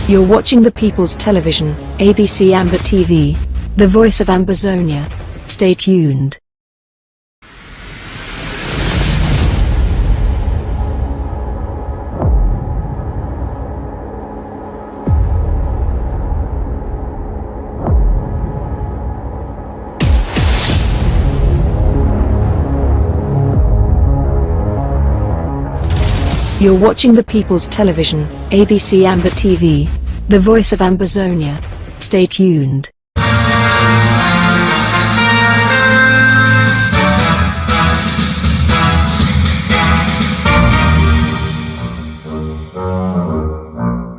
You're watching the People's Television, ABC Amber TV, the voice of Ambazonia. Stay tuned. You're watching the People's Television, ABC Amber TV, the voice of Ambazonia. Stay tuned.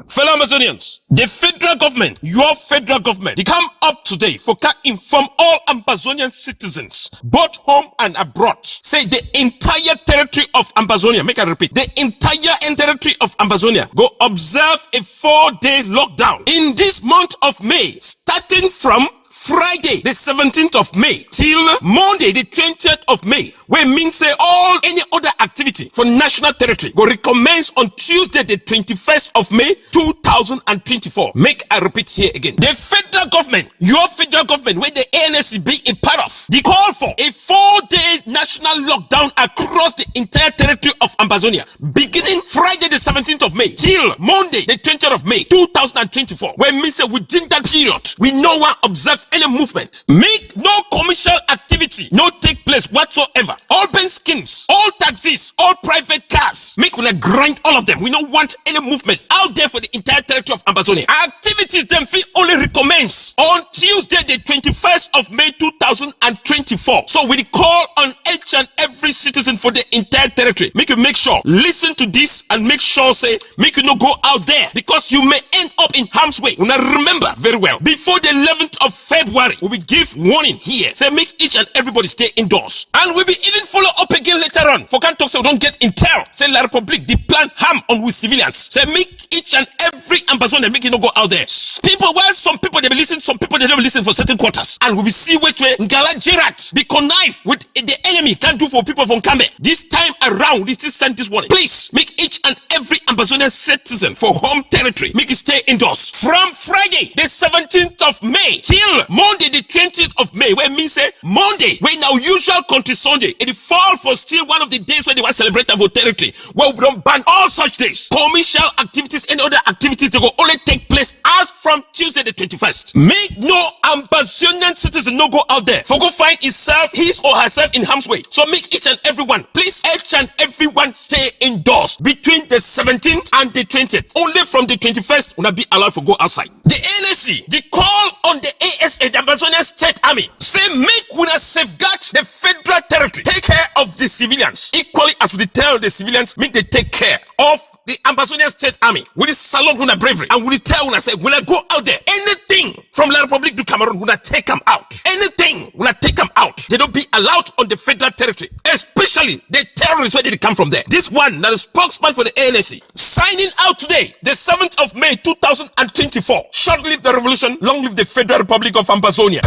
Fellow Ambazonians, the federal government, your federal government, they come up today for to inform all Ambazonian citizens, both home and abroad. Say the entire territory of Ambazonia, make I repeat, the entire territory of Ambazonia go observe a 4-day lockdown in this month of May, starting from Friday, the 17th of May, till Monday, the 20th of May, where means say all any other activity for national territory will recommence on Tuesday, the 21st of May, 2024. Make I repeat here again. The federal government, your federal government, where the ANC be a part of, the call for a 4-day national lockdown across the entire territory of Ambazonia, beginning Friday, the 17th of May, till Monday, the 20th of May, 2024. Where means say within that period, we no one observe any movement. Make no commercial activity no take place whatsoever. All bank schemes, all taxis, all private cars, make we grind all of them. We don't want any movement out there for the entire territory of Ambazonia. Activities them fee only recommence on Tuesday, the 21st of May 2024. So we call on each and every citizen for the entire territory. Make you make sure, listen to this and make sure say, make you not go out there because you may end up in harm's way. Now remember very well, before the 11th of February, we will give warning here. Say make each and everybody stay indoors. And we'll be even follow up again later on. For can't talk so we don't get intel. Say La Republic, the plan harm on with civilians. Say make each and every Ambazonian make it not go out there. People, well, some people they be listen, some people they don't listen for certain quarters. And we will see which way Ngala Jerat be connive with the enemy can do for people from Kambe. This time around, this is sent this warning. Please make each and every Ambazonian citizen for home territory make it stay indoors. From Friday, the 17th of May till Monday, the 20th of May, where means say Monday, when our usual country Sunday, it fall for still one of the days when they want to celebrate for territory. Well, we don't ban all such days. Commercial activities and other activities they will only take place as from Tuesday the 21st. Make no Ambazonian citizen no go out there for go find himself, his or herself in harm's way. So make each and everyone, please each and everyone stay indoors between the 17th and the 20th. Only from the 21st will not be allowed to go outside. The NSC, the call on the ASA, the Ambazonia State Army, say make we safeguard the federal territory, take care of the civilians, equally as we tell the civilians, make they take care of the Ambazonia State Army. We salute with bravery and we tell when I say when I go out there, anything from La Republic to Cameroon, we take them out. Anything, we take them out. They don't be allowed on the federal territory, especially the terrorists where they come from there. This one, now the spokesman for the ANC, signing out today, the 7th of May 2024. Short live the revolution, long live the Federal Republic of Ambazonia.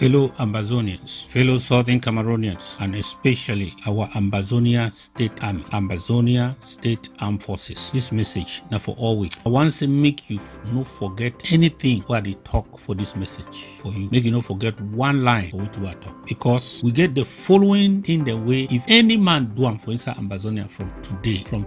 Fellow Ambazonians, fellow Southern Cameroonians, and especially our Ambazonia State Army, Ambazonia State Armed Forces. This message now for all week. I want to make you no forget anything where they talk for this message for you. Make you no forget one line for which we are talking. Because we get the following thing the way if any man do for inside Ambazonia from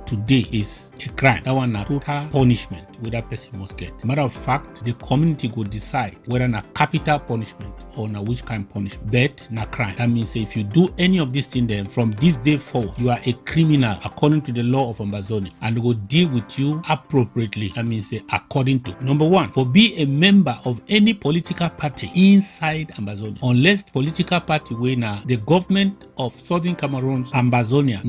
today is a crime. That one a total punishment where that person must get. Matter of fact, the community will decide whether a capital punishment or na which kind of punishment. But na crime. That means if you do any of these things then from this day forward, you are a criminal according to the law of Ambazonia and they will deal with you appropriately. That means according to number one, for be a member of any political party inside Ambazonia, unless the political party where now the government of Southern Cameroon, Ambazonia,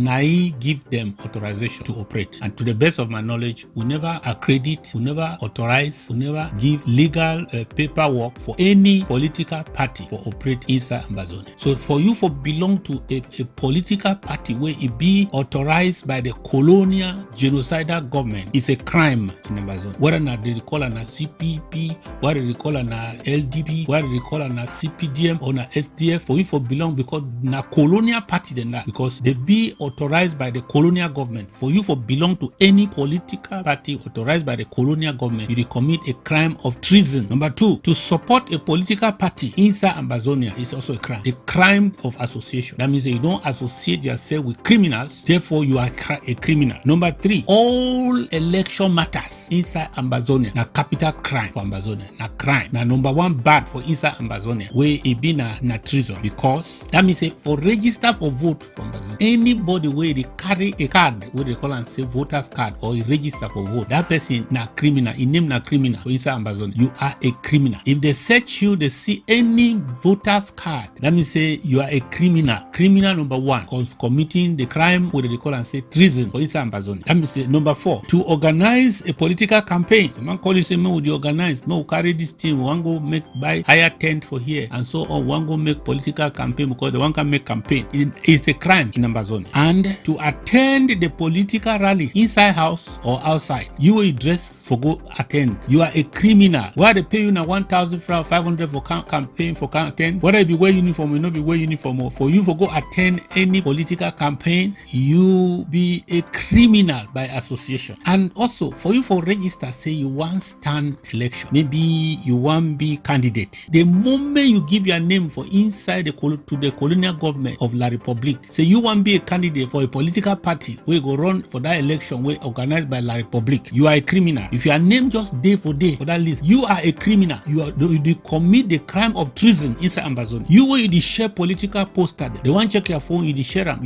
give them authorization to operate. And to the best of my knowledge, we never accredit, we never authorize, we never give legal paperwork for any political party party for operate inside Ambazonia. So for you for belong to a political party where it be authorized by the colonial genocidal government is a crime in Ambazonia. Whether not they call it a CPP, whether they call it a LDP, whether they call it a CPDM or a SDF, for you for belong because na colonial party than that, because they be authorized by the colonial government. For you for belong to any political party authorized by the colonial government, you commit a crime of treason. Number two, to support a political party inside Ambazonia is also a crime of association. That means that you don't associate yourself with criminals, therefore you are a criminal. Number three, all election matters inside Ambazonia na capital crime for Ambazonia. Na crime. Na number one bad for inside Ambazonia where it be na treason, because that means that for register for vote for Ambazonia, anybody where they carry a card where they call and say voters card or register for vote, that person na criminal, in name na criminal for inside Ambazonia. You are a criminal. If they search you, they see any voters card, that means say you are a criminal. Criminal number one, committing the crime where they call and say treason for inside Ambazonia. That means say number four, to organize a political campaign. So man call you say, would you organize? No, carry this team, one go make buy higher tent for here and so on, one go make political campaign because the one can make campaign. It's a crime in Ambazonia. And to attend the political rally inside house or outside, you will dress for go attend. You are a criminal. Why they pay you now 1,000 francs, 500 for campaign for attend? Whether it be wear uniform or not be wear uniform, or for you for go attend any political campaign, you be a criminal by association. And also for you for register, say you want stand election, maybe you want be candidate. The moment you give your name for inside to the colonial government of La Republique, say you want be a candidate for a political party where you go run for that election where organized by La Republique, you are a criminal. If your name just day for that list, you are a criminal. You commit the crime of treason inside Ambazonia. You will share political poster. They want check your phone, you share them,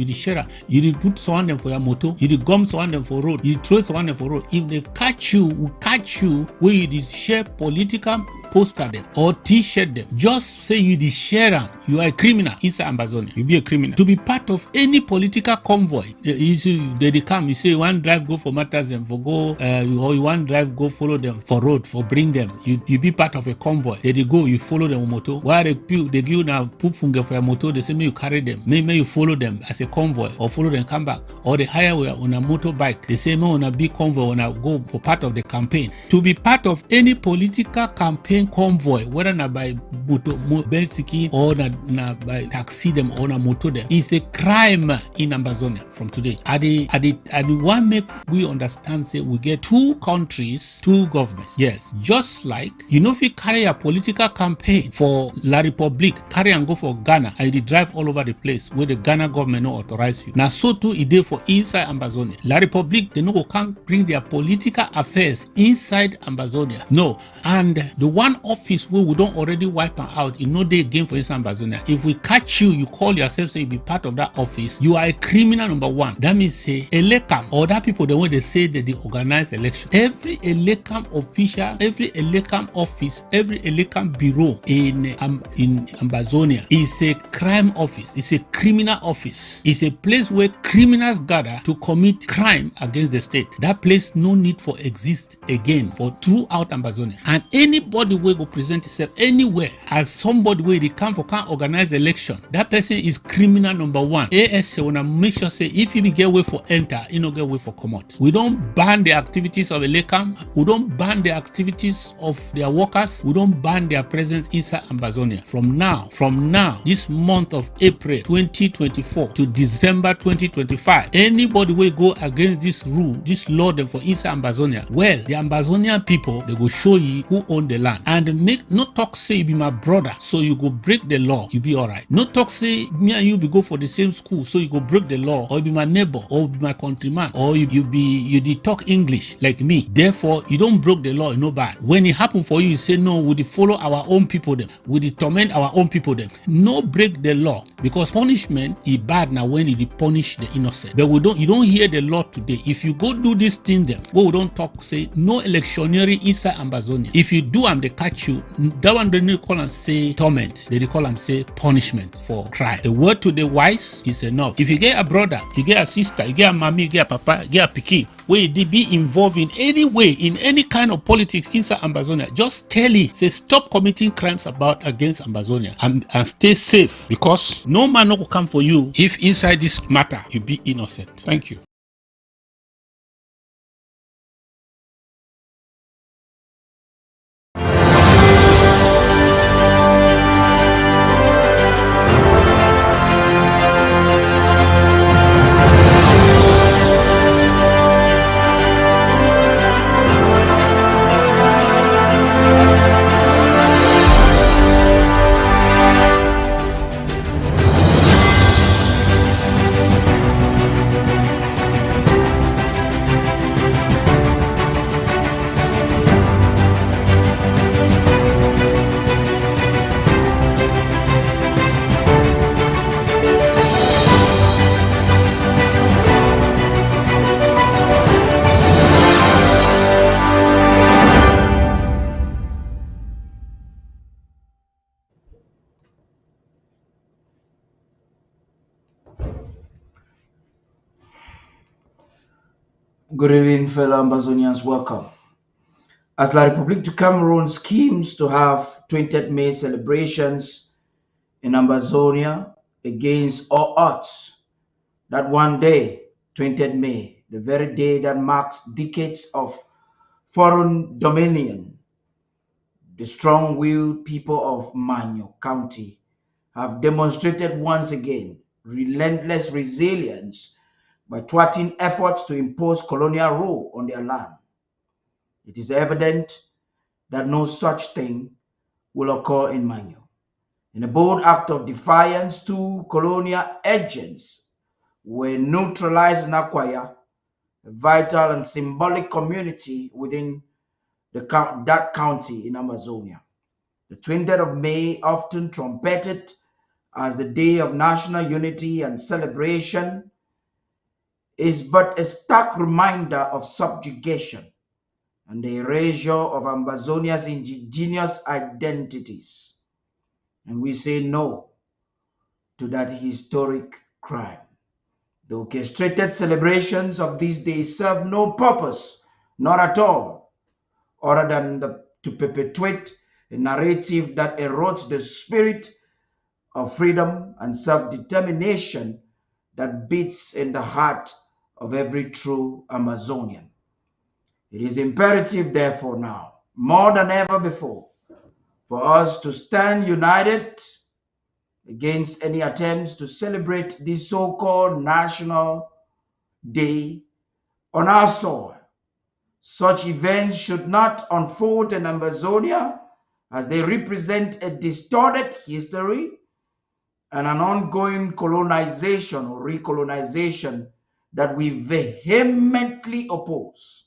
you put someone them for your motor, you gum someone them for road, you throw someone them for road. If they catch you where you share political poster them or t-shirt them, just say you share them, you are a criminal inside Ambazonia. You be a criminal. To be part of any political convoy, they come, you say you want drive go for matters them for go or you want drive go follow them for road for bring them, you be part of a convoy. They go, you follow them on motor. While they give you now poop finger for your motor, they say may you carry them, may you follow them as a convoy or follow them come back, or they hire on a motorbike, they say may on a big convoy on a go for part of the campaign. To be part of any political campaign convoy, whether na by motor basically or na by taxi them or na motor them, is a crime in Ambazonia from today. I want make we understand say we get two countries, two governments. Yes, just like you know if you carry a political campaign for La Republique, carry and go for Ghana, and you drive all over the place where the Ghana government no authorize you. Now so too it dey for inside Ambazonia. La Republique they no go can't bring their political affairs inside Ambazonia. No, and the one office where we don't already wipe out, you know they again for inside Ambazonia. If we catch you, you call yourself say you be part of that office, you are a criminal number one. That means say Elekam or that people the way they say that they organize election. Every Elekam official, every Elekam office, every Elekam bureau in Ambazonia is a crime office. It's a criminal office. It's a place where criminals gather to commit crime against the state. That place no need for exist again for throughout Ambazonia. And anybody will go present himself anywhere as somebody where they come for can't organize election, that person is criminal number one. ASA wanna make sure say if you get way for enter, you know get way for come out. We don't ban the activities of Elekam. We don't ban the activities of their workers. We don't ban their presence inside Ambazonia. From now, this month of April 2024 to December 2025, anybody will go against this rule, this law them for inside Ambazonia, well, the Ambazonian people, they go show you who own the land. And make no talk say you be my brother, so you go break the law, you be alright. No talk say me and you be go for the same school, so you go break the law, or you be my neighbor, or be my countryman, or you talk English like me. Therefore, you don't break the law, no bad. When it happen for you, you say no, we follow our own people them, we torment our own people them. No break the law, because punishment is bad now when you punish the innocent. But you don't hear the law today. If you go do this thing them, we don't talk say no electioneering inside Ambazonia. If you do and they catch you, that one they call and say torment. They call and say say punishment for crime. A word to the wise is enough. If you get a brother, you get a sister, you get a mommy, you get a papa, you get a pikin, where they be involved in any way, in any kind of politics inside Ambazonia, just tell it, say stop committing crimes against Ambazonia and stay safe, because no man will come for you if inside this matter you be innocent. Thank you. Good evening, fellow Ambazonians. Welcome. As La République du Cameroon schemes to have 20th May celebrations in Ambazonia against all odds, that one day, 20th May, the very day that marks decades of foreign dominion, the strong-willed people of Manyu County have demonstrated once again relentless resilience by thwarting efforts to impose colonial rule on their land. It is evident that no such thing will occur in Manyu. In a bold act of defiance, two colonial agents were neutralized in Akwaya, a vital and symbolic community within that county in Ambazonia. The 20th of May, often trumpeted as the day of national unity and celebration, is but a stark reminder of subjugation and the erasure of Ambazonia's indigenous identities. And we say no to that historic crime. The orchestrated celebrations of these days serve no purpose, not at all, other than to perpetuate a narrative that erodes the spirit of freedom and self-determination that beats in the heart of every true Amazonian. It is imperative, therefore, now, more than ever before, for us to stand united against any attempts to celebrate this so-called national day on our soil. Such events should not unfold in Ambazonia, as they represent a distorted history and an ongoing colonization or recolonization that we vehemently oppose.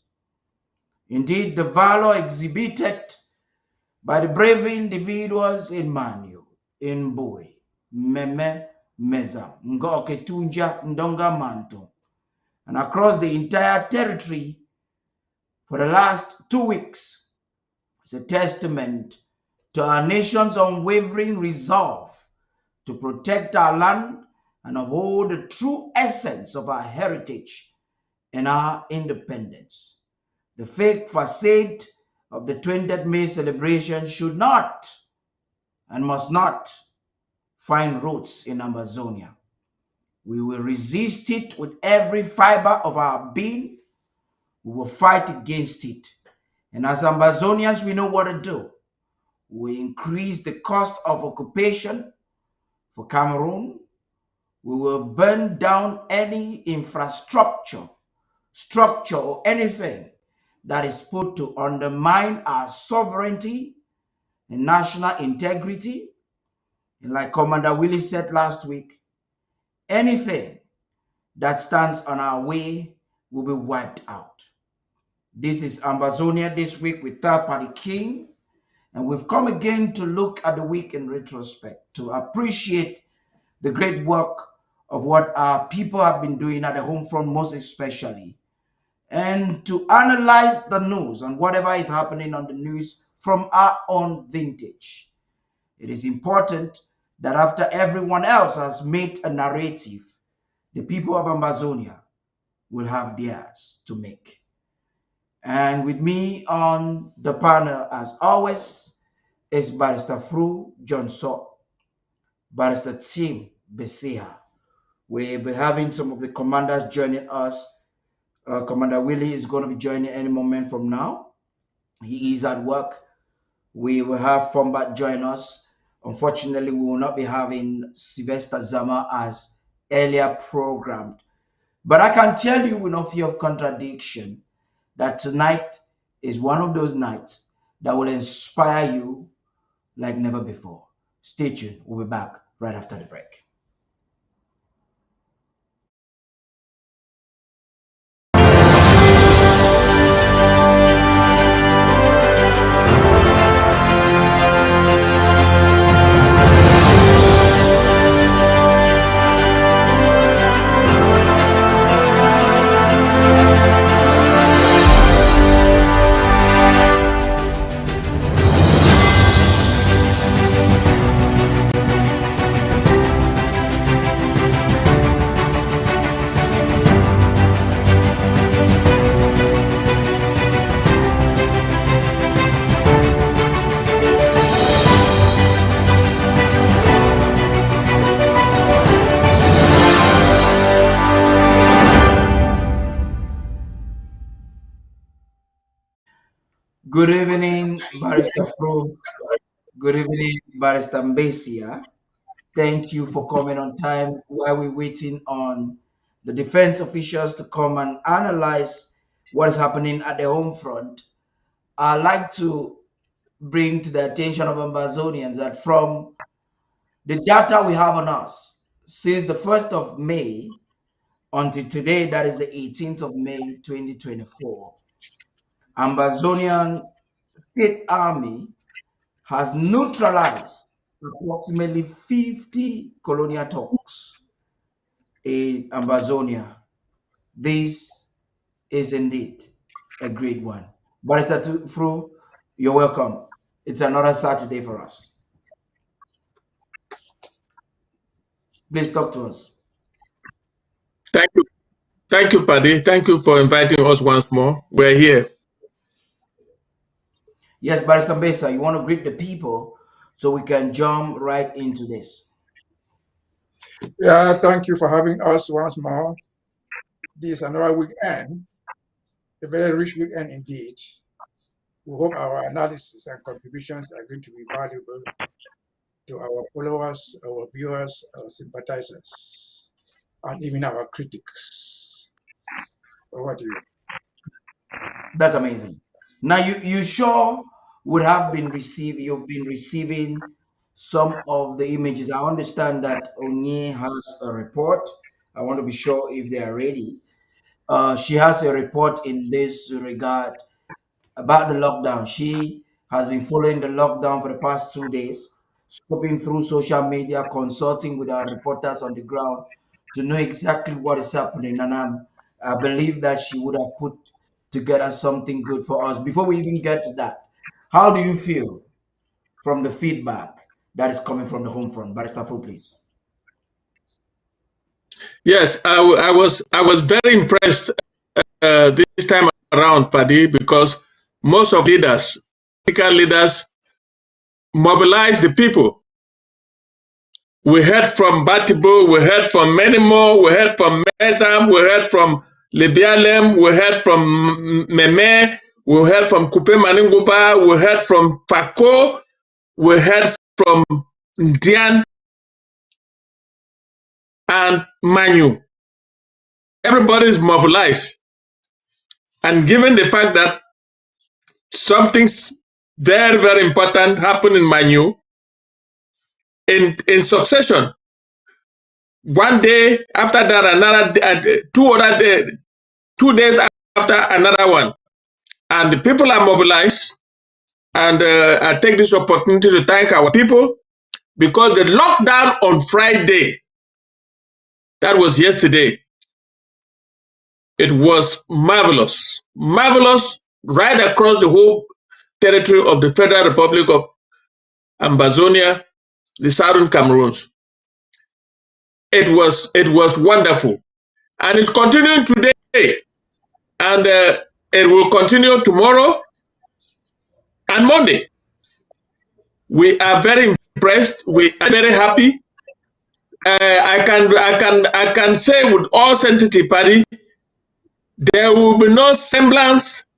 Indeed, the valor exhibited by the brave individuals in Manyu, in Bui, Meme, Meza, Ngoke Tunja, Ndonga Manto, and across the entire territory for the last 2 weeks is a testament to our nation's unwavering resolve to protect our land and uphold the true essence of our heritage and our independence. The fake facade of the 20th May celebration should not and must not find roots in Ambazonia. We will resist it with every fiber of our being. We will fight against it. And as Ambazonians, we know what to do. We increase the cost of occupation for Cameroon. We will burn down any infrastructure, structure, or anything that is put to undermine our sovereignty and national integrity. And like Commander Willie said last week, anything that stands on our way will be wiped out. This is Ambazonia this week with Third Party King, and we've come again to look at the week in retrospect, to appreciate the great work of what our people have been doing at the home front, most especially, and to analyze the news and whatever is happening on the news from our own vintage. It is important that after everyone else has made a narrative, the people of Ambazonia will have theirs to make. And with me on the panel, as always, is Barrister Fru Johnson, Barrister Tim Besia. We'll be having some of the commanders joining us. Commander Willie is going to be joining any moment from now. He is at work. We will have Fombat join us. Unfortunately, we will not be having Sylvester Zama as earlier programmed. But I can tell you with no fear of contradiction that tonight is one of those nights that will inspire you like never before. Stay tuned. We'll be back right after the break. Good evening, Barrister Fro. Good evening, Barrister Mbesia. Thank you for coming on time while we're waiting on the defense officials to come and analyze what is happening at the home front. I'd like to bring to the attention of Ambazonians that from the data we have on us, since the 1st of May until today, that is the 18th of May 2024, Ambazonian State Army has neutralized approximately 50 colonial talks in Ambazonia. This is indeed a great one. Barrister Fru, you're welcome. It's another Saturday for us. Please talk to us. Thank you. Thank you, Paddy. Thank you for inviting us once more. We're here. Yes, Barrister Mbesa, you want to greet the people so we can jump right into this. Yeah, thank you for having us once more. This is another weekend, a very rich weekend indeed. We hope our analysis and contributions are going to be valuable to our followers, our viewers, our sympathizers, and even our critics. Over to you. That's amazing. Now you sure would have been you've been receiving some of the images. I understand that Onye has a report. I want to be sure if they are ready. She has a report in this regard about the lockdown. She has been following the lockdown for the past 2 days, scoping through social media, consulting with our reporters on the ground to know exactly what is happening. And I believe that she would have put together something good for us. Before we even get to that, how do you feel from the feedback that is coming from the home front? Barrister Fu, please. Yes, I was very impressed this time around, Paddy, because most of leaders, political leaders, mobilize the people. We heard from Batibo, we heard from many more, we heard from Mesam, we heard from Lebialem, we heard from Meme, we heard from Kupe Maninguba, we heard from Fako, we heard from Dian and Manyu. Everybody is mobilized. And given the fact that something's very, very important happened in Manyu in succession, one day after that, another 2 days after another one, and the people are mobilized. And I take this opportunity to thank our people because the lockdown on Friday, that was yesterday, it was marvelous, marvelous right across the whole territory of the Federal Republic of Ambazonia. the Southern Cameroons. It was wonderful, and it's continuing today, and it will continue tomorrow and Monday. We are very impressed. We are very happy. I can say with all sanctity, party, there will be no semblance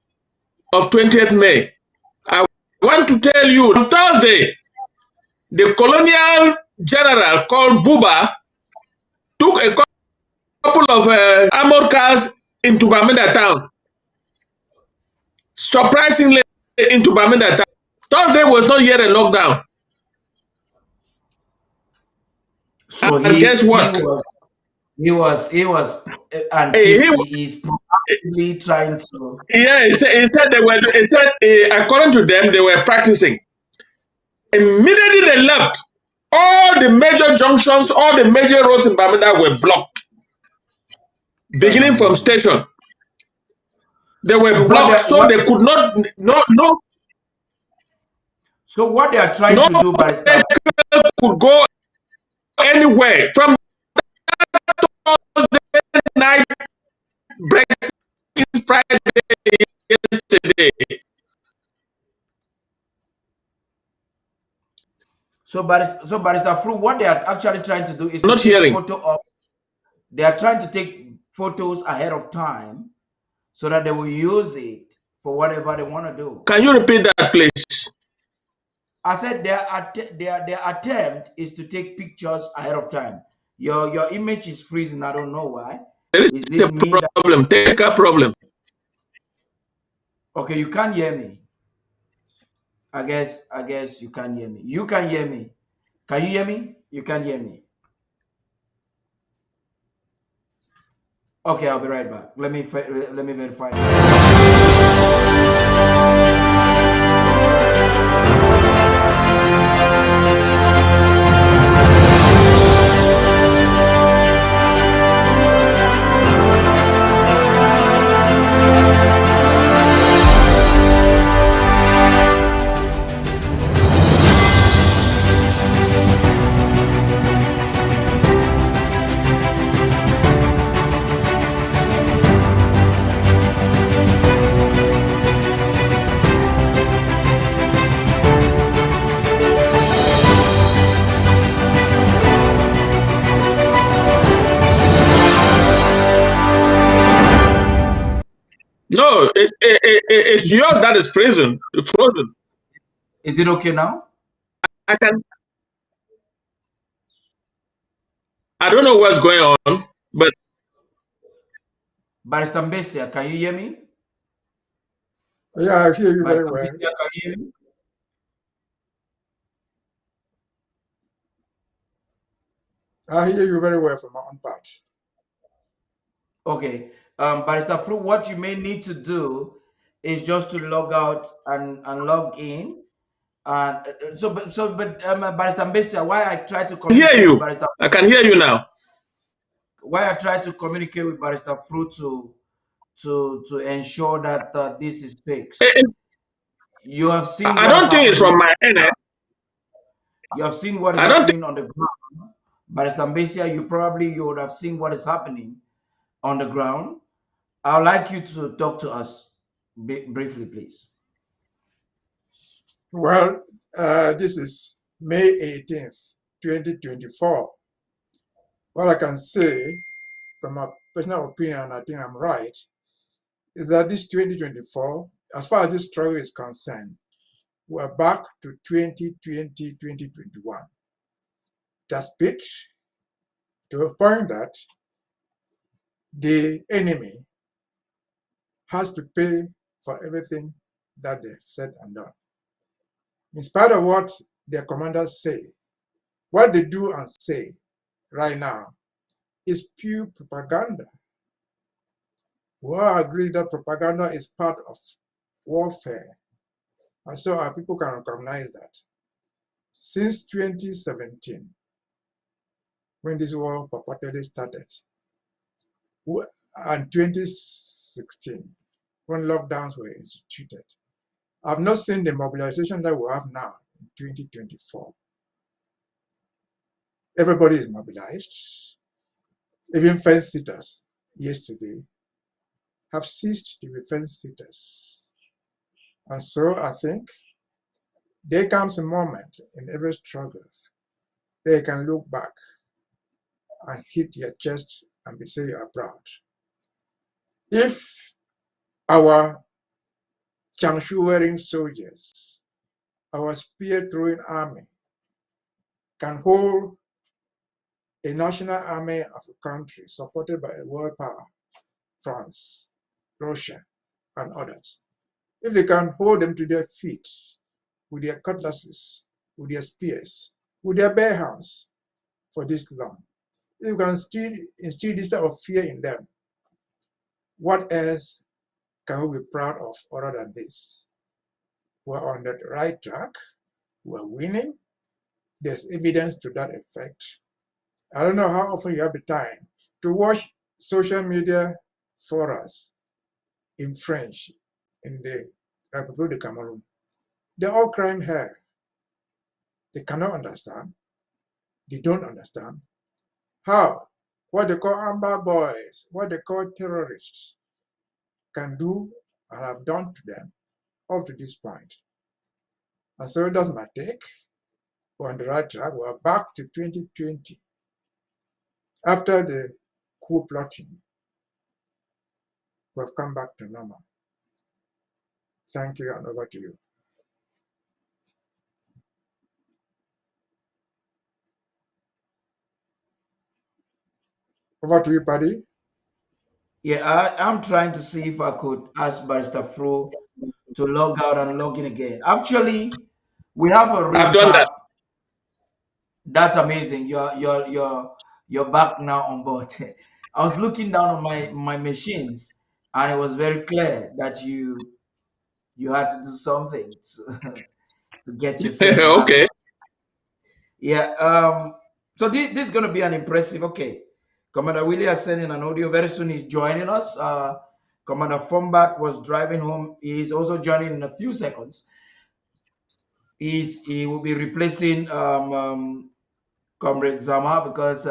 of 20th May. I want to tell you, on Thursday, the colonial general called Buba took a couple of armored cars into Bamenda town, surprisingly into Bamenda town. Thursday was not yet a lockdown. So And guess what? he's probably trying to. Yeah, he said they were. He said, according to them, they were practicing. Immediately they left, all the major junctions, all the major roads in Bamenda were blocked, beginning from station. They were blocked, so they could not. No. So what they are trying to do, Barrister, could go anywhere from Thursday night breaking Friday yesterday. So Barrister Fru, what they are actually trying to do is Not to take hearing. photo of. They are trying to take photos ahead of time, so that they will use it for whatever they want to do. Can you repeat that, please? I said their attempt is to take pictures ahead of time. Your image is freezing. I don't know why. There is a problem. Take a problem. Okay, you can't hear me. I guess you can't hear me. You can hear me. Can you hear me? You can't hear me. Okay, I'll be right back. Let me verify. No, it's yours that is frozen. Frozen. Is it okay now? I don't know what's going on, but Barrister Mbesia, can you hear me? Yeah, I hear you very well. Mbesia, can you hear me? I hear you very well from my own part. Okay. Barrister Fru, what you may need to do is just to log out and log in. And Barrister Mbesia, why I try to communicate hear you. with Barrister, I can hear you now. why I try to communicate with Barrister Fru to ensure that this is fixed. You have seen. I don't think it's from my end. You have seen what is happening on the ground. Barrister Mbesia, you would have seen what is happening on the ground. I would like you to talk to us briefly, please. Well, this is May 18th, 2024. What I can say from my personal opinion, and I think I'm right, is that this 2024, as far as this struggle is concerned, we're back to 2020, 2021. That's it, to a point that the enemy has to pay for everything that they've said and done. In spite of what their commanders say, what they do and say right now is pure propaganda. We all agree that propaganda is part of warfare, and so our people can recognize that. Since 2017, when this war purportedly started, and 2016, when lockdowns were instituted, I've not seen the mobilization that we have now in 2024. Everybody is mobilized. Even fence sitters yesterday have ceased to be fence sitters. And so I think there comes a moment in every struggle where you can look back and hit your chest and be say you are proud. If our changshu-wearing soldiers, our spear-throwing army can hold a national army of a country supported by a world power, France, Russia, and others, if they can hold them to their feet with their cutlasses, with their spears, with their bare hands for this long, if you can still instill this type of fear in them, what else can we be proud of other than this? We're on the right track, we're winning, there's evidence to that effect. I don't know how often you have the time to watch social media forums in French in the Republic of Cameroon. They're all crying here. They cannot understand. They don't understand how what they call amber boys, what they call terrorists, can do and have done to them up to this point. And so that's my take. We're on the right track. We're back to 2020. After the coup plotting, we've come back to normal. Thank you, and over to you. Over to you, Paddy. Yeah, I'm trying to see if I could ask Barrister Fro to log out and log in again. Actually, we have a I've done recap. that. That's amazing. You're back now on board. I was looking down on my machines, and it was very clear that you had to do something to get yourself back. Okay. Yeah. So this is going to be an impressive. Okay. Commander Willie is sending an audio. Very soon he's joining us. Commander Fombat was driving home. He's also joining in a few seconds. He will be replacing Comrade Zama because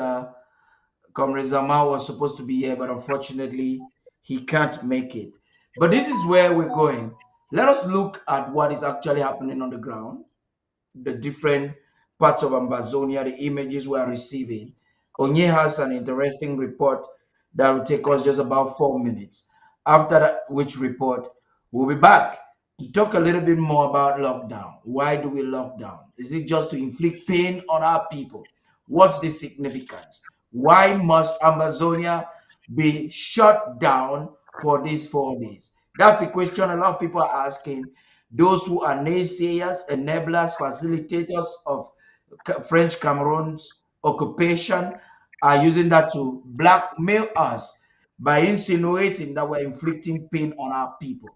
Comrade Zama was supposed to be here, but unfortunately he can't make it. But this is where we're going. Let us look at what is actually happening on the ground, the different parts of Ambazonia, the images we are receiving. Onye has an interesting report that will take us just about 4 minutes. After that, which report, we'll be back to talk a little bit more about lockdown. Why do we lock down? Is it just to inflict pain on our people? What's the significance? Why must Ambazonia be shut down for these 4 days? That's a question a lot of people are asking. Those who are naysayers, enablers, facilitators of French Cameroon's occupation are using that to blackmail us by insinuating that we're inflicting pain on our people.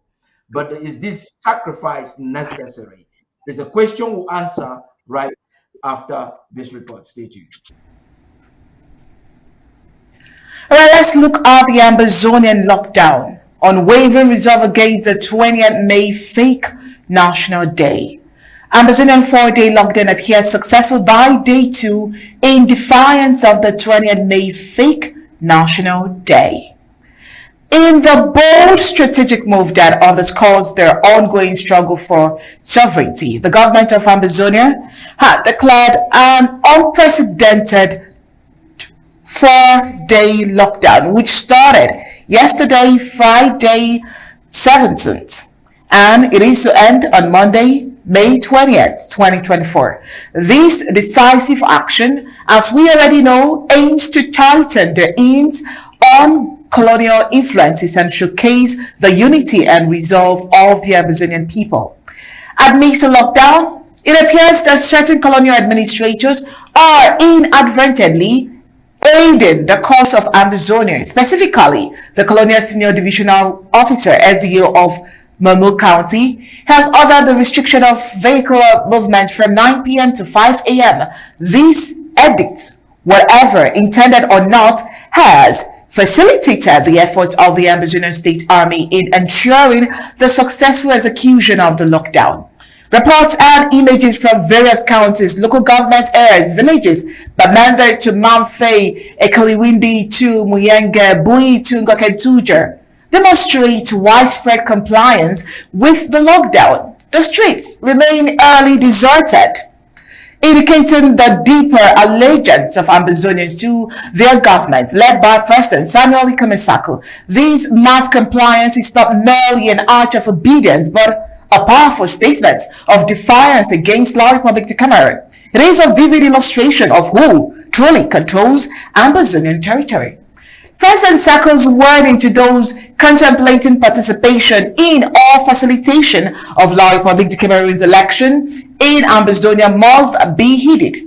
But is this sacrifice necessary? It's a question we'll answer right after this report. Stay tuned. All right, let's look at the Ambazonian lockdown. Unwavering resolve against the 20th May fake National Day. Ambazonian 4-day lockdown appears successful by day 2 in defiance of the 20th May fake National Day. In the bold strategic move that underscores their ongoing struggle for sovereignty, the government of Ambazonia had declared an unprecedented 4-day lockdown, which started yesterday, Friday 17th, and it is to end on Monday, May 20th, 2024. This decisive action, as we already know, aims to tighten the ends on colonial influences and showcase the unity and resolve of the Amazonian people. Amidst the lockdown, it appears that certain colonial administrators are inadvertently aiding the cause of Ambazonia, specifically the Colonial Senior Divisional Officer, SDO of Manyu County, has ordered the restriction of vehicular movement from 9 p.m. to 5 a.m. This edict, whatever intended or not, has facilitated the efforts of the Ambazonian State Army in ensuring the successful execution of the lockdown. Reports and images from various counties, local government areas, villages, Bamanda to Mamfe, Ekaliwindi to Muyenge, Bui to Ngokentuja, demonstrate widespread compliance with the lockdown. The streets remain early deserted, indicating the deeper allegiance of Ambazonians to their government, led by President Samuel Ikamisako. This mass compliance is not merely an act of obedience, but a powerful statement of defiance against La Republic of Cameroon. It is a vivid illustration of who truly controls Ambazonian territory. President Sako's warning to those contemplating participation in or facilitation of La Republic of Cameroon's election in Ambazonia must be heeded.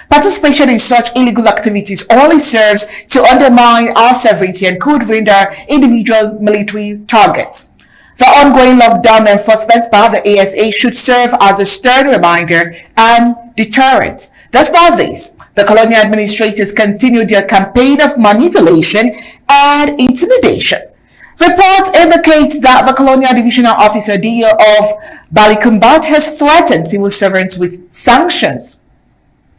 Participation in such illegal activities only serves to undermine our sovereignty and could render individual military targets. The ongoing lockdown enforcement by the ASA should serve as a stern reminder and deterrent. Despite this, the colonial administrators continued their campaign of manipulation and intimidation. Reports indicate that the Colonial Divisional Officer DO of Balikumbat has threatened civil servants with sanctions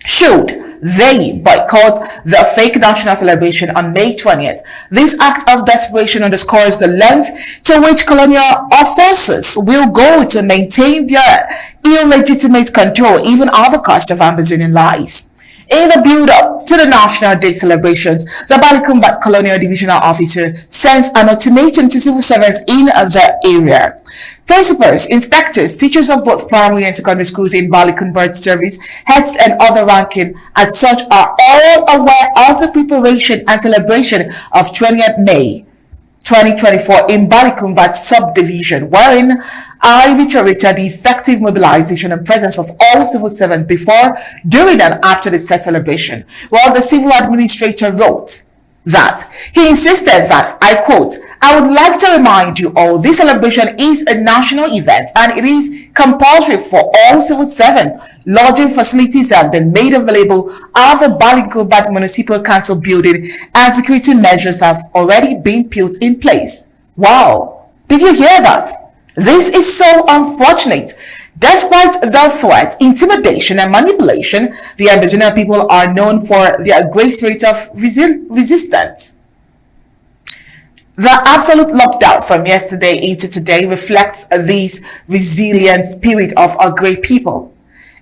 should they boycott the fake national celebration on May 20th. This act of desperation underscores the length to which colonial forces will go to maintain their illegitimate control, even at the cost of Amazonian lives. In the build-up to the National Day celebrations, the Balikumbat Colonial Divisional Officer sent an ultimatum to civil servants in the area. Principals, inspectors, teachers of both primary and secondary schools in Balikumbat service, heads and other ranking as such are all aware of the preparation and celebration of 20th May 2024 in Balikumbat subdivision, wherein I reiterated the effective mobilization and presence of all civil servants before, during, and after the said celebration. While the civil administrator wrote that he insisted that, I quote, I would like to remind you all this celebration is a national event and it is compulsory for all civil servants. Lodging facilities have been made available at the Balikumbat Municipal Council building and security measures have already been put in place. Wow, did you hear that? This is so unfortunate. Despite the threat, intimidation, and manipulation, the Ambazonian people are known for their great spirit of resistance. The absolute lockdown from yesterday into today reflects this resilient spirit of our great people.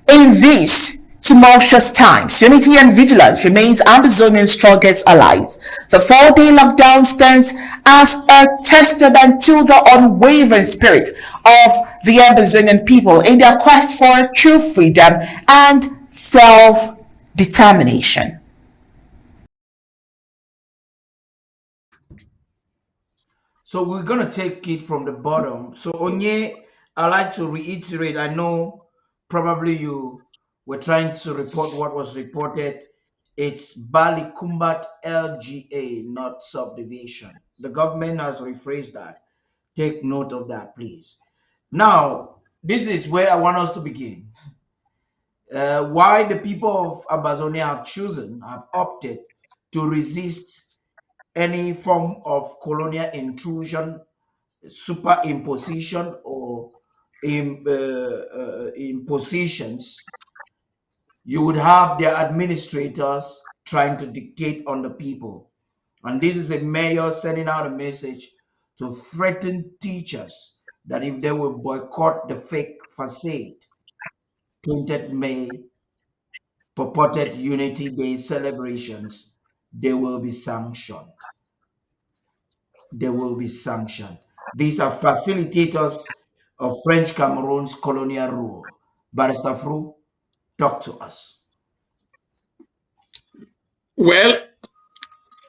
In these tumultuous times, unity and vigilance remains Ambazonian strongest allies. The 4-day lockdown stands as a testament to the unwavering spirit of the Ambazonian people in their quest for true freedom and self-determination. So we're going to take it from the bottom. So Onye, I'd like to reiterate, I know probably you were trying to report what was reported. It's Balikumbat LGA, not subdivision. The government has rephrased that. Take note of that, please. Now, this is where I want us to begin. Why the people of Ambazonia have opted to resist any form of colonial intrusion, superimposition, or impositions. You would have their administrators trying to dictate on the people. And this is a mayor sending out a message to threaten teachers that if they will boycott the fake facade, 20th May purported Unity Day celebrations, they will be sanctioned. They will be sanctioned. These are facilitators of French Cameroon's colonial rule. Barrister Fru, talk to us. Well,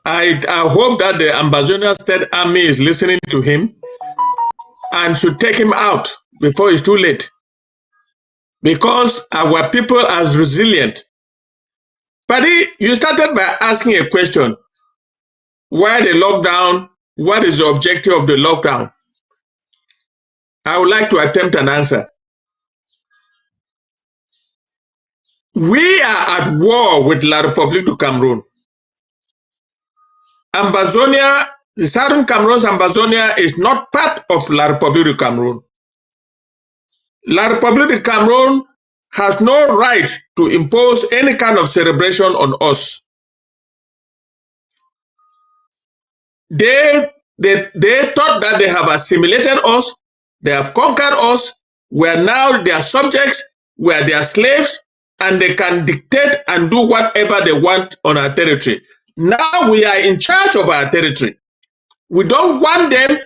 I hope that the Ambazonia State Army is listening to him and should take him out before it's too late. Because our people are resilient. Paddy, you started by asking a question. Why the lockdown? What is the objective of the lockdown? I would like to attempt an answer. We are at war with La République du Cameroon. Ambazonia, the southern Cameroon's Ambazonia is not part of La République du Cameroon. La République de Cameroon has no right to impose any kind of celebration on us. They thought that they have assimilated us, they have conquered us, we are now their subjects, we are their slaves, and they can dictate and do whatever they want on our territory. Now we are in charge of our territory. We don't want them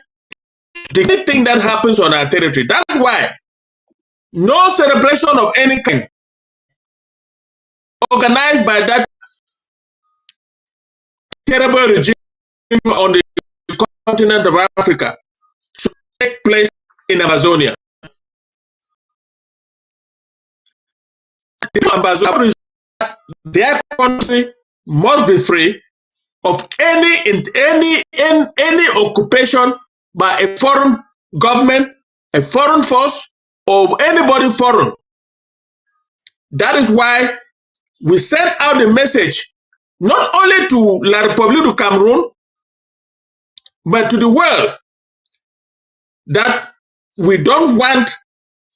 to do anything that happens on our territory. That's why no celebration of any kind organized by that terrible regime on the continent of Africa should take place in Amazonia. The their country must be free of any occupation by a foreign government, a foreign force, or anybody foreign. That is why we sent out a message not only to La République du Cameroon, but to the world that we don't want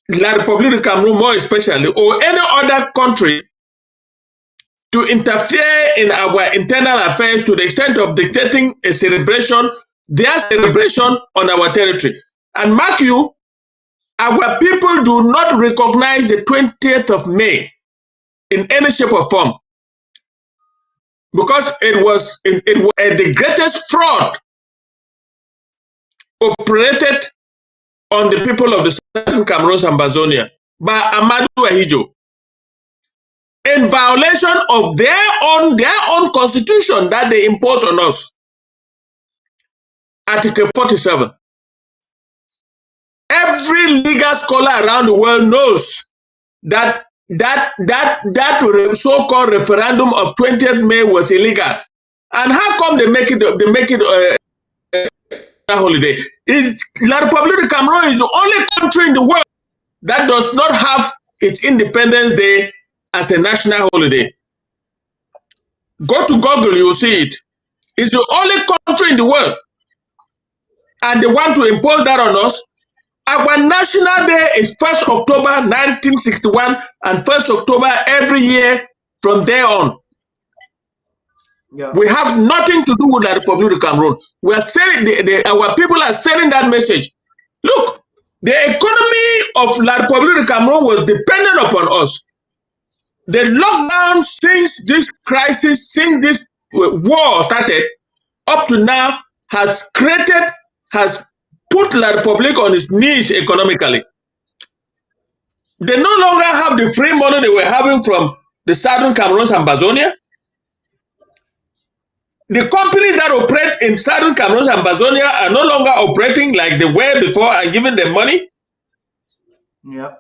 La République du Cameroon more especially, or any other country to interfere in our internal affairs to the extent of dictating a celebration, their celebration on our territory. And mark you, our people do not recognize the 20th of May in any shape or form because it was the greatest fraud operated on the people of the Southern Cameroon Ambazonia by Amadou Ahijo in violation of their own constitution that they imposed on us. Article 47. Every legal scholar around the world knows that so-called referendum of 20th May was illegal. And how come they make it a holiday? La République du Cameroon is the only country in the world that does not have its Independence Day as a national holiday. Go to Google, you will see it. It's the only country in the world. And they want to impose that on us. Our national day is 1st October 1961 and 1st October every year from there on. Yeah. We have nothing to do with the Republic of Cameroon. We are saying our people are sending that message. Look, the economy of La Republic of Cameroon was dependent upon us. The lockdown since this crisis, since this war started, up to now has put La Republic on its knees economically. They no longer have the free money they were having from the Southern Cameroon Ambazonia. The companies that operate in Southern Cameroon Ambazonia are no longer operating like they were before and giving them money. Yeah.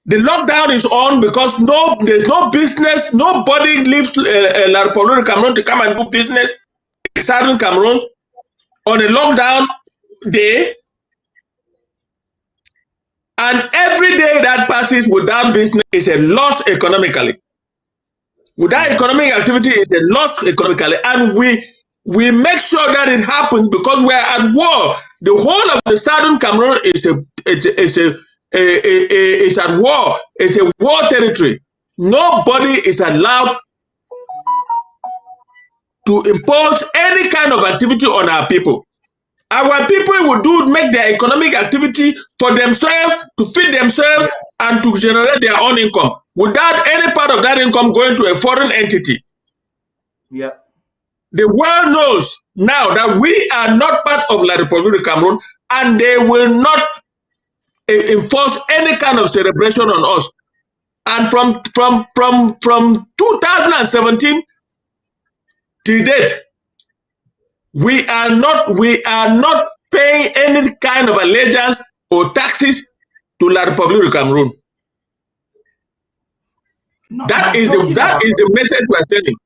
The lockdown is on because there's no business. Nobody leaves La Republic of Cameroon to come and do business in Southern Cameroon on a lockdown day. And every day that passes without business is a loss economically. Without economic activity is a loss economically. And we make sure that it happens because we are at war. The whole of the Southern Cameroon is at war. It's a war territory. Nobody is allowed to impose any kind of activity on our people. Our people will make their economic activity for themselves, to feed themselves, and to generate their own income without any part of that income going to a foreign entity. Yeah. The world knows now that we are not part of La République du Cameroon, and they will not enforce any kind of celebration on us. And from 2017 to date, we are not paying any kind of allegiance or taxes to La République du Cameroon. That is the message we are sending.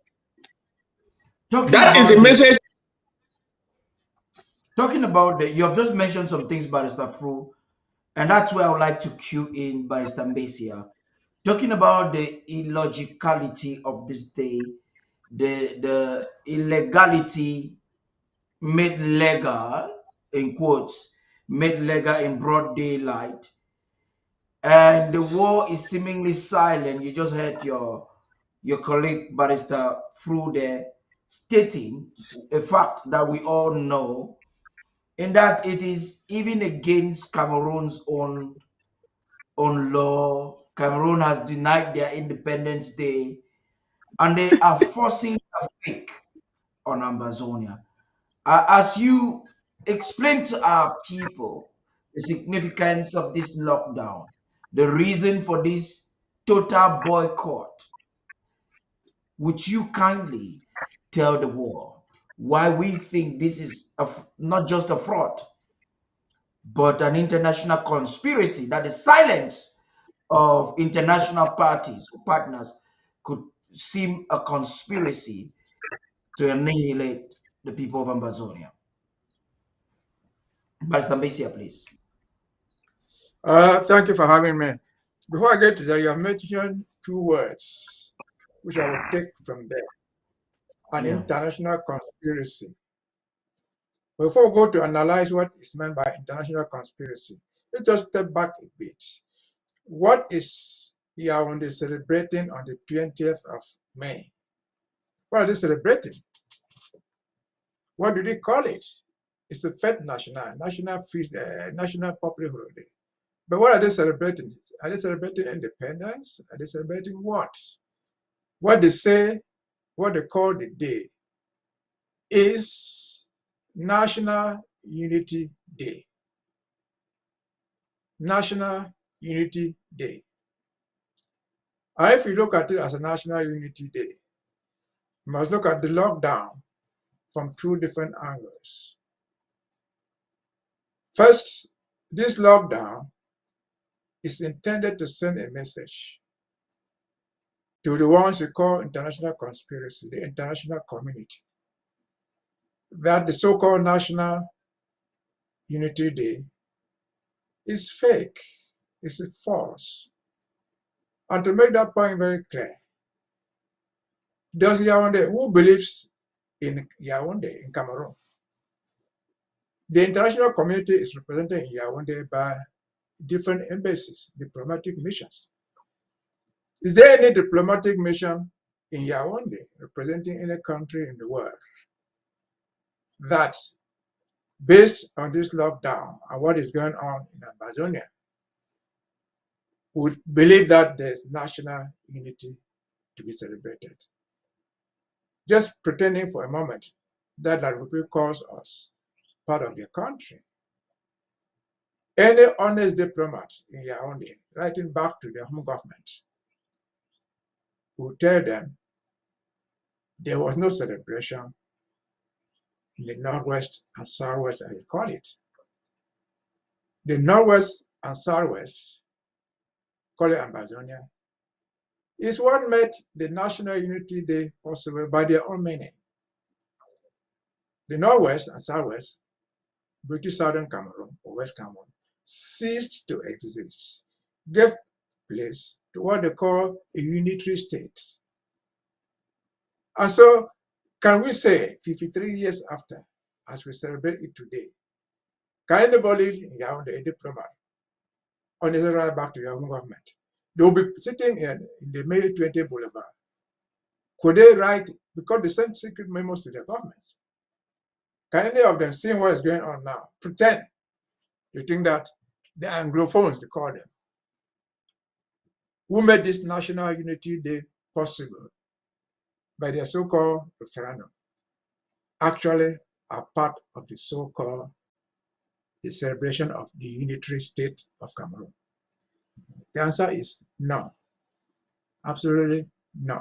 That is the message. Talking about you have just mentioned some things, Barrister Fru, and that's where I would like to cue in Barrister Mbesia. Talking about the illogicality of this day, the illegality made legal, in quotes, made legal in broad daylight, and the war is seemingly silent. You just heard your colleague Barrister through there stating a fact that we all know, in that it is even against Cameroon's own law. Cameroon has denied their Independence Day, and they are forcing a fake on Ambazonia. As you explain to our people the significance of this lockdown, the reason for this total boycott, would you kindly tell the world why we think this is not just a fraud, but an international conspiracy, that the silence of international parties or partners could seem a conspiracy to annihilate the people of Ambazonia? Barrister Mbesia, please. Thank you for having me. Before I get to that, you have mentioned two words, which I will take from there. An Yeah. international conspiracy. Before we go to analyze what is meant by international conspiracy, let's just step back a bit. What is Yaoundé celebrating on the 20th of May? What are they celebrating? What do they call it? It's a fête nationale, national feast, national public holiday. But what are they celebrating? Are they celebrating independence? Are they celebrating what? What they say, what they call the day, is National Unity Day. National Unity Day. And if you look at it as a National Unity Day, you must look at the lockdown from two different angles. First, this lockdown is intended to send a message to the ones we call international conspiracy, the international community, that the so-called National Unity Day is fake, is false. And to make that point very clear, does Yaoundé, who believes in Yaoundé, in Cameroon? The international community is represented in Yaoundé by different embassies, diplomatic missions. Is there any diplomatic mission in Yaoundé representing any country in the world that, based on this lockdown and what is going on in Ambazonia, would believe that there's national unity to be celebrated? Just pretending for a moment that the Republic calls us part of their country. Any honest diplomat in Yaoundé, writing back to their home government, will tell them there was no celebration in the Northwest and Southwest, as they call it. The Northwest and Southwest, call it Ambazonia, is what made the National Unity Day possible by their own meaning. The Northwest and Southwest, British Southern Cameroon or West Cameroon, ceased to exist, gave place to what they call a unitary state. And so, can we say 53 years after, as we celebrate it today, can anybody in Yaoundé, a diplomat, on his right back to their own government? They will be sitting in the May 20 Boulevard. Could they write, because they send secret memos to their governments? Can any of them, seeing what is going on now, pretend to think that the Anglophones, they call them, who made this National Unity Day possible by their so-called referendum, actually are part of the so-called the celebration of the unitary state of Cameroon? The answer is no. Absolutely no.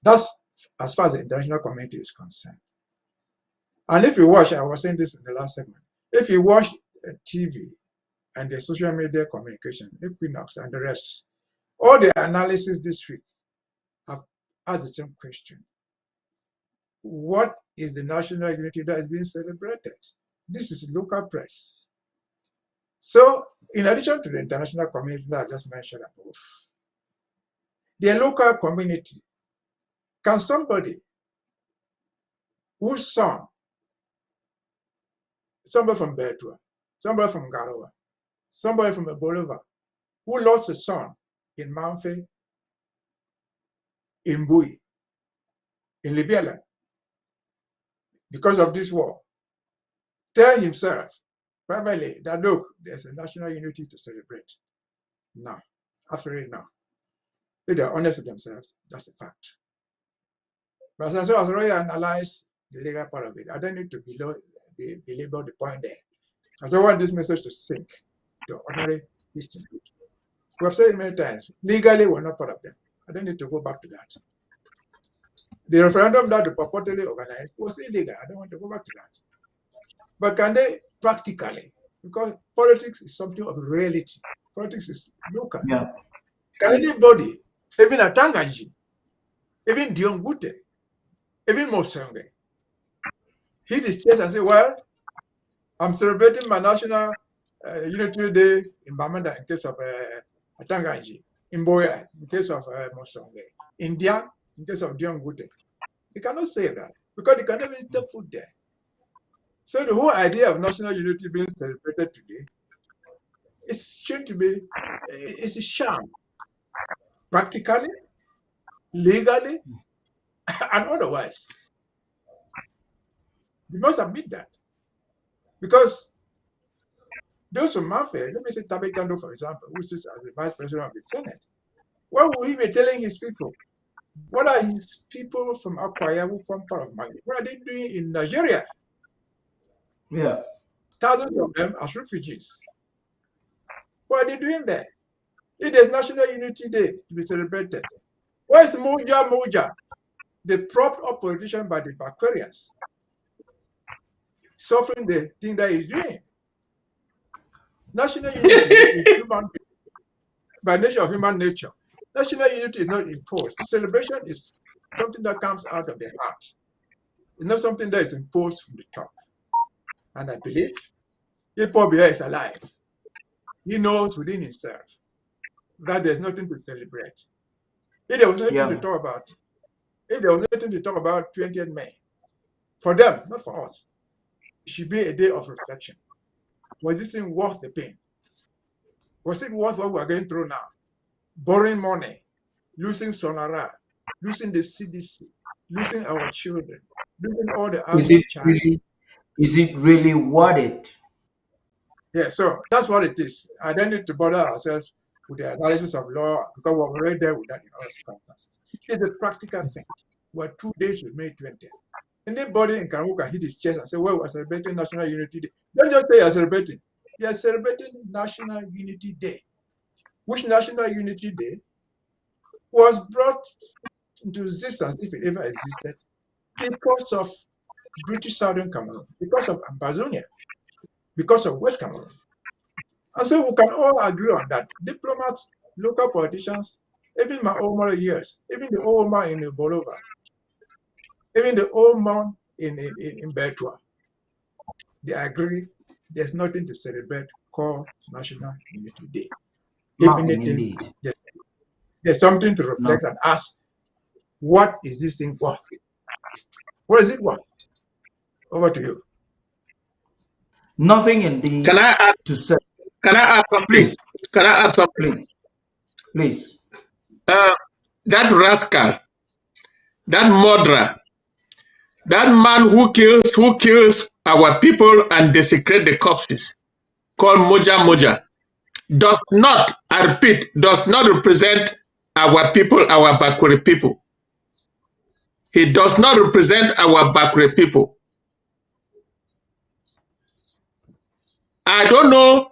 That's as far as the international community is concerned. And if you watch, I was saying this in the last segment, if you watch TV and the social media communication, Equinox and the rest, all the analysis this week have asked the same question. What is the national unity that is being celebrated? This is local press. So, in addition to the international community that I just mentioned above, the local community, can somebody whose son, somebody from Bertua, somebody from Garowa, somebody from Bolova, who lost a son in Manfe, in Bui, in Libya, because of this war, tell himself privately that, look, there's a national unity to celebrate now, absolutely now. If they're honest with themselves, that's a fact. But as I already analyzed the legal part of it, I don't need to belabor the point there. I just want this message to sink to ordinary history. We have said it many times. Legally, we're not part of them. I don't need to go back to that. The referendum that they purportedly organized was illegal. I don't want to go back to that. But can they practically? Because politics is something of reality. Politics is local. Yeah. Can anybody, even a Tangaji, even Dion Gute, even Mosenge, hit his chest and say, well, I'm celebrating my national unity day in Bamanda in case of Tangaji, in Boya in case of Mosenge, in Dian in case of Dion Gute. They cannot say that because they can never eat the food there. So the whole idea of national unity being celebrated today is shown to be it's a sham, practically, legally, and otherwise. You must admit that. Because those from Mafia, let me say Tabetando, for example, who sits as the vice president of the Senate, what will he be telling his people? What are his people from Akwaya who form part of Manyu? What are they doing in Nigeria? Yeah. Thousands of them as refugees. What are they doing there? It is National Unity Day to be celebrated. Where is Moja, the propped up politician by the Backwarians, suffering the thing that he's doing? National unity is human by nature of human nature. National unity is not imposed. Celebration is something that comes out of the heart. It's not something that is imposed from the top. And I believe Ipobia is alive. He knows within himself that there's nothing to celebrate. If there was nothing to talk about, if there was nothing to talk about 20th May, for them, not for us, it should be a day of reflection. Was this thing worth the pain? Was it worth what we're going through now? Borrowing money, losing Sonara, losing the CDC, losing our children, losing all the hours of child. Is it really worth it? Yeah, so that's what it is. I don't need to bother ourselves with the analysis of law because we're already there with that in other circumstances. It's a practical thing. We're 2 days with May 20th. Anybody in Karamu can hit his chest and say, well, we're celebrating National Unity Day. Don't just say you're celebrating. You're celebrating National Unity Day. Which National Unity Day was brought into existence, if it ever existed, because of British Southern Cameroon, because of Ambazonia, because of West Cameroon. And so we can all agree on that. Diplomats, local politicians, even my old man years, even the old man in Bolova, even the old man in Betua, they agree there's nothing to celebrate called National Unity Day. If anything, there's something to reflect and ask, what is this thing worth? What is it worth? Over to you. Nothing indeed. Can I add to say? Can I add something? Please. Can I add something? Please. That rascal, that murderer, that man who kills our people and desecrate the corpses, called Moja, does not, I repeat, does not represent our people, our Bakure people. He does not represent our Bakure people. I don't know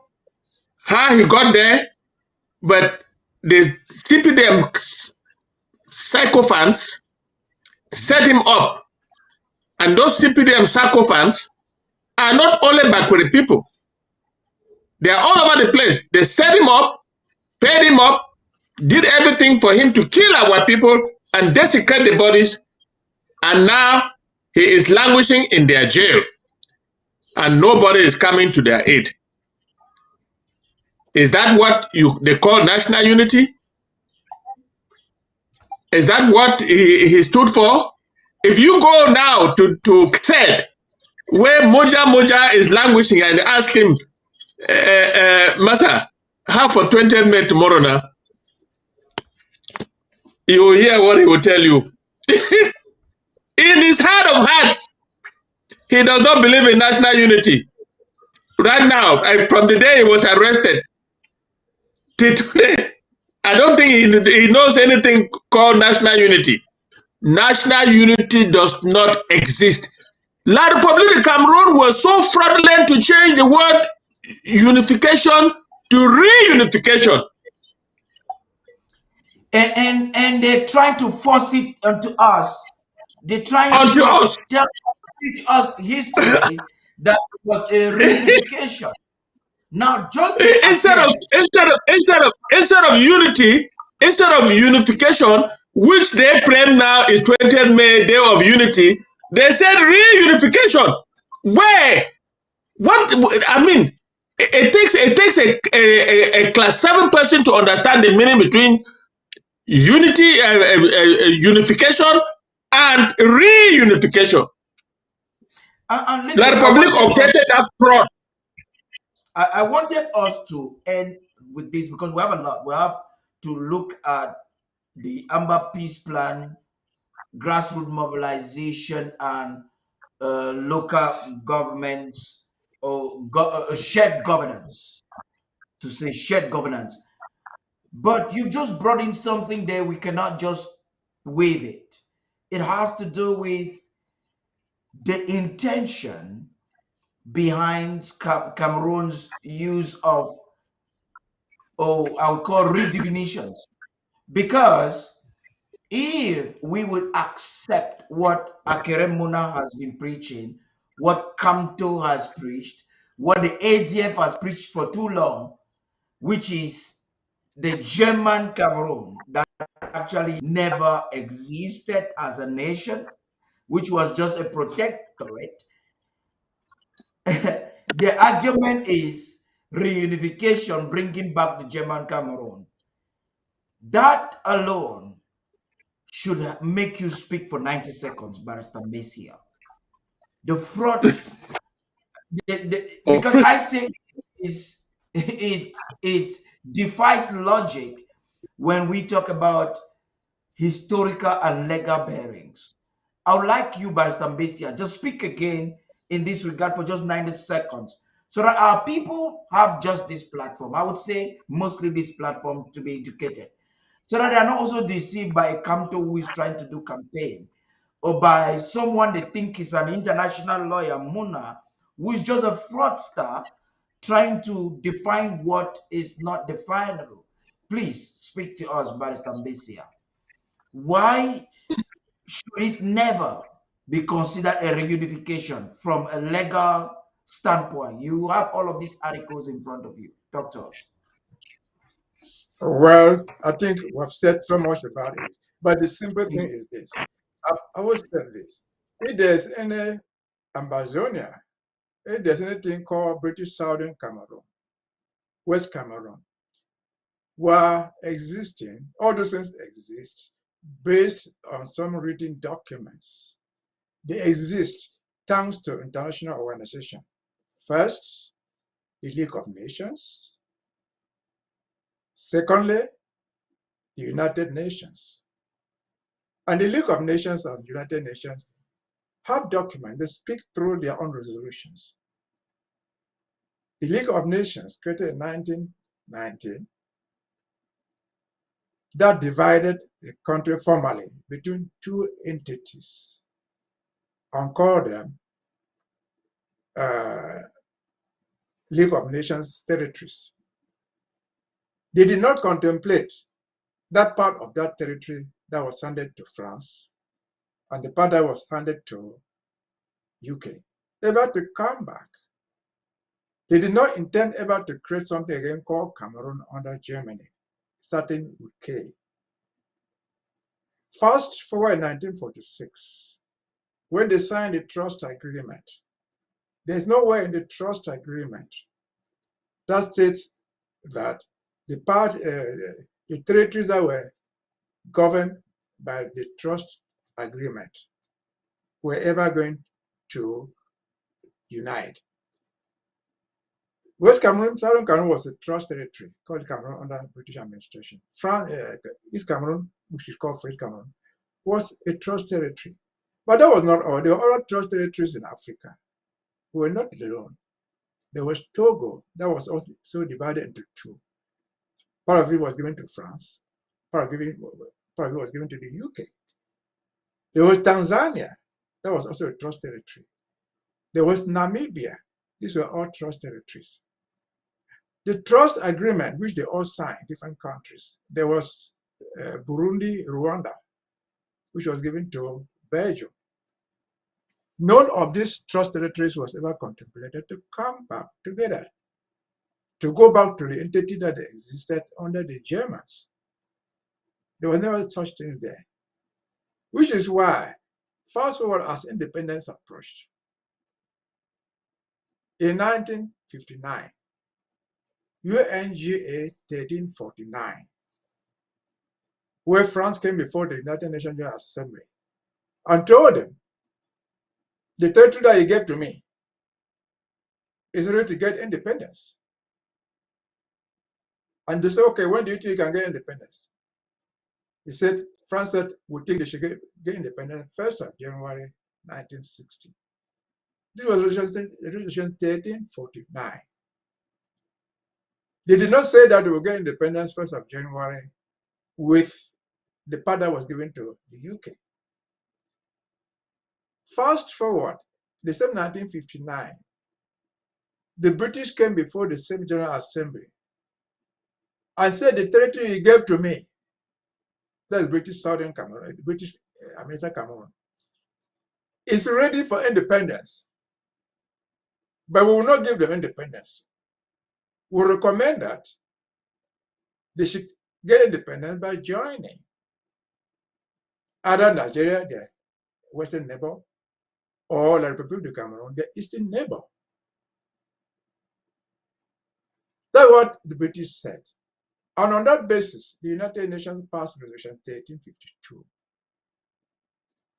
how he got there, but the CPDM sycophants set him up. And those CPDM sycophants are not only Bakure people. They are all over the place. They set him up, paid him up, did everything for him to kill our people and desecrate the bodies. And now he is languishing in their jail. And nobody is coming to their aid. Is that what they call national unity? Is that what he stood for? If you go now to said where Moja is languishing and ask him, Master, how for 20th May tomorrow now? You will hear what he will tell you. In his heart of hearts, he does not believe in national unity. Right now, from the day he was arrested till today, I don't think he knows anything called national unity. National unity does not exist. La République du Cameroon was so fraudulent to change the word unification to reunification. And they're trying to force it onto us. They're trying Unto to us. teach us history that was a reunification. Now, just the Instead of appearance. unity, instead of unification, which they claim now is 20th May Day of Unity, they said reunification. Where? What? I mean, it takes a class 7 person to understand the meaning between unity, unification, and reunification. And La listen, Republic obtained that fraud. I wanted us to end with this because we have a lot. We have to look at the Amber Peace Plan, grassroots mobilization, and local governments or shared governance, to say shared governance. But you've just brought in something there, we cannot just waive it. It has to do with the intention behind Cameroon's use of, oh, I would call redefinitions. Because if we would accept what Akeremuna has been preaching, what Kamto has preached, what the ADF has preached for too long, which is the German Cameroon that actually never existed as a nation, which was just a protectorate. The argument is reunification, bringing back the German Cameroon. That alone should make you speak for 90 seconds, Barrister Messiah. The fraud, because I say is it defies logic when we talk about historical and legal bearings. I would like you, Barrister Messiah, just speak again in this regard for just 90 seconds so that our people have just this platform. I would say mostly this platform to be educated so that they are not also deceived by a Kamto who is trying to do campaign or by someone they think is an international lawyer, Muna, who is just a fraudster trying to define what is not definable. Please speak to us, Barrister Messiah. Why should it never be considered a reunification from a legal standpoint? You have all of these articles in front of you. Talk to us. Well, I think we have said so much about it. But the simple thing is this. I've always said this. If there's any Ambazonia, if there's anything called British Southern Cameroon, West Cameroon, were existing, all those things exist based on some written documents. They exist thanks to international organization. First, the League of Nations. Secondly, the United Nations. And the League of Nations and United Nations have documents, they speak through their own resolutions. The League of Nations, created in 1919, that divided the country formally between two entities and called them League of Nations territories. They did not contemplate that part of that territory that was handed to France and the part that was handed to UK ever to come back. They did not intend ever to create something again called Cameroon under Germany, starting with K. Fast forward in 1946, when they signed the trust agreement, there's nowhere in the trust agreement that states that the territories that were governed by the trust agreement were ever going to unite. West Cameroon, Southern Cameroon was a trust territory called Cameroon under British administration. East Cameroon, which is called First Cameroon, was a trust territory. But that was not all. There were other trust territories in Africa. We were not alone. There was Togo, that was also divided into two. Part of it was given to France, part of it was given to the UK. There was Tanzania, that was also a trust territory. There was Namibia. These were all trust territories. The trust agreement, which they all signed, different countries, there was Burundi, Rwanda, which was given to Belgium. None of these trust territories was ever contemplated to come back together, to go back to the entity that existed under the Germans. There were never such things there, which is why, fast forward as independence approached. In 1959, UNGA 1349, where France came before the United Nations General Assembly and told them, the territory that you gave to me is ready to get independence. And they said, okay, when do you think you can get independence? He said, France said, we think they should get independence 1st of January 1960. This was resolution 1349. They did not say that they will get independence 1st of January with the part that was given to the UK. Fast forward, the same 1959, the British came before the same General Assembly and said, the territory you gave to me, that's British Southern Cameroon, British American Cameroon, is ready for independence. But we will not give them independence. We recommend that they should get independence by joining either Nigeria, their western neighbor, or the Republic of Cameroon, their eastern neighbor. That's what the British said. And on that basis, the United Nations passed Resolution 1352,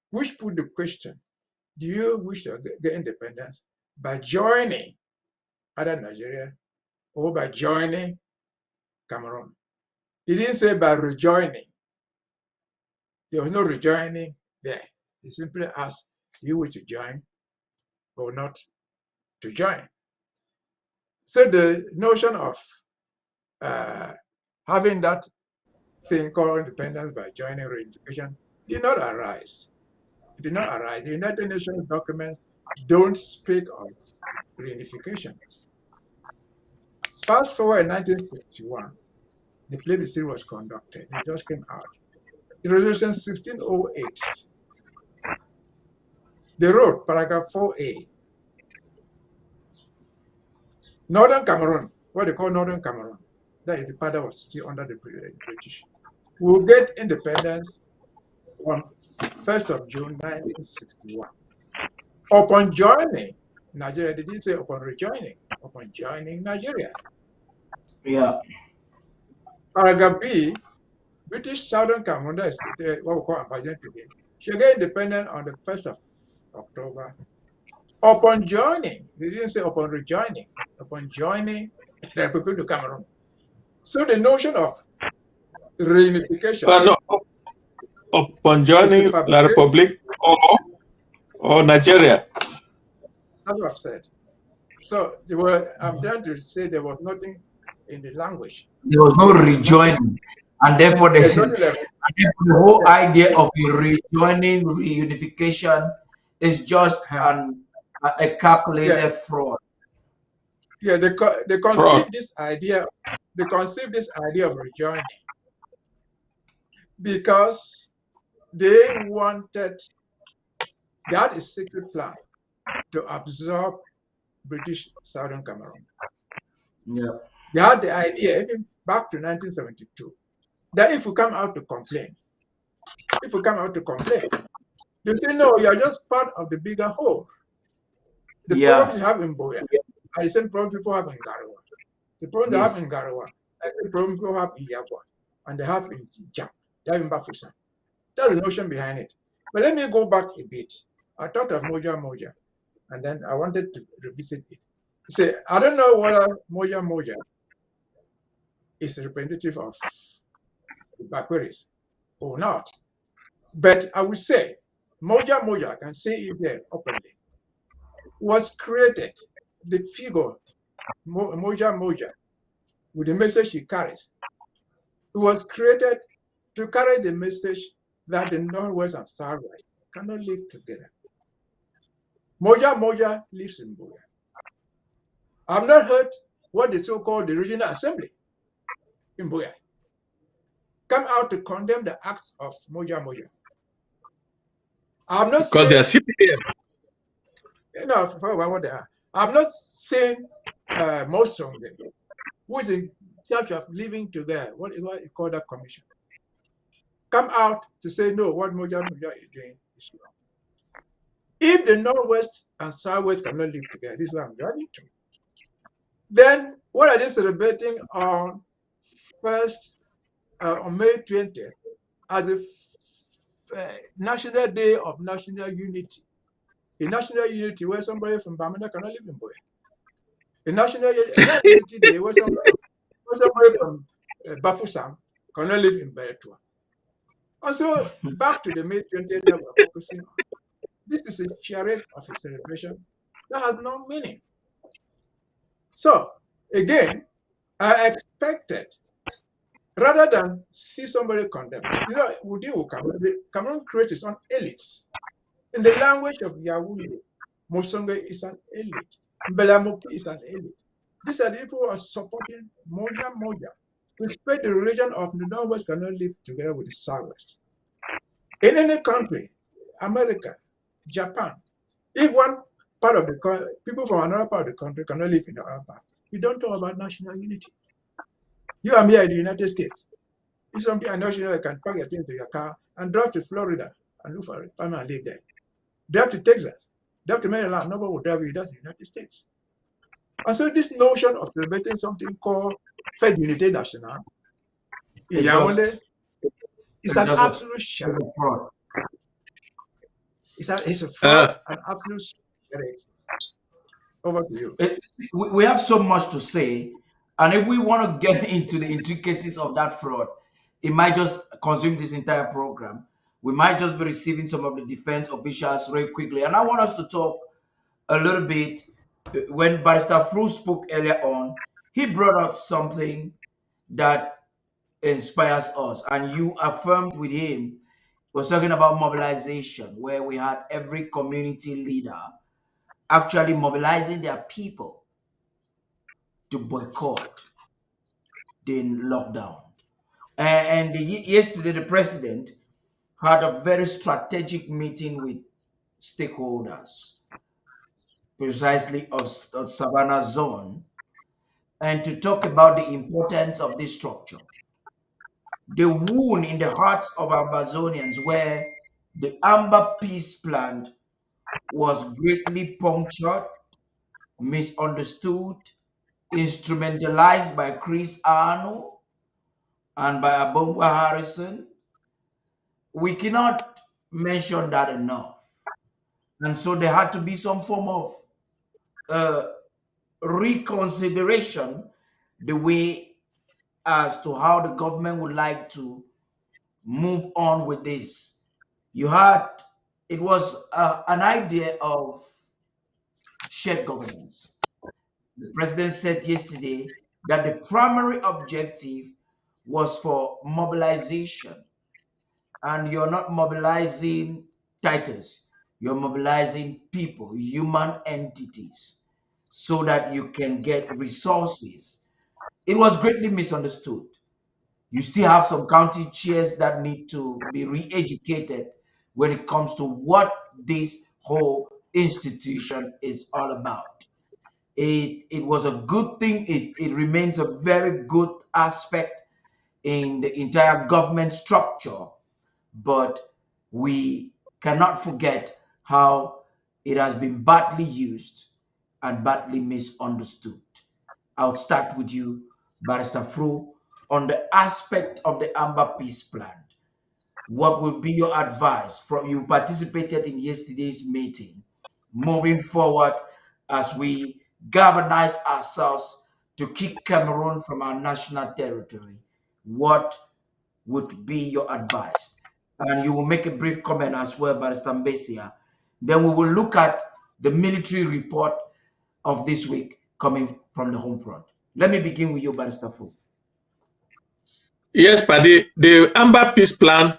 which put the question, do you wish to get independence by joining either Nigeria or by joining Cameroon? He didn't say by rejoining. There was no rejoining there. He simply asked, do you wish to join or not to join? So the notion of having that thing called independence by joining reunification did not arise. It did not arise. The United Nations documents don't speak of reunification. Fast forward in 1961, the plebiscite was conducted. It just came out. In Resolution 1608, they wrote, paragraph 4A, Northern Cameroon, what they call Northern Cameroon, that is the part that was still under the British, will get independence on 1st of June 1961. Upon joining Nigeria, they didn't say upon rejoining, upon joining Nigeria. Yeah. Paragraph B, British Southern Cameroon, that is what we call Ambazonia today, should get independent on the 1st of October. Upon joining, they didn't say upon rejoining, upon joining the Republic of Cameroon. So the notion of reunification. No, upon joining La Republic or Nigeria. That's what I've said. So I'm trying to say there was nothing in the language. There was no rejoining. And therefore, the whole idea of a rejoining, reunification is just a calculated fraud. Yeah, they conceived this idea. They conceived this idea of rejoining because they wanted, they had a secret plan to absorb British Southern Cameroon. Yeah. They had the idea, even back to 1972, that if we come out to complain, they say, no, you are just part of the bigger whole. The problems you have in Boya are the same problem people have in Garawa. The problem they have in Garawa are the same problem people have in Yagua, and they have in Jam, they have in Bafusan. That's the notion behind it. But let me go back a bit. I thought of Moja, and then I wanted to revisit it. See, I don't know whether Moja Moja is representative of the Bakweris or not, but I would say Moja Moja, I can say it there openly, was created, the figure Moja Moja, with the message she carries, it was created to carry the message that the Northwest and Southwest cannot live together. Moja Moja lives in Buea. I've not heard what the so-called the Regional Assembly in Buea come out to condemn the acts of Moja Moja. I'm not Because they are saying, CPM. for what they are. I'm not saying Mosong, who is in charge of living together, what you call that commission, come out to say, no, what Moja Moja is doing is wrong. If the Northwest and Southwest cannot live together, this is what I'm driving to. Then what are they celebrating on May 20th as a National Day of National Unity? A national unity where somebody from Bamenda cannot live in Buea. A national unity day where somebody from Bafusam cannot live in Beretua. And so back to the May 20th that we're focusing on. This is a charade of a celebration that has no meaning. So again, I expected, rather than see somebody condemned, Cameroon creates its own elites. In the language of Yawunde, Mosonga is an elite. Mbelamuki is an elite. These are the people who are supporting Moja Moja to spread the religion of the Northwest cannot live together with the Southwest. In any country, America, Japan, if one part of the country, people from another part of the country cannot live in the other part, you don't talk about national unity. You and me are in the United States. If some people are national, you can pack your things to your car and drive to Florida and look for a partner and live there. Drive to Texas, drive to Maryland, nobody will drive you, that's the United States. And so this notion of celebrating something called Fed Unité Nationale in Yaoundé is an absolute charade. It's a fraud, an absolute charade. Over to you. We have so much to say, and if we want to get into the intricacies of that fraud, it might just consume this entire program. We might just be receiving some of the defense officials very quickly. And I want us to talk a little bit. When Barrister Fru spoke earlier on, he brought out something that inspires us, and you affirmed with him, was talking about mobilization, where we had every community leader actually mobilizing their people to boycott the lockdown. And yesterday, the president had a very strategic meeting with stakeholders, precisely of Savannah Zone, and to talk about the importance of this structure. The wound in the hearts of Ambazonians, where the Amber Peace Plan was greatly punctured, misunderstood, instrumentalized by Chris Arno and by Abongwa Harrison. We cannot mention that enough. And so there had to be some form of reconsideration the way as to how the government would like to move on with this. It was an idea of shared governance. The president said yesterday that the primary objective was for mobilization, and you're not mobilizing titles, you're mobilizing people, human entities, so that you can get resources. It was greatly misunderstood. You still have some county chairs that need to be re-educated when it comes to what this whole institution is all about. It was a good thing. It remains a very good aspect in the entire government structure, but we cannot forget how it has been badly used and badly misunderstood. I'll start with you, Barrister Fru, on the aspect of the Amber Peace Plan. What will be your advice from you participated in yesterday's meeting moving forward as we galvanize ourselves to kick Cameroon from our national territory? What would be your advice? And you will make a brief comment as well, Barrister Mbesia. Then we will look at the military report of this week coming from the home front. Let me begin with you, Barrister Fu. Yes, Paddy, the Amber Peace Plan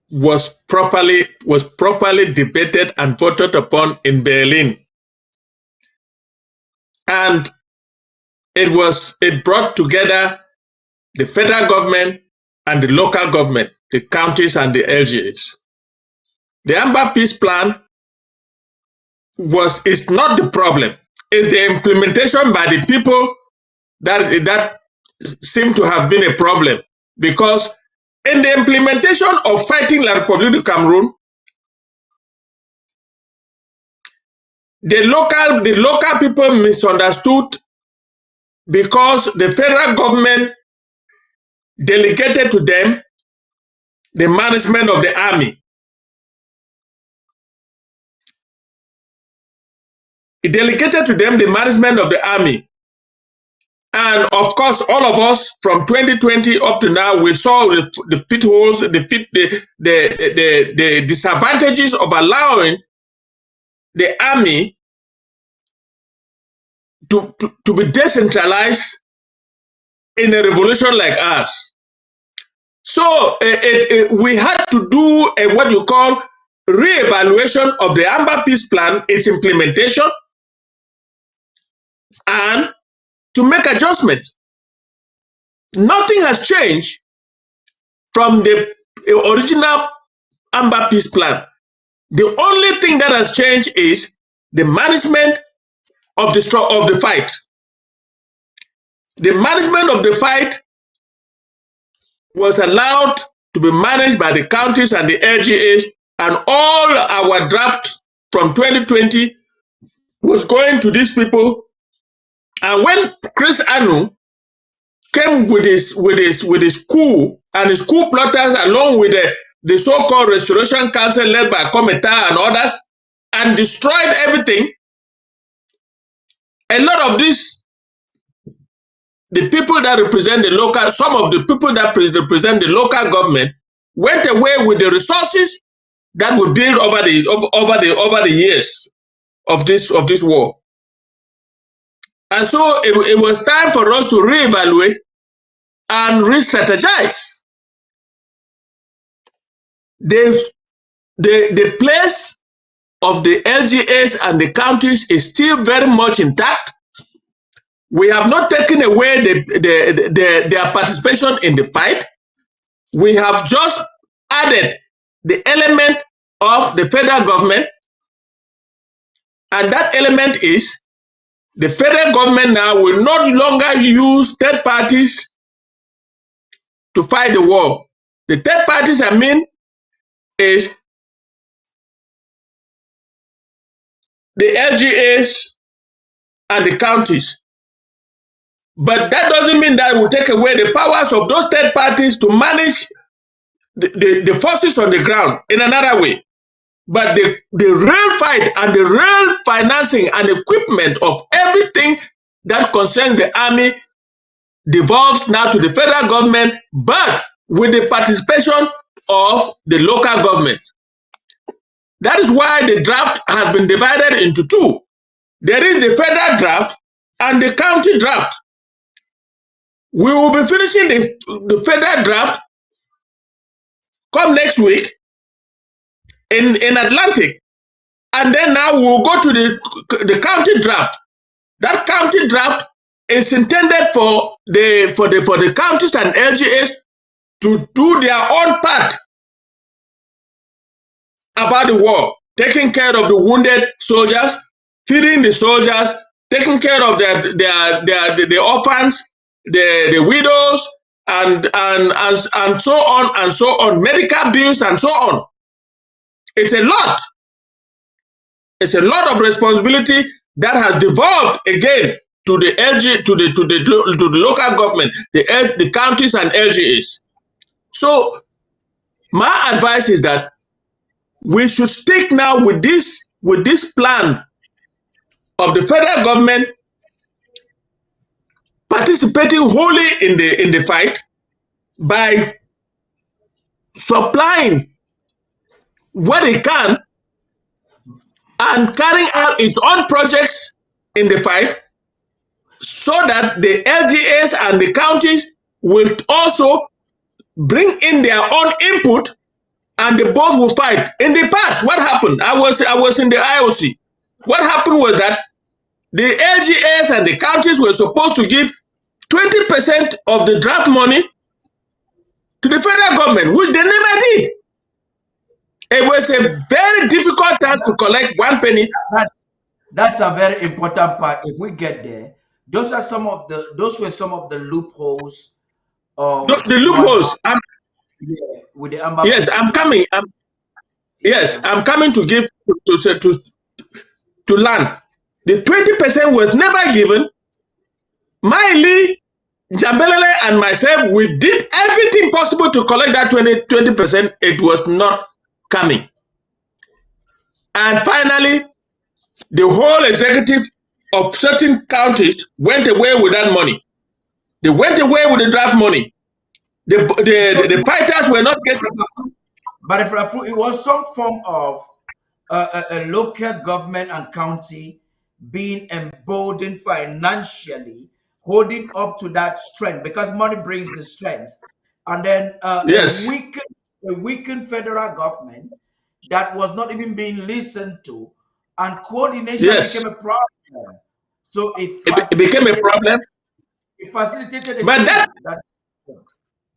was properly debated and voted upon in Berlin. And it brought together the federal government and the local government, the counties and the LGAs. The Amber Peace Plan is not the problem. It's the implementation by the people that seem to have been a problem. Because in the implementation of fighting La République du Cameroon, the local people misunderstood because the federal government delegated to them the management of the army. It delegated to them the management of the army. And of course, all of us from 2020 up to now, we saw the pitfalls, the disadvantages of allowing the army to be decentralized in a revolution like ours. So we had to do what you call re-evaluation of the Amber Peace Plan, its implementation, and to make adjustments. Nothing has changed from the original Amber Peace Plan. The only thing that has changed is the management of the fight. The management of the fight was allowed to be managed by the counties and the LGAs, and all our draft from 2020 was going to these people. And when Chris Anu came with his coup and his coup plotters, along with the so-called Restoration Council led by Kometa and others, and destroyed everything, a lot of the people that represent the local, some of the people that represent the local government went away with the resources that we built over the years of this war. And so it was time for us to reevaluate and re-strategize. The place of the LGAs and the counties is still very much intact. We have not taken away their participation in the fight. We have just added the element of the federal government, and that element is the federal government now will no longer use third parties to fight the war. The third parties I mean is the LGAs and the counties. But that doesn't mean that will take away the powers of those third parties to manage the forces on the ground in another way. But the real fight and the real financing and equipment of everything that concerns the army devolves now to the federal government, but with the participation of the local government. That is why the draft has been divided into two. There is the federal draft and the county draft. We will be finishing the federal draft come next week in Atlantic. And then now we will go to the county draft. That county draft is intended for the counties and LGAs to do their own part about the war, taking care of the wounded soldiers, feeding the soldiers, taking care of the orphans, the widows, and so on and so on, medical bills and so on. It's a lot. It's a lot of responsibility that has devolved again to the to the local government, the counties and LGAs. So my advice is that we should stick now with this plan of the federal government participating wholly in the fight by supplying what it can and carrying out its own projects in the fight, so that the LGAs and the counties will also bring in their own input, and they both will fight. In the past, what happened? I was in the IOC. What happened was that the LGAs and the counties were supposed to give 20% of the draft money to the federal government, which they never did. It was a very difficult time to collect 1 penny. That's a very important part. If we get there, those were some of the loopholes of The loopholes. with the Amber. Yes, I'm coming. I'm coming to give to land. The 20% was never given. Miley, Jambelele, and myself, we did everything possible to collect that 20%. It was not coming. And finally, the whole executive of certain counties went away with that money. They went away with the draft money. The fighters were not getting. But if it was some form of a local government and county being emboldened financially, holding up to that strength, because money brings the strength, and then Yes. a weakened federal government that was not even being listened to, and coordination became a problem. So it became a problem. It facilitated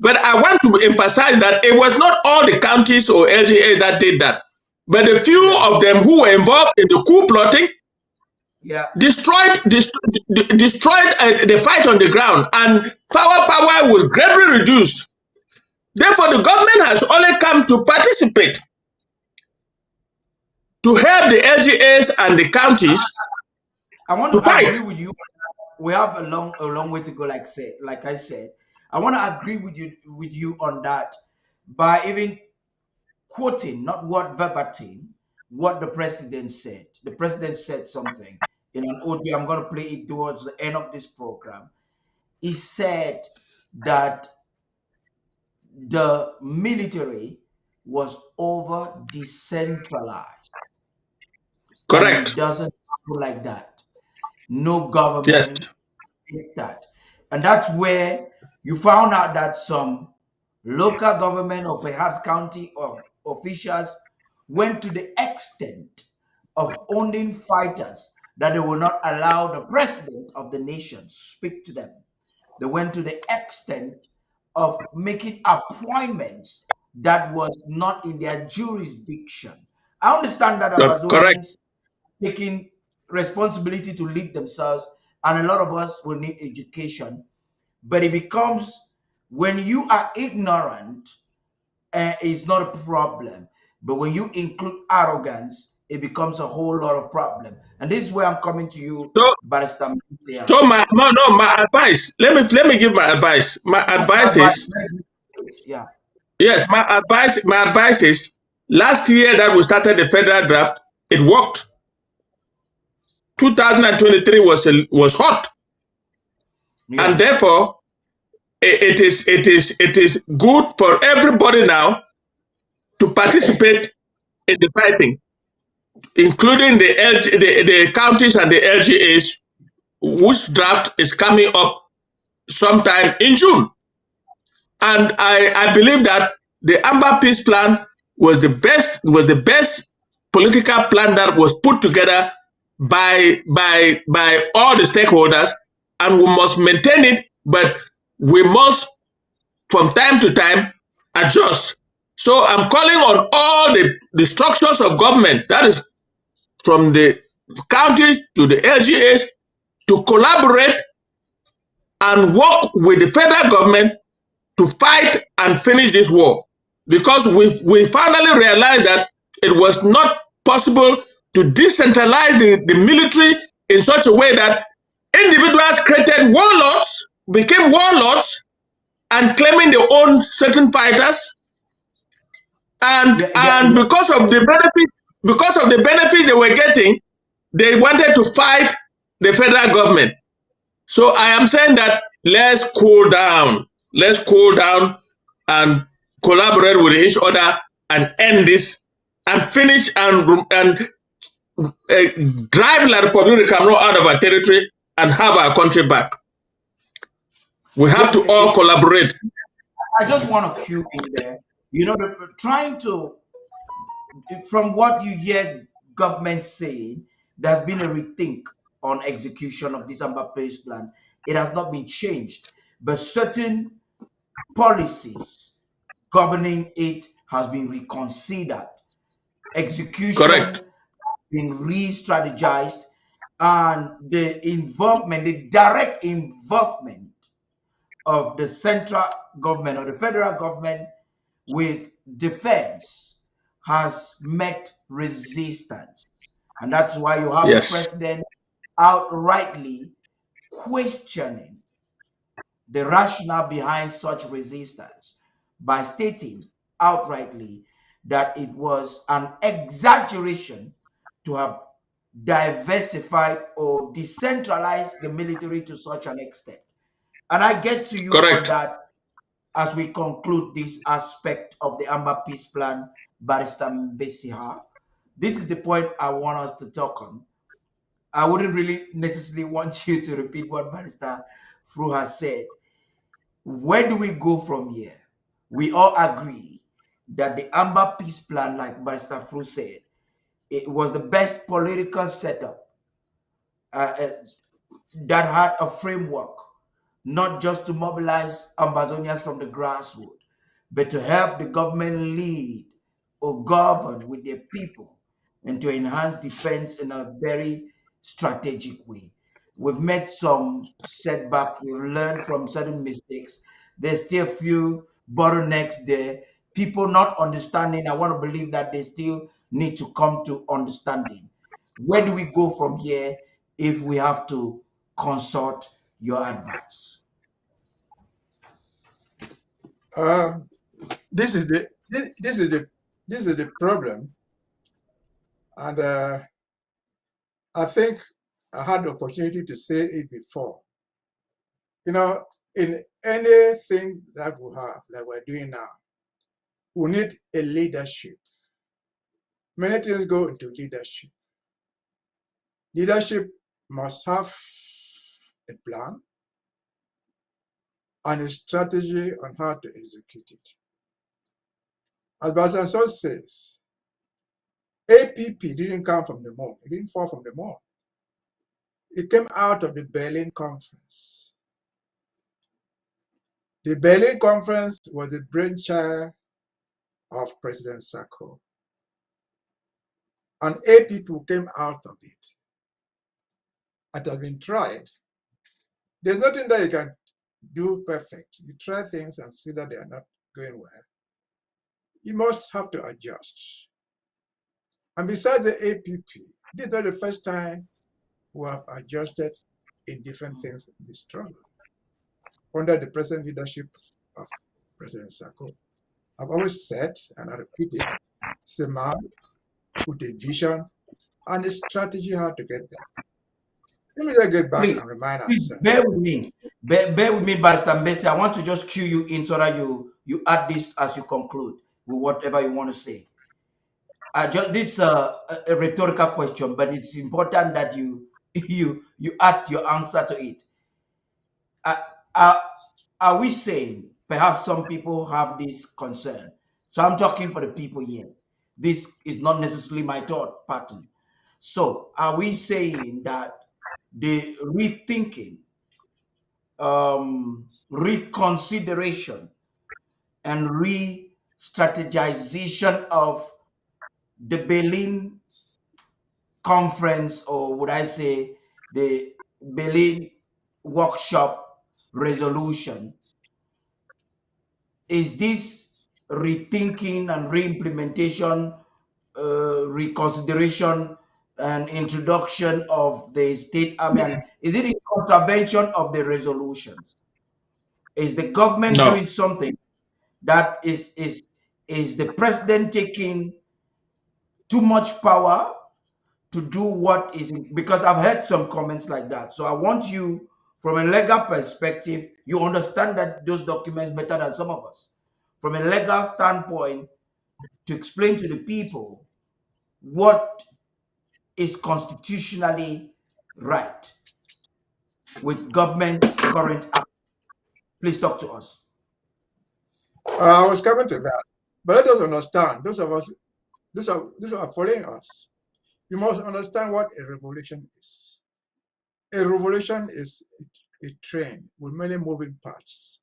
But I want to emphasize that it was not all the counties or LGAs that did that, but a few of them who were involved in the coup plotting destroyed the fight on the ground, and power was greatly reduced. Therefore, the government has only come to participate to help the LGAs and the counties. I want to agree with you. We have a long way to go. Like I said, I want to agree with you on that by even quoting, not what verbatim, what the president said. The president said something in an audio. I'm going to play it towards the end of this program. He said that the military was over decentralized. Correct. It doesn't happen like that. No government is that. And that's where you found out that some local government or perhaps county or officials went to the extent of owning fighters that they will not allow the president of the nation speak to them. They went to the extent of making appointments that was not in their jurisdiction. I understand that Amazonians taking responsibility to lead themselves, and a lot of us will need education. But it becomes, when you are ignorant, it's not a problem. But when you include arrogance, it becomes a whole lot of problem. And this is where I'm coming to you, Barrister. So my advice. Let me give my advice. My advice is yes. My advice is, last year that we started the federal draft, it worked. 2023 was hot, and therefore it is good for everybody now to participate in the fighting, including the counties and the LGAs, whose draft is coming up sometime in June. And I believe that the Amber Peace Plan was the best political plan that was put together by all the stakeholders, and we must maintain it, but we must from time to time adjust. So I'm calling on all the structures of government, that is from the counties to the LGAs, to collaborate and work with the federal government to fight and finish this war, because we finally realized that it was not possible to decentralize the military in such a way that individuals created warlords, became warlords, and claiming they own certain fighters, and because of the benefits they were getting, they wanted to fight the federal government. So I am saying that let's cool down. Let's cool down and collaborate with each other and end this and finish and drive La Republic out of our territory and have our country back. We have to all collaborate. I just want to cue in there. You know, trying to, from what you hear government saying, there's been a rethink on execution of this Amber Place plan. It has not been changed, but certain policies governing it has been reconsidered. Execution Correct. been re-strategized, and the involvement, the direct involvement of the central government or the federal government with defense has met resistance. And that's why you have the Yes. president outrightly questioning the rationale behind such resistance by stating outrightly that it was an exaggeration to have diversified or decentralized the military to such an extent. And I get to you on Correct. that as we conclude this aspect of the Amber Peace Plan, Barrister Mbesiha. This is the point I want us to talk on. I wouldn't really necessarily want you to repeat what Barrister Fru has said. Where do we go from here? We all agree that the Amber Peace Plan, like Barrister Fru said, it was the best political setup that had a framework, not just to mobilize Ambazonians from the grassroots, but to help the government lead or govern with their people and to enhance defense in a very strategic way. We've made some setbacks, we've learned from certain mistakes. There's still a few bottlenecks there. People not understanding, I want to believe that they still need to come to understanding. Where do we go from here if we have to consult your advice? This is the problem, and I think I had the opportunity to say it before. You know, in anything that we have, like we're doing now, we need a leadership. Many things go into leadership. Leadership must have a plan and a strategy on how to execute it. As Basanso says, APP didn't come from the moon. It didn't fall from the moon. It came out of the Berlin Conference. The Berlin Conference was the brainchild of President Sarko. And APP came out of it. It has been tried. There's nothing that you can do perfect. You try things and see that they are not going well. You must have to adjust. And besides the APP, this is not the first time we have adjusted in different things in the struggle. Under the present leadership of President Sarko, I've always said, and I repeat it, it's a man with a vision and a strategy how to get there. Let me just get back and remind ourselves. Bear with me. Bear with me, Barrister Mbesi. I want to just cue you in so that you add this as you conclude with whatever you want to say. This a rhetorical question, but it's important that you add your answer to it. Are we saying perhaps some people have this concern? So I'm talking for the people here. This is not necessarily my thought pattern. So are we saying that the rethinking, reconsideration, and re-strategization of the Berlin Conference, or would I say the Berlin Workshop resolution, is this rethinking and re-implementation, reconsideration and introduction of the state army, and is it in contravention of the resolutions? Is the government doing something that is the president taking too much power to do what is, because I've heard some comments like that. So I want you, from a legal perspective, you understand that those documents better than some of us. From a legal standpoint, to explain to the people what is constitutionally right with government's current act. Please talk to us. I was coming to that, but let us understand. Those of us, those are following us. You must understand what a revolution is. A revolution is a train with many moving parts.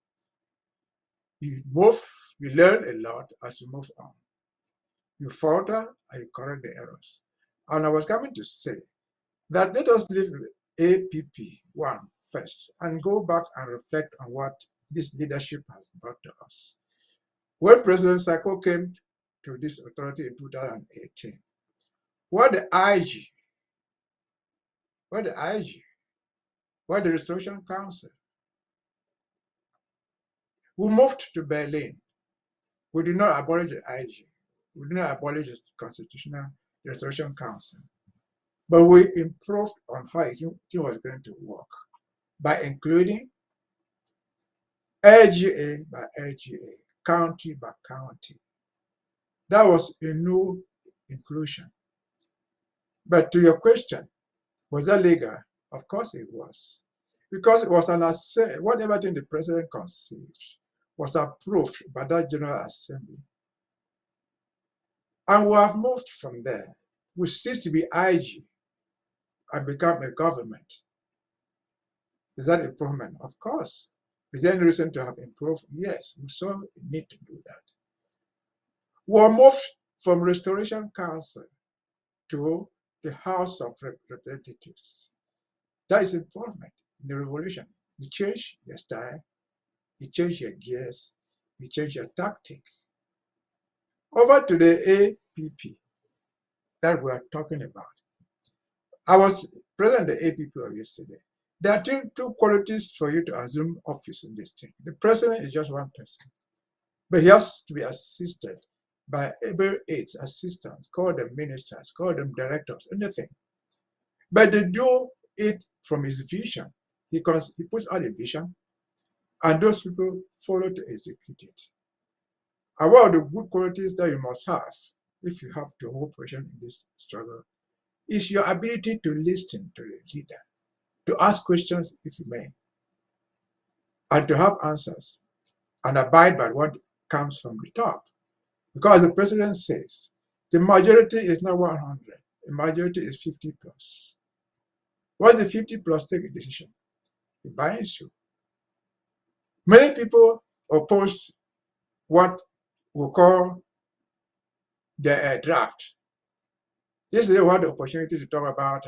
You move, you learn a lot as you move on. You falter and you correct the errors. And I was coming to say that let us leave APP one first and go back and reflect on what this leadership has brought to us. When President Sako came to this authority in 2018, what the IG, what the Restoration Council, who moved to Berlin, we did not abolish the IG, we did not abolish the Constitutional Restoration Council, but we improved on how it was going to work by including LGA by LGA, county by county. That was a new inclusion. But to your question, was that legal? Of course it was. Because it was an assembly, whatever thing the president conceived was approved by that General Assembly. And we have moved from there. We ceased to be IG and become a government. Is that improvement? Of course. Is there any reason to have improved? Yes, we saw a need to do that. We were moved from Restoration Council to the House of Representatives. That is improvement in the revolution. You change your style, you change your gears, you change your tactic. Over to the APP that we are talking about. I was president of the APP of yesterday. There are two qualities for you to assume office in this thing. The president is just one person, but he has to be assisted by every 8 assistants, call them ministers, call them directors, anything. But they do it from his vision. He puts out a vision, and those people follow to execute it. And one of the good qualities that you must have, if you have to hold position in this struggle, is your ability to listen to the leader, to ask questions if you may, and to have answers, and abide by what comes from the top. Because the president says, the majority is not 100, the majority is 50 plus. Once the 50 plus take a decision, it binds you. Many people oppose what we call the draft. Yesterday we had the opportunity to talk about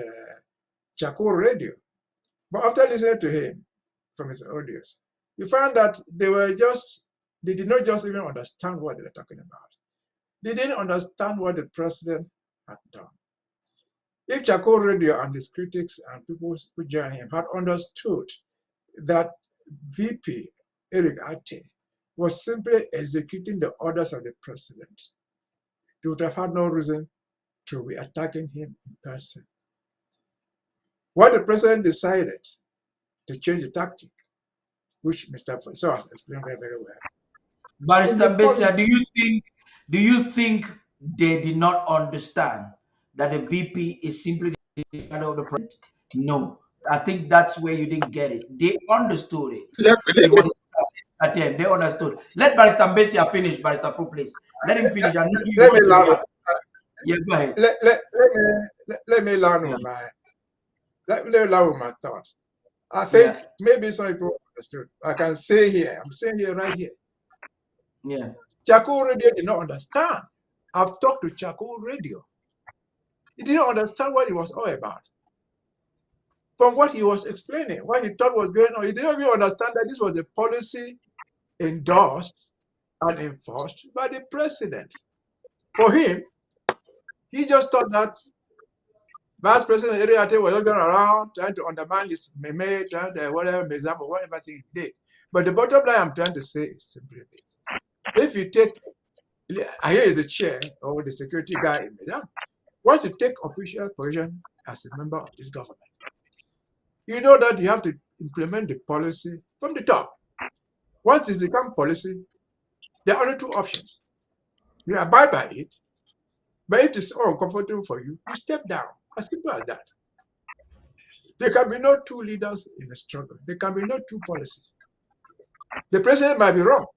charcoal radio. But after listening to him from his audience, you found that they did not just even understand what they were talking about. They didn't understand what the president had done. If charcoal radio and his critics and people who joined him had understood that VP Eric Ate was simply executing the orders of the president, they would have had no reason to be attacking him in person. What the president decided to change the tactic, which Mr. Fonso has explained very, very well. Barrister Bessia, do you think they did not understand that the VP is simply the shadow of the president? No, I think that's where you didn't get it. They understood it. It was a attempt. They understood. Let Barrister Bessia finish, Barrister Fu, please. Let him finish. I know you Let me want to learn. react. Yeah, go ahead. Let me learn with my thoughts. I think maybe some people understood. I can say here, I'm saying here right here. Yeah. Charcoal radio did not understand. I've talked to charcoal radio. He didn't understand what it was all about. From what he was explaining, what he thought was going on, he didn't even understand that this was a policy endorsed and enforced by the president. For him, he just thought that Vice President Eriate was just going around trying to undermine his meme, trying to whatever thing he did. But the bottom line I'm trying to say is simply this. If you take, here is the chair or the security guy in Mizam. once you take official position as a member of this government, you know that you have to implement the policy from the top. Once it becomes policy, there are only two options. You abide by it, but if it's uncomfortable for you, you step down. As simple as that. There can be no two leaders in a struggle. There can be no two policies. The president might be wrong,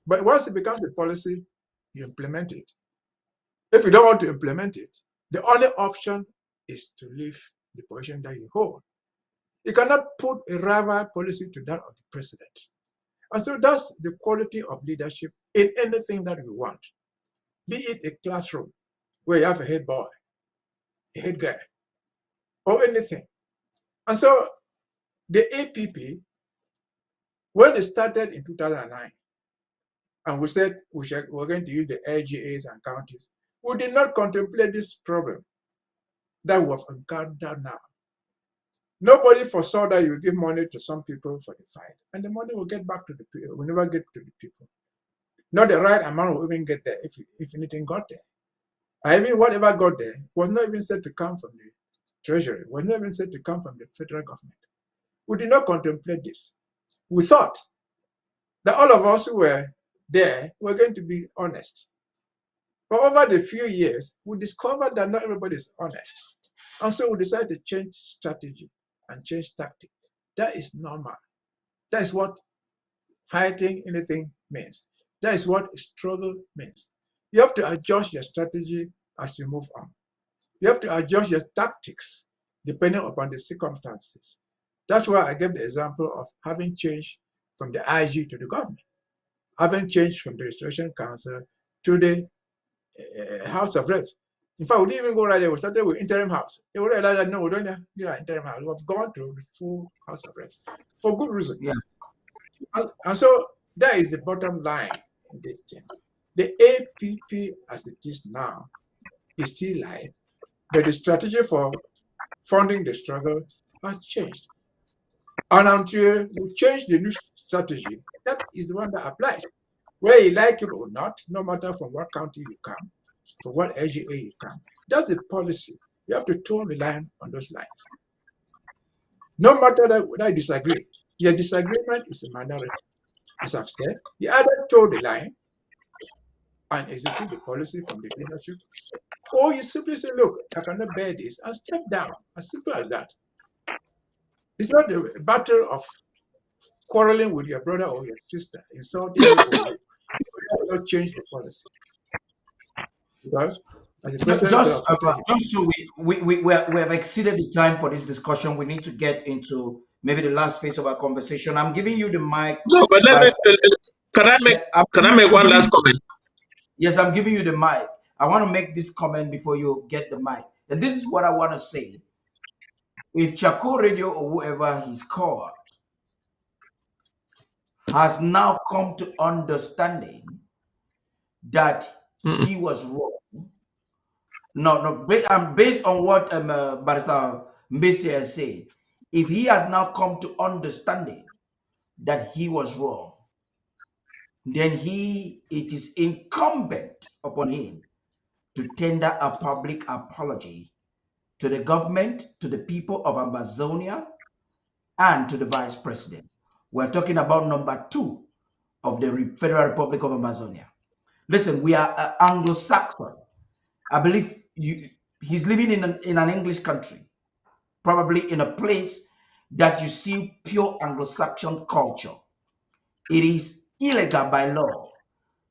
but once it becomes a policy, you implement it. If you don't want to implement it, the only option is to leave the position that you hold. You cannot put a rival policy to that of the president. And so that's the quality of leadership in anything that we want, be it a classroom where you have a head boy, a head guy, or anything. And so the APP, when it started in 2009, and we said we're going to use the LGAs and counties, we did not contemplate this problem that we have encountered now. Nobody foresaw that you give money to some people for the fight, and the money will get back to the people. Will never get to the people. Not the right amount will even get there, if anything got there. I mean, whatever got there was not even said to come from the treasury, was not even said to come from the federal government. We did not contemplate this. We thought that all of us who were there were going to be honest. But over the few years, we discovered that not everybody is honest. And so we decided to change strategy and change tactic. That is normal. That is what fighting anything means. That is what struggle means. You have to adjust your strategy as you move on. You have to adjust your tactics depending upon the circumstances. That's why I gave the example of having changed from the IG to the government, having changed from the Restoration Council to the House of Reps. In fact, we didn't even go right there. We started with interim house. They would realize that no, we don't need an interim house. We've gone through the full House of Reps for good reason. Yeah. And so that is the bottom line in this thing. The APP as it is now is still live, but the strategy for funding the struggle has changed. And until we change the new strategy, that is the one that applies. Whether you like it or not, no matter from what county you come, from what LGA you come, that's the policy. You have to toe the line on those lines. No matter that I disagree, your disagreement is a minority. As I've said, you either toe the line and execute the policy from the leadership, or you simply say, look, I cannot bear this, and step down. As simple as that. It's not a battle of quarreling with your brother or your sister, insulting you, or you not change the policy. Because as the president Just so we have exceeded the time for this discussion, we need to get into maybe the last phase of our conversation. I'm giving you the mic. No, but can I make one last comment? Yes, I'm giving you the mic. I want to make this comment before you get the mic. And this is what I want to say. If Chaco Radio or whoever he's called has now come to understanding that he was wrong. No, based on what Barrister Mbesi has said, if he has now come to understanding that he was wrong, then it is incumbent upon him to tender a public apology to the government, to the people of Ambazonia, and to the vice president. We're talking about number 2 of the Federal Republic of Ambazonia. Listen, we are Anglo-Saxon. I believe he's living in an English country, probably in a place that you see pure Anglo-Saxon culture. It is illegal by law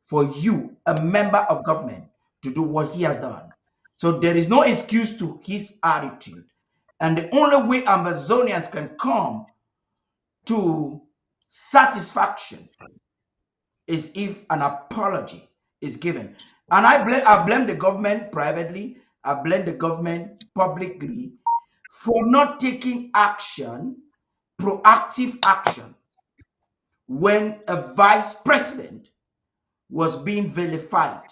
for you, a member of government, to do what he has done. So there is no excuse to his attitude. And the only way Ambazonians can come to satisfaction is if an apology is given. And I blame the government privately, I blame the government publicly for not taking action, proactive action, when a vice president was being vilified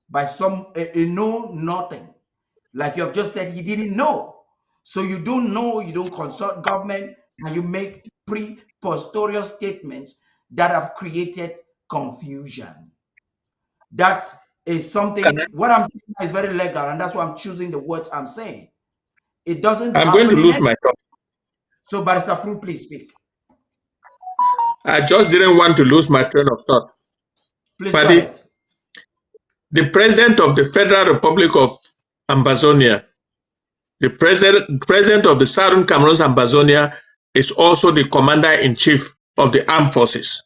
by some know nothing. Like you have just said, he didn't know. So you don't know, you don't consult government, and you make preposterous statements that have created confusion. That is something, what I'm saying is very legal, and that's why I'm choosing the words I'm saying. It doesn't I'm going to happen in lose any. my thought. So, Barrister Fruit, please speak. I just didn't want to lose my train of thought. Please go Paddy, ahead. the president of the Federal Republic of Ambazonia, the president of the Southern Cameroon's Ambazonia, is also the commander-in-chief of the armed forces.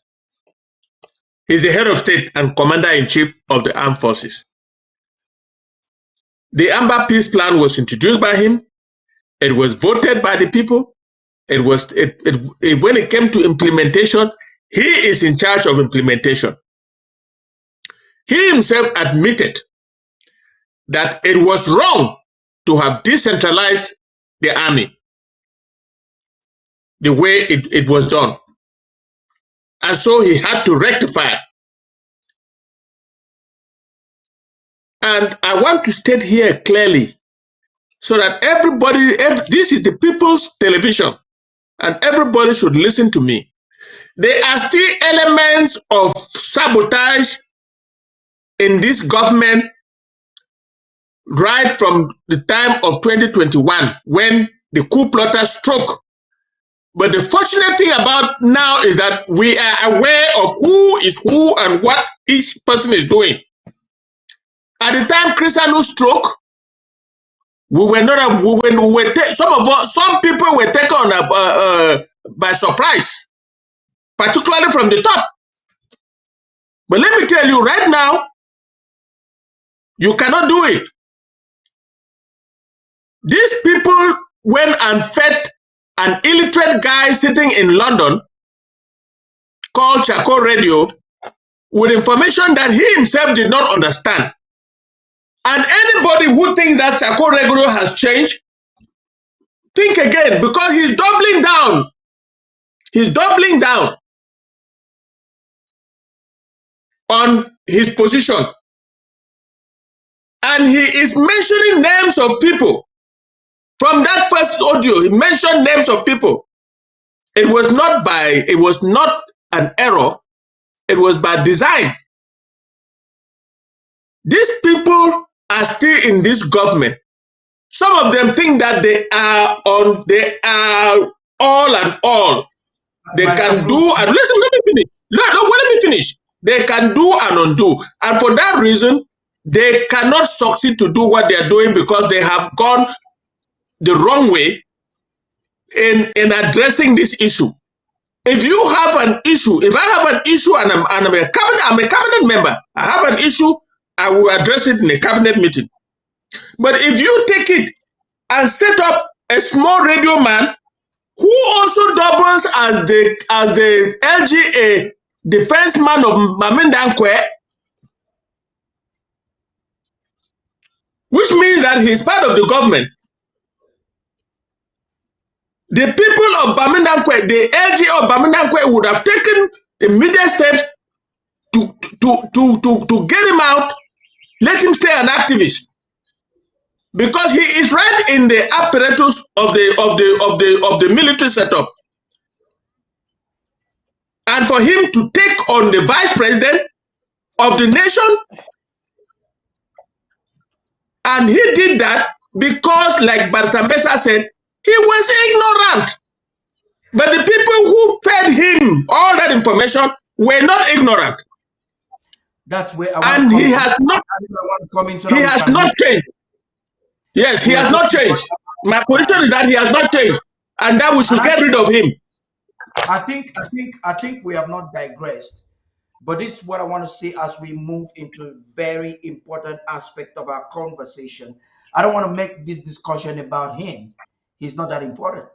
He's the head of state and commander-in-chief of the armed forces. The Amber Peace Plan was introduced by him. It was voted by the people. When it came to implementation, he is in charge of implementation. He himself admitted that it was wrong to have decentralized the army the way it was done. And so he had to rectify. And I want to state here clearly so that everybody, this is the people's television, and everybody should listen to me. There are still elements of sabotage in this government right from the time of 2021 when the coup plotter struck. But the fortunate thing about now is that we are aware of who is who and what each person is doing. At the time Christianu struck, we were not. Some people were taken on by surprise, particularly from the top. But let me tell you right now, you cannot do it. These people went and fed an illiterate guy sitting in London called Charcoal Radio with information that he himself did not understand. And anybody who thinks that Charcoal Radio has changed, think again, because he's doubling down. He's doubling down on his position. And he is mentioning names of people. From that first audio, he mentioned names of people. It was not an error. It was by design. These people are still in this government. Some of them think that they are all and all. They can do and listen, let me finish. Let me finish. They can do and undo. And for that reason, they cannot succeed to do what they are doing because they have gone the wrong way in addressing this issue. If you have an issue, if I have an issue and I'm a cabinet member, I have an issue, I will address it in a cabinet meeting. But if you take it and set up a small radio man who also doubles as the LGA defense man of Mamindankwe, which means that he's part of the government. The people of Bamindankwe, the LGA of Bamindankwe would have taken immediate steps to get him out, let him stay an activist. Because he is right in the apparatus of the military setup. And for him to take on the vice president of the nation, and he did that because, like Barrister Mesa said, he was ignorant. But the people who fed him all that information were not ignorant. That's where I want and he has not. He has not changed. Yes, he has not changed. My position is that he has not changed, and that we should get rid of him. I think we have not digressed, but this is what I want to say as we move into a very important aspect of our conversation. I don't want to make this discussion about him. He's not that important.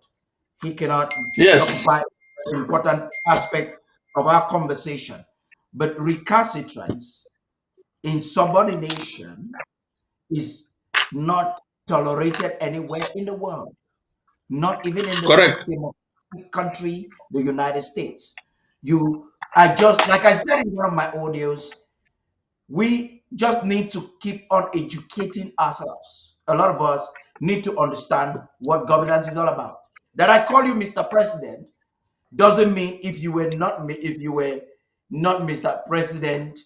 He cannot occupy an important aspect of our conversation. But recalcitrance, insubordination is not tolerated anywhere in the world, not even in the most democratic country, the United States. Like I said in one of my audios, we just need to keep on educating ourselves. A lot of us need to understand what governance is all about. That I call you Mr. President doesn't mean if you were not Mr. President,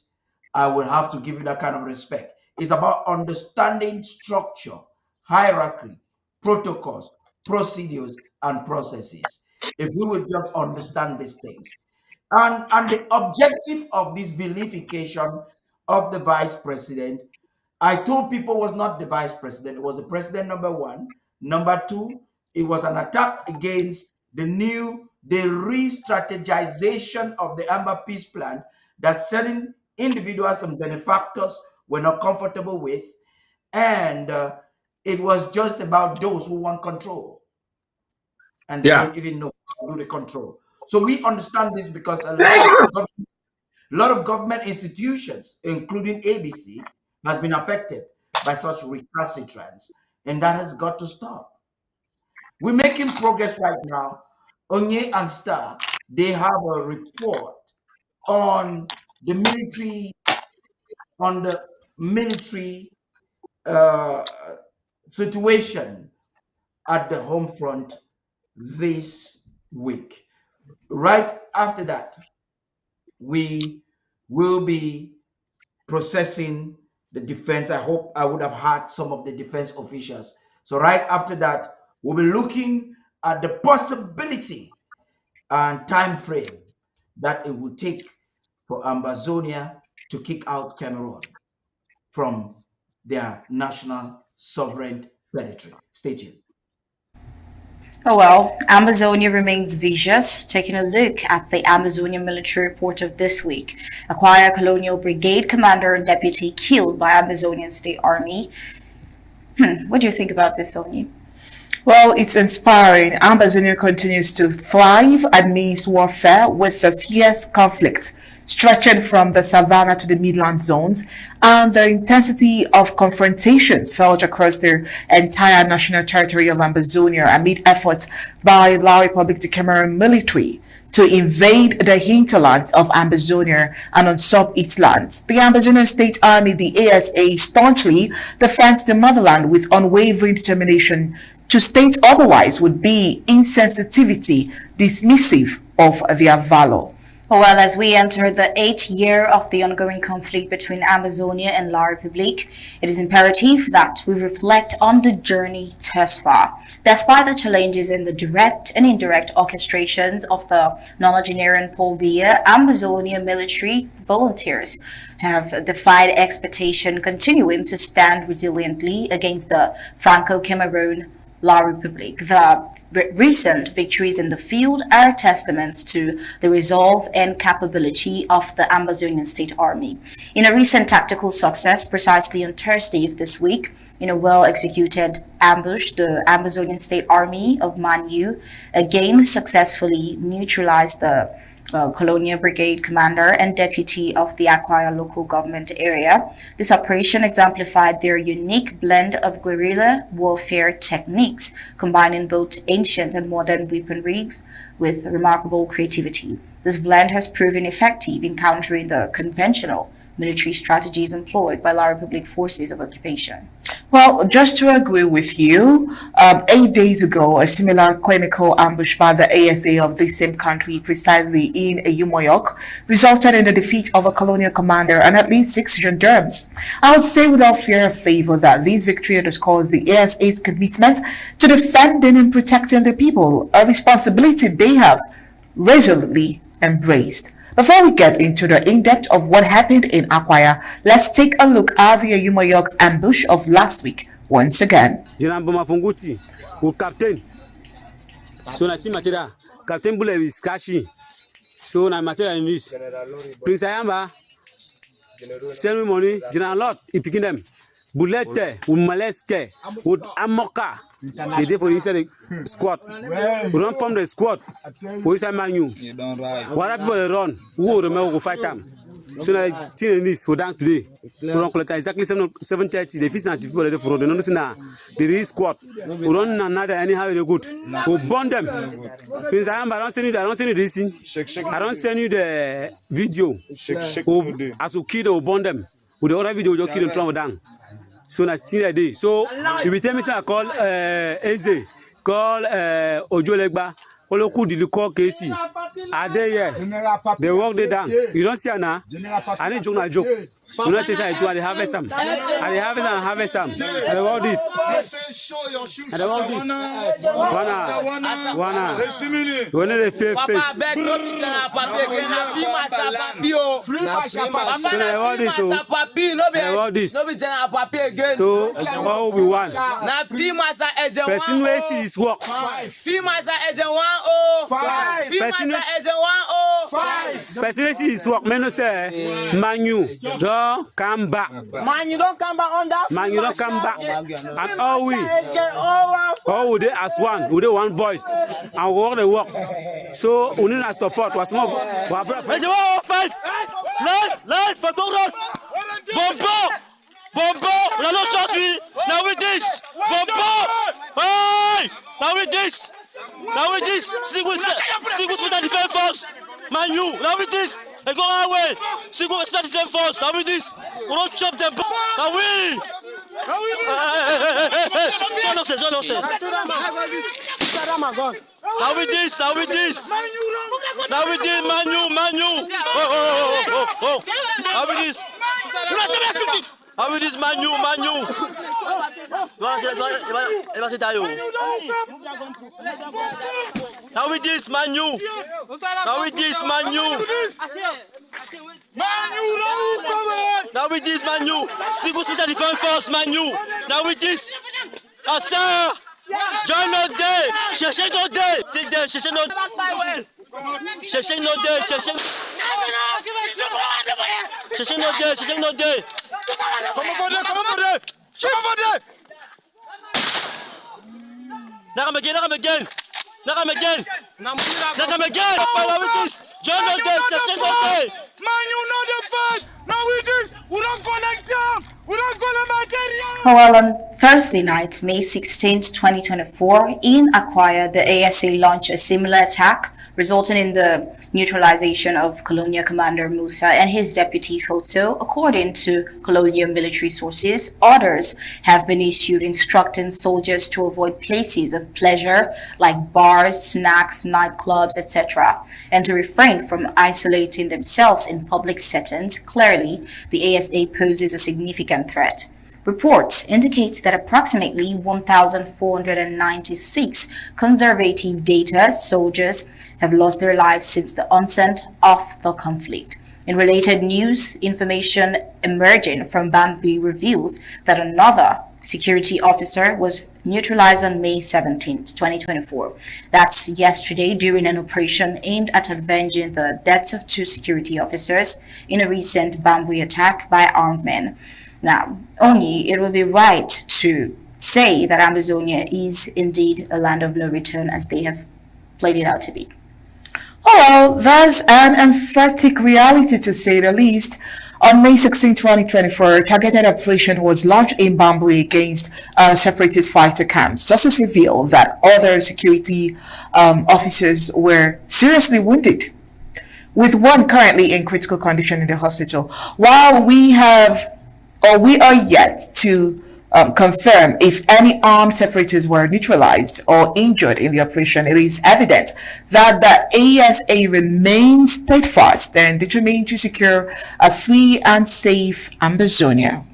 I will have to give you that kind of respect. It's about understanding structure, hierarchy, protocols, procedures, and processes. If we would just understand these things. And the objective of this vilification of the vice president, I told people was not the vice president, it was the president, number one. Number two, it was an attack against the re-strategization of the Amber Peace Plan that certain individuals and benefactors were not comfortable with. And it was just about those who want control. And they don't even know how to do the control. So we understand this because a lot of government institutions, including ABC, has been affected by such recalcitrance, and that has got to stop. We're making progress right now. Onye and Star, they have a report on the military situation at the home front this week. Right after that, we will be processing the defense. I hope I would have had some of the defense officials. So right after that, we'll be looking at the possibility and time frame that it would take for Ambazonia to kick out Cameroon from their national sovereign territory. Stay tuned. Oh well, Ambazonia remains vicious. Taking a look at the Amazonia military report of this week. Akwaya Colonial Brigade Commander and Deputy killed by Ambazonian State Army. What do you think about this, Sonia? Well, it's inspiring. Ambazonia continues to thrive amidst warfare with the fierce conflict stretching from the savannah to the midland zones, and the intensity of confrontations felt across the entire national territory of Ambazonia amid efforts by the Republic of Cameroon military to invade the hinterlands of Ambazonia and usurp its lands. The Ambazonian State Army, the ASA, staunchly defends the motherland with unwavering determination. To state otherwise would be insensitivity, dismissive of their valor. Well, as we enter the 8th year of the ongoing conflict between Ambazonia and La République, it is imperative that we reflect on the journey thus far. Despite the challenges in the direct and indirect orchestrations of the nonagenarian Paul Biya, Ambazonia military volunteers have defied expectation, continuing to stand resiliently against the Franco-Cameroon La République. The recent victories in the field are testaments to the resolve and capability of the Ambazonian State Army. In a recent tactical success, precisely on Thursday of this week, in a well-executed ambush, the Ambazonian State Army of Manyu again successfully neutralized the Colonial Brigade Commander and Deputy of the Akwaya local government area. This operation exemplified their unique blend of guerrilla warfare techniques, combining both ancient and modern weaponries with remarkable creativity. This blend has proven effective in countering the conventional military strategies employed by La République forces of occupation. Well, just to agree with you, 8 days ago, a similar clinical ambush by the ASA of the same country, precisely in Yumoyok, resulted in the defeat of a colonial commander and at least 6 gendarmes. I would say without fear of favor that this victory underscores the ASA's commitment to defending and protecting the people, a responsibility they have resolutely embraced. Before we get into the in-depth of what happened in Akwaya, let's take a look at the Yumoyok's ambush of last week once again. Mafunguti, captain. So na si matera, captain bule is kashi. So na matera in this. Prince Ayamba, send me money, general lot, he picking them. Bulete, Umaleske, would Amoka. They did for inside the squad. We don't form the squad. For inside Manyu. What people they run? Who remember go fight them? So now team this for down today. We don't collect exactly 7:30. The physical people they for. They don't listen now. The squad. We don't another anyhow they good. We burn them. Since I don't send you this thing. I don't send you the video. As we kill we burn them. With the other video we just kill them throw down. So na still a day. So if you tell me say I call Eze, call Ojolegba, Oloku did the call KC. Are they here? They walk they down. You don't see now. I need joke. You know this I do, and they harvest them. And they harvest and harvest them. And about this. And about this. One of the face. So all we want. Person where she is work. Person where she is work. Men say Manyu don't come back. Manyu don't come back on that. Manyu don't come back. And all they as one, we do one voice and work the work. So we need a support. What's more? Five. Live for Goron. Bombo. La no chance. Now with this. Bombo. Hey. Now with this. Single special defense force. Manyu. Now with this. They go away. Single special defense force. Now with this. We don't chop them. Now we. John Lose. Now with this, Manyu. Now with this, Manyu. Now with this, Manyu. Single special defense force, Manyu. Now with this. Asa. Join us there. Cherchez nos dés. C'est there. Cherchez nos dés. Comment voter? Nakam again. Follow with this. Join us there. Cherchez nos dés. Manyu know the fight. Now with this, we don't collect them. We don't collect material. Well, on Thursday night, May 16, 2024, in Akwaya, the ASA launched a similar attack, resulting in the neutralization of Colonial Commander Musa and his deputy Photo. According to Colonial military sources, orders have been issued instructing soldiers to avoid places of pleasure like bars, snacks, nightclubs, etc., and to refrain from isolating themselves in public settings. Clearly, the ASA poses a significant threat. Reports indicate that approximately 1,496 conservative data soldiers have lost their lives since the onset of the conflict. In related news, information emerging from Bambi reveals that another security officer was neutralized on May 17, 2024. That's yesterday during an operation aimed at avenging the deaths of two security officers in a recent Bambi attack by armed men. Now, only it would be right to say that Ambazonia is indeed a land of no return as they have played it out to be. Oh, well, that's an emphatic reality to say the least. On May 16, 2024, a targeted operation was launched in Bambui against separatist fighter camps. Sources reveal that other security officers were seriously wounded, with one currently in critical condition in the hospital. While we are yet to confirm if any armed separatists were neutralized or injured in the operation, it is evident that the ASA remains steadfast and determined to secure a free and safe Ambazonia.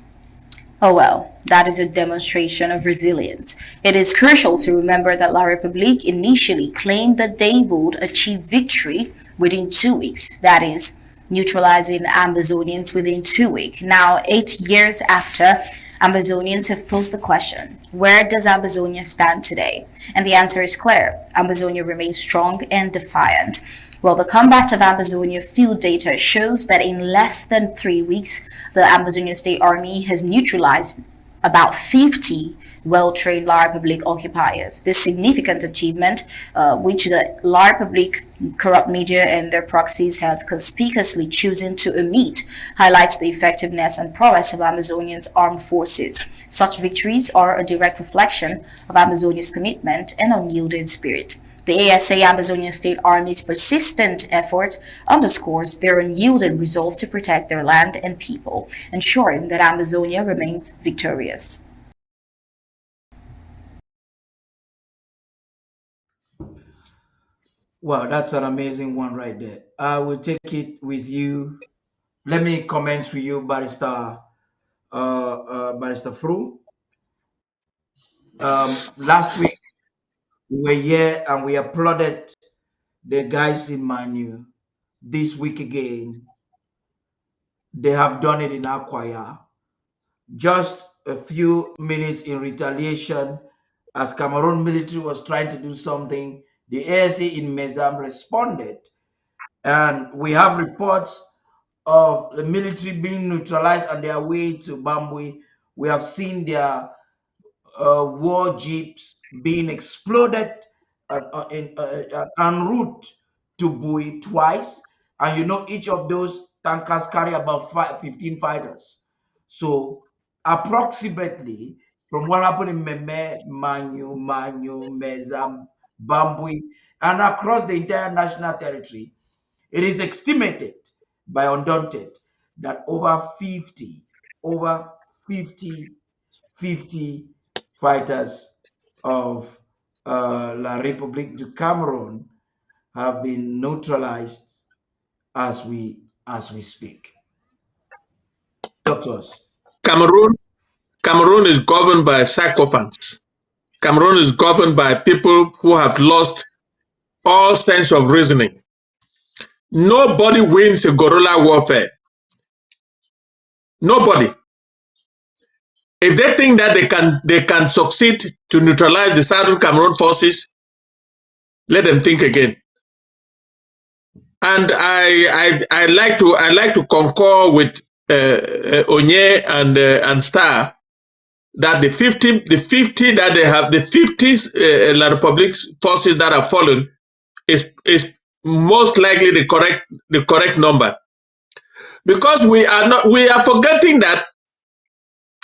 Oh well, that is a demonstration of resilience. It is crucial to remember that La République initially claimed that they would achieve victory within 2 weeks. That is, neutralizing Ambazonians within 2 weeks. Now, 8 years after, Ambazonians have posed the question, where does Ambazonia stand today? And the answer is clear. Ambazonia remains strong and defiant. Well, the combat of Ambazonia field data shows that in less than 3 weeks, the Ambazonia State Army has neutralized about 50 well-trained La République occupiers. This significant achievement, which the La République corrupt media and their proxies have conspicuously chosen to omit, highlights the effectiveness and prowess of Amazonians' armed forces. Such victories are a direct reflection of Amazonia's commitment and unyielding spirit. The ASA Ambazonia State Army's persistent effort underscores their unyielding resolve to protect their land and people, ensuring that Ambazonia remains victorious. Wow, that's an amazing one right there. I will take it with you let me commence with you, Barrister Barrister Fru. Last week we were here and we applauded the guys in Manyu. This week again, they have done it in Akwaya. Just a few minutes in retaliation, as Cameroon military was trying to do something, the ASA in Mezam responded. And we have reports of the military being neutralized on their way to Bambui. We have seen their war jeeps being exploded en route to Bui twice. And you know, each of those tankers carry about 15 fighters. So approximately from what happened in Meme, Manyu, Mezam, Bambui, and across the entire national territory, it is estimated by Undaunted that over 50 fighters of La République du Cameroon have been neutralized as we speak. Talk to us. Cameroon is governed by sycophants. Cameroon is governed by people who have lost all sense of reasoning. Nobody wins a guerrilla warfare. Nobody. If they think that they can succeed to neutralize the Southern Cameroon forces, let them think again. And I like to concur with Onye and Star that the 50 that they have, the 50 La Republique forces that have fallen is most likely the correct number, because we are forgetting that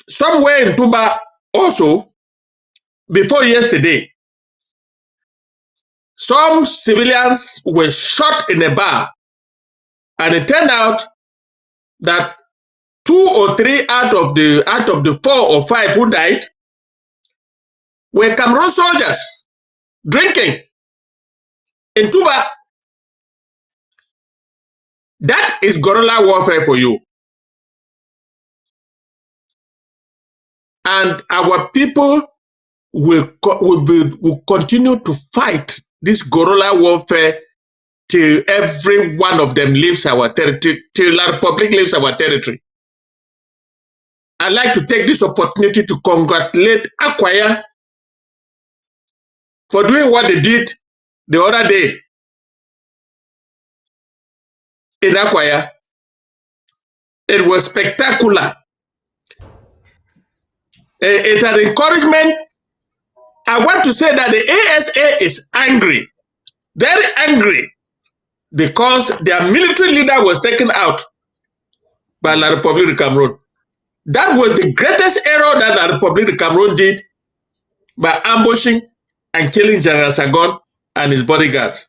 somewhere in Tuba also before yesterday some civilians were shot in a bar, and it turned out that 2 or 3 out of the 4 or 5 who died were Cameroon soldiers drinking in Tuba. That is guerrilla warfare for you. And our people will continue to fight this guerrilla warfare till every one of them leaves our territory, till La Republic leaves our territory. I'd like to take this opportunity to congratulate Akwaya for doing what they did the other day in Akwaya. It was spectacular. It's an encouragement. I want to say that the ASA is angry, very angry, because their military leader was taken out by La Republique du Cameroon. That was the greatest error that La Republique du Cameroon did, by ambushing and killing General Sagon and his bodyguards.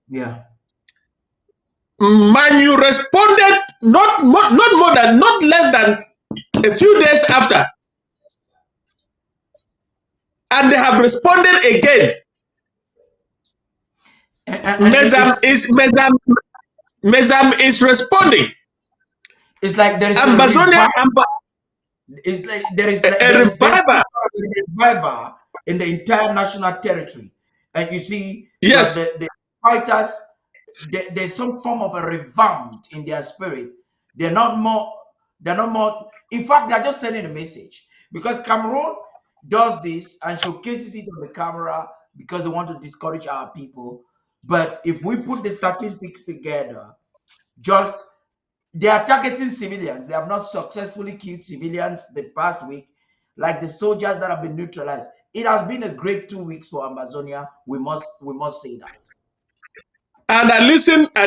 Yeah. Manyu responded not less than a few days after, and they have responded again. Mezam is responding. It's like there is Ambazonia, it's like there is a revival in the entire national territory, and you see, yes, the fighters, there's some form of a revamp in their spirit. They're not more. In fact, they're just sending a message, because Cameroon does this and showcases it on the camera because they want to discourage our people. But if we put the statistics together, just they are targeting civilians. They have not successfully killed civilians the past week, like the soldiers that have been neutralized. It has been a great 2 weeks for Ambazonia. We must say that. And I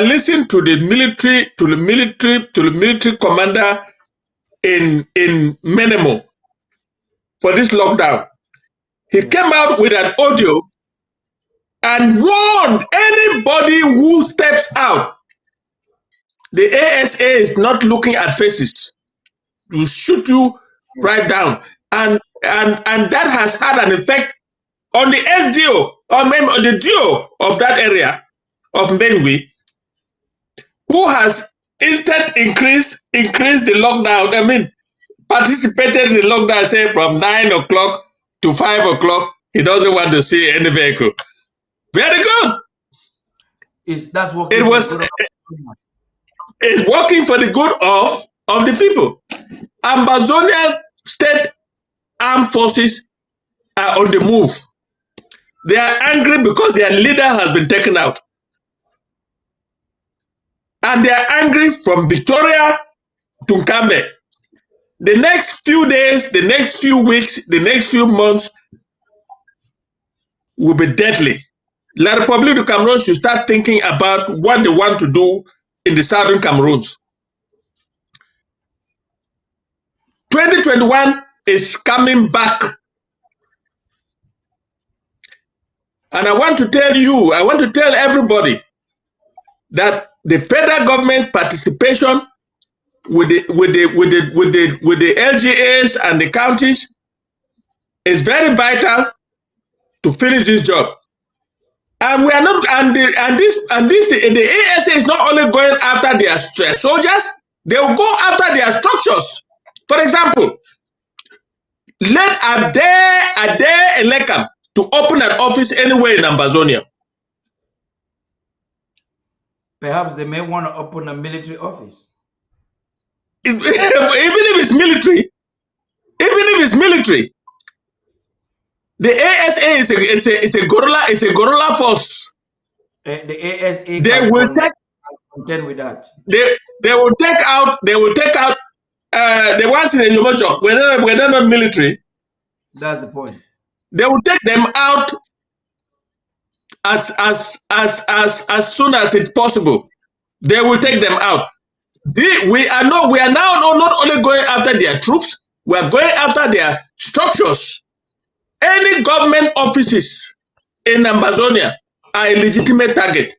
listened to the military commander in Menemo for this lockdown. He came out with an audio and warned anybody who steps out. The ASA is not looking at faces. Will shoot you right down, and that has had an effect on the SDO, on the DO of that area of Benwi, who has instead increase the lockdown. I mean, participated in the lockdown, say from 9 o'clock to 5 o'clock. He doesn't want to see any vehicle. Very good. That's working for the good of it's working for the good of the people. Ambazonia state armed forces are on the move. They are angry because their leader has been taken out. And they are angry from Victoria to Nkame. The next few days, the next few weeks, the next few months will be deadly. La République du Cameroon should start thinking about what they want to do in the southern Cameroons. 2021 is coming back. And I want to tell everybody that the federal government participation with the LGAs and the counties is very vital to finish this job. And we are not, the ASA is not only going after their soldiers, they will go after their structures. For example, let Ade Elekam to open an office anywhere in Ambazonia. Perhaps they may want to open a military office. Even if it's military, the ASA is a guerrilla force. The ASA they will contend with that. They will take out the ones in the Yomochok. When they're not military. That's the point. They will take them out as soon as it's possible. They will take them out. We are now not only going after their troops, we are going after their structures. Any government offices in Ambazonia are a legitimate target.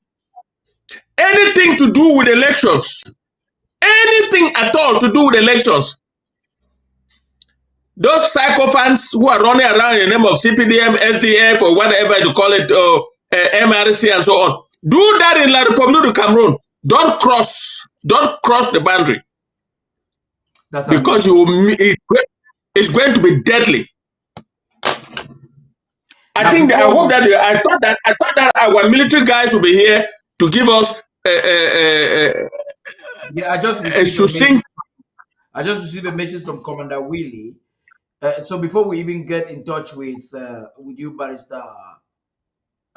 Anything to do with elections, anything at all to do with elections, those sycophants who are running around in the name of CPDM, SDF, or whatever you call it, MRC and so on, do that in La République du Cameroon. Don't cross the boundary. Because it's going to be deadly. I thought that our military guys will be here to give us I just received a message from Commander Willie. So before we even get in touch with you, Barrister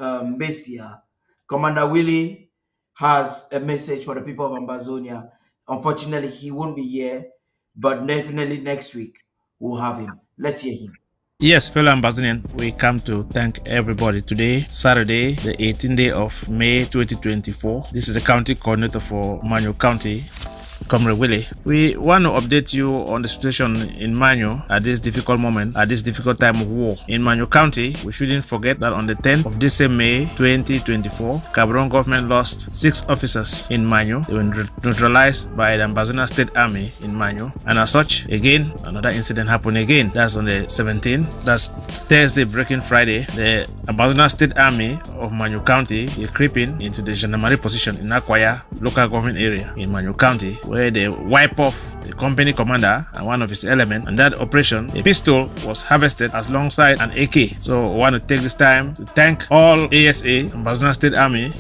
Messia, Commander Willie has a message for the people of Ambazonia. Unfortunately, he won't be here, but definitely next week we'll have him. Let's hear him. Yes, fellow Ambazonian, we come to thank everybody today, Saturday, the 18th day of May 2024. This is the county coordinator for Manyu County, Comrade Willie. We want to update you on the situation in Manyu at this difficult moment, at this difficult time of war. In Manyu County, we shouldn't forget that on the 10th of this same May 2024, Cameroon government lost 6 officers in Manyu. They were neutralized by the Ambazonia State Army in Manyu. And as such, again, another incident happened again. That's on the 17th. That's Thursday, breaking Friday. The Ambazonia State Army of Manyu County is creeping into the Gendarmes position in Akwaya local government area in Manyu County, where they wipe off the company commander and one of his elements. And that operation, a pistol was harvested alongside an AK. So I want to take this time to thank all ASA, Ambazonia State Army,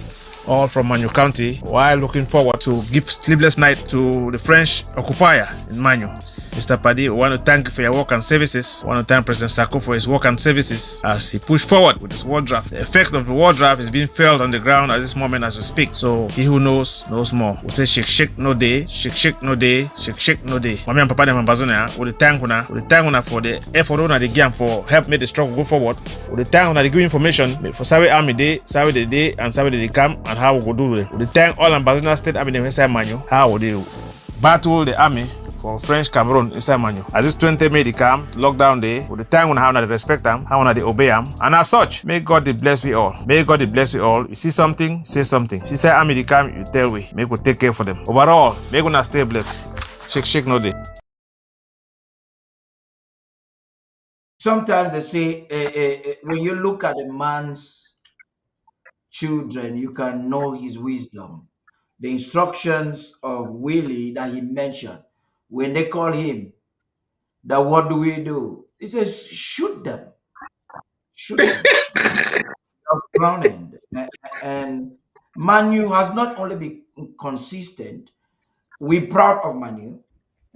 all from Manyu County, while looking forward to give sleepless night to the French occupier in Manyu. Mr. Paddy, we want to thank you for your work and services. We want to thank President Sako for his work and services as he pushed forward with this war draft. The effect of the war draft is being felt on the ground at this moment as we speak. So he who knows more. We say shake no day, shake no day, shake no day. Mami and Papa de Ambazonia, we thank una for the effort una the game for help make the struggle go forward. We thank una the good information for Sawe Army Day, Sawe the day, and Sawe the camp and how we go do it. We thank all Ambazonia State Army inside Manyu, how they battle the army for French Cameroon inside Manyu. As this 20 May the camp, lockdown day, with the time when how they respect them, how they obey them, and as such, may God bless we all. May God bless we all. You see something, say something. She say army the camp, you tell we. May God take care for them. Overall, may God stay blessed. Shake no day. Sometimes they say when you look at a man's children, you can know his wisdom. the instructions of Willie that he mentioned, when they call him, that what do we do? He says, shoot them, shoot them. Grounded. And Manu has not only been consistent, we're proud of Manu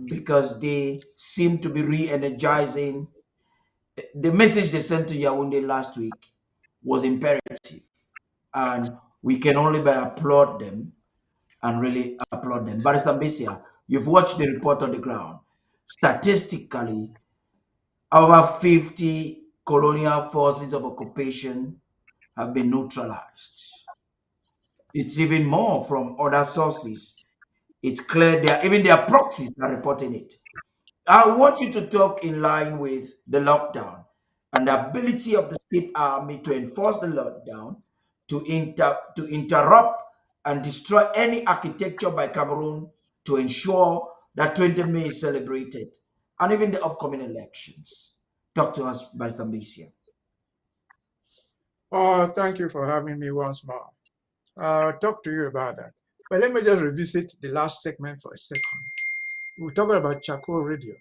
because they seem to be re-energizing. The message they sent to Yaoundé last week was imperative, and we can only applaud them and really applaud them. Barrister Mbisia, you've watched the report on the ground. Statistically, over 50 colonial forces of occupation have been neutralized. It's even more from other sources. It's clear even their proxies are reporting it. I want you to talk in line with the lockdown and the ability of the state army to enforce the lockdown, to interrupt and destroy any architecture by Cameroon to ensure that 20 May is celebrated, and even the upcoming elections. Talk to us, Vice Ambassador. Oh, thank you for having me once more. I'll talk to you about that. But let me just revisit the last segment for a second. We were talking about charcoal radio,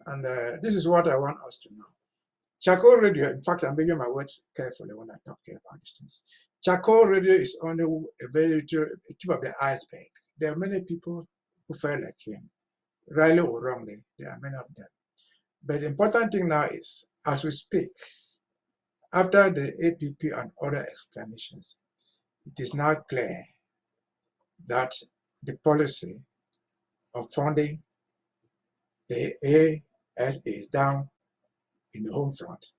and this is what I want us to know. Charcoal radio, in fact, I'm making my words carefully when I talk here about these things. Charcoal radio is only a very little tip of the iceberg. There are many people who feel like him, rightly or wrongly. There are many of them. But the important thing now is, as we speak, after the APP and other explanations, it is now clear that the policy of funding the ASAs down in the home front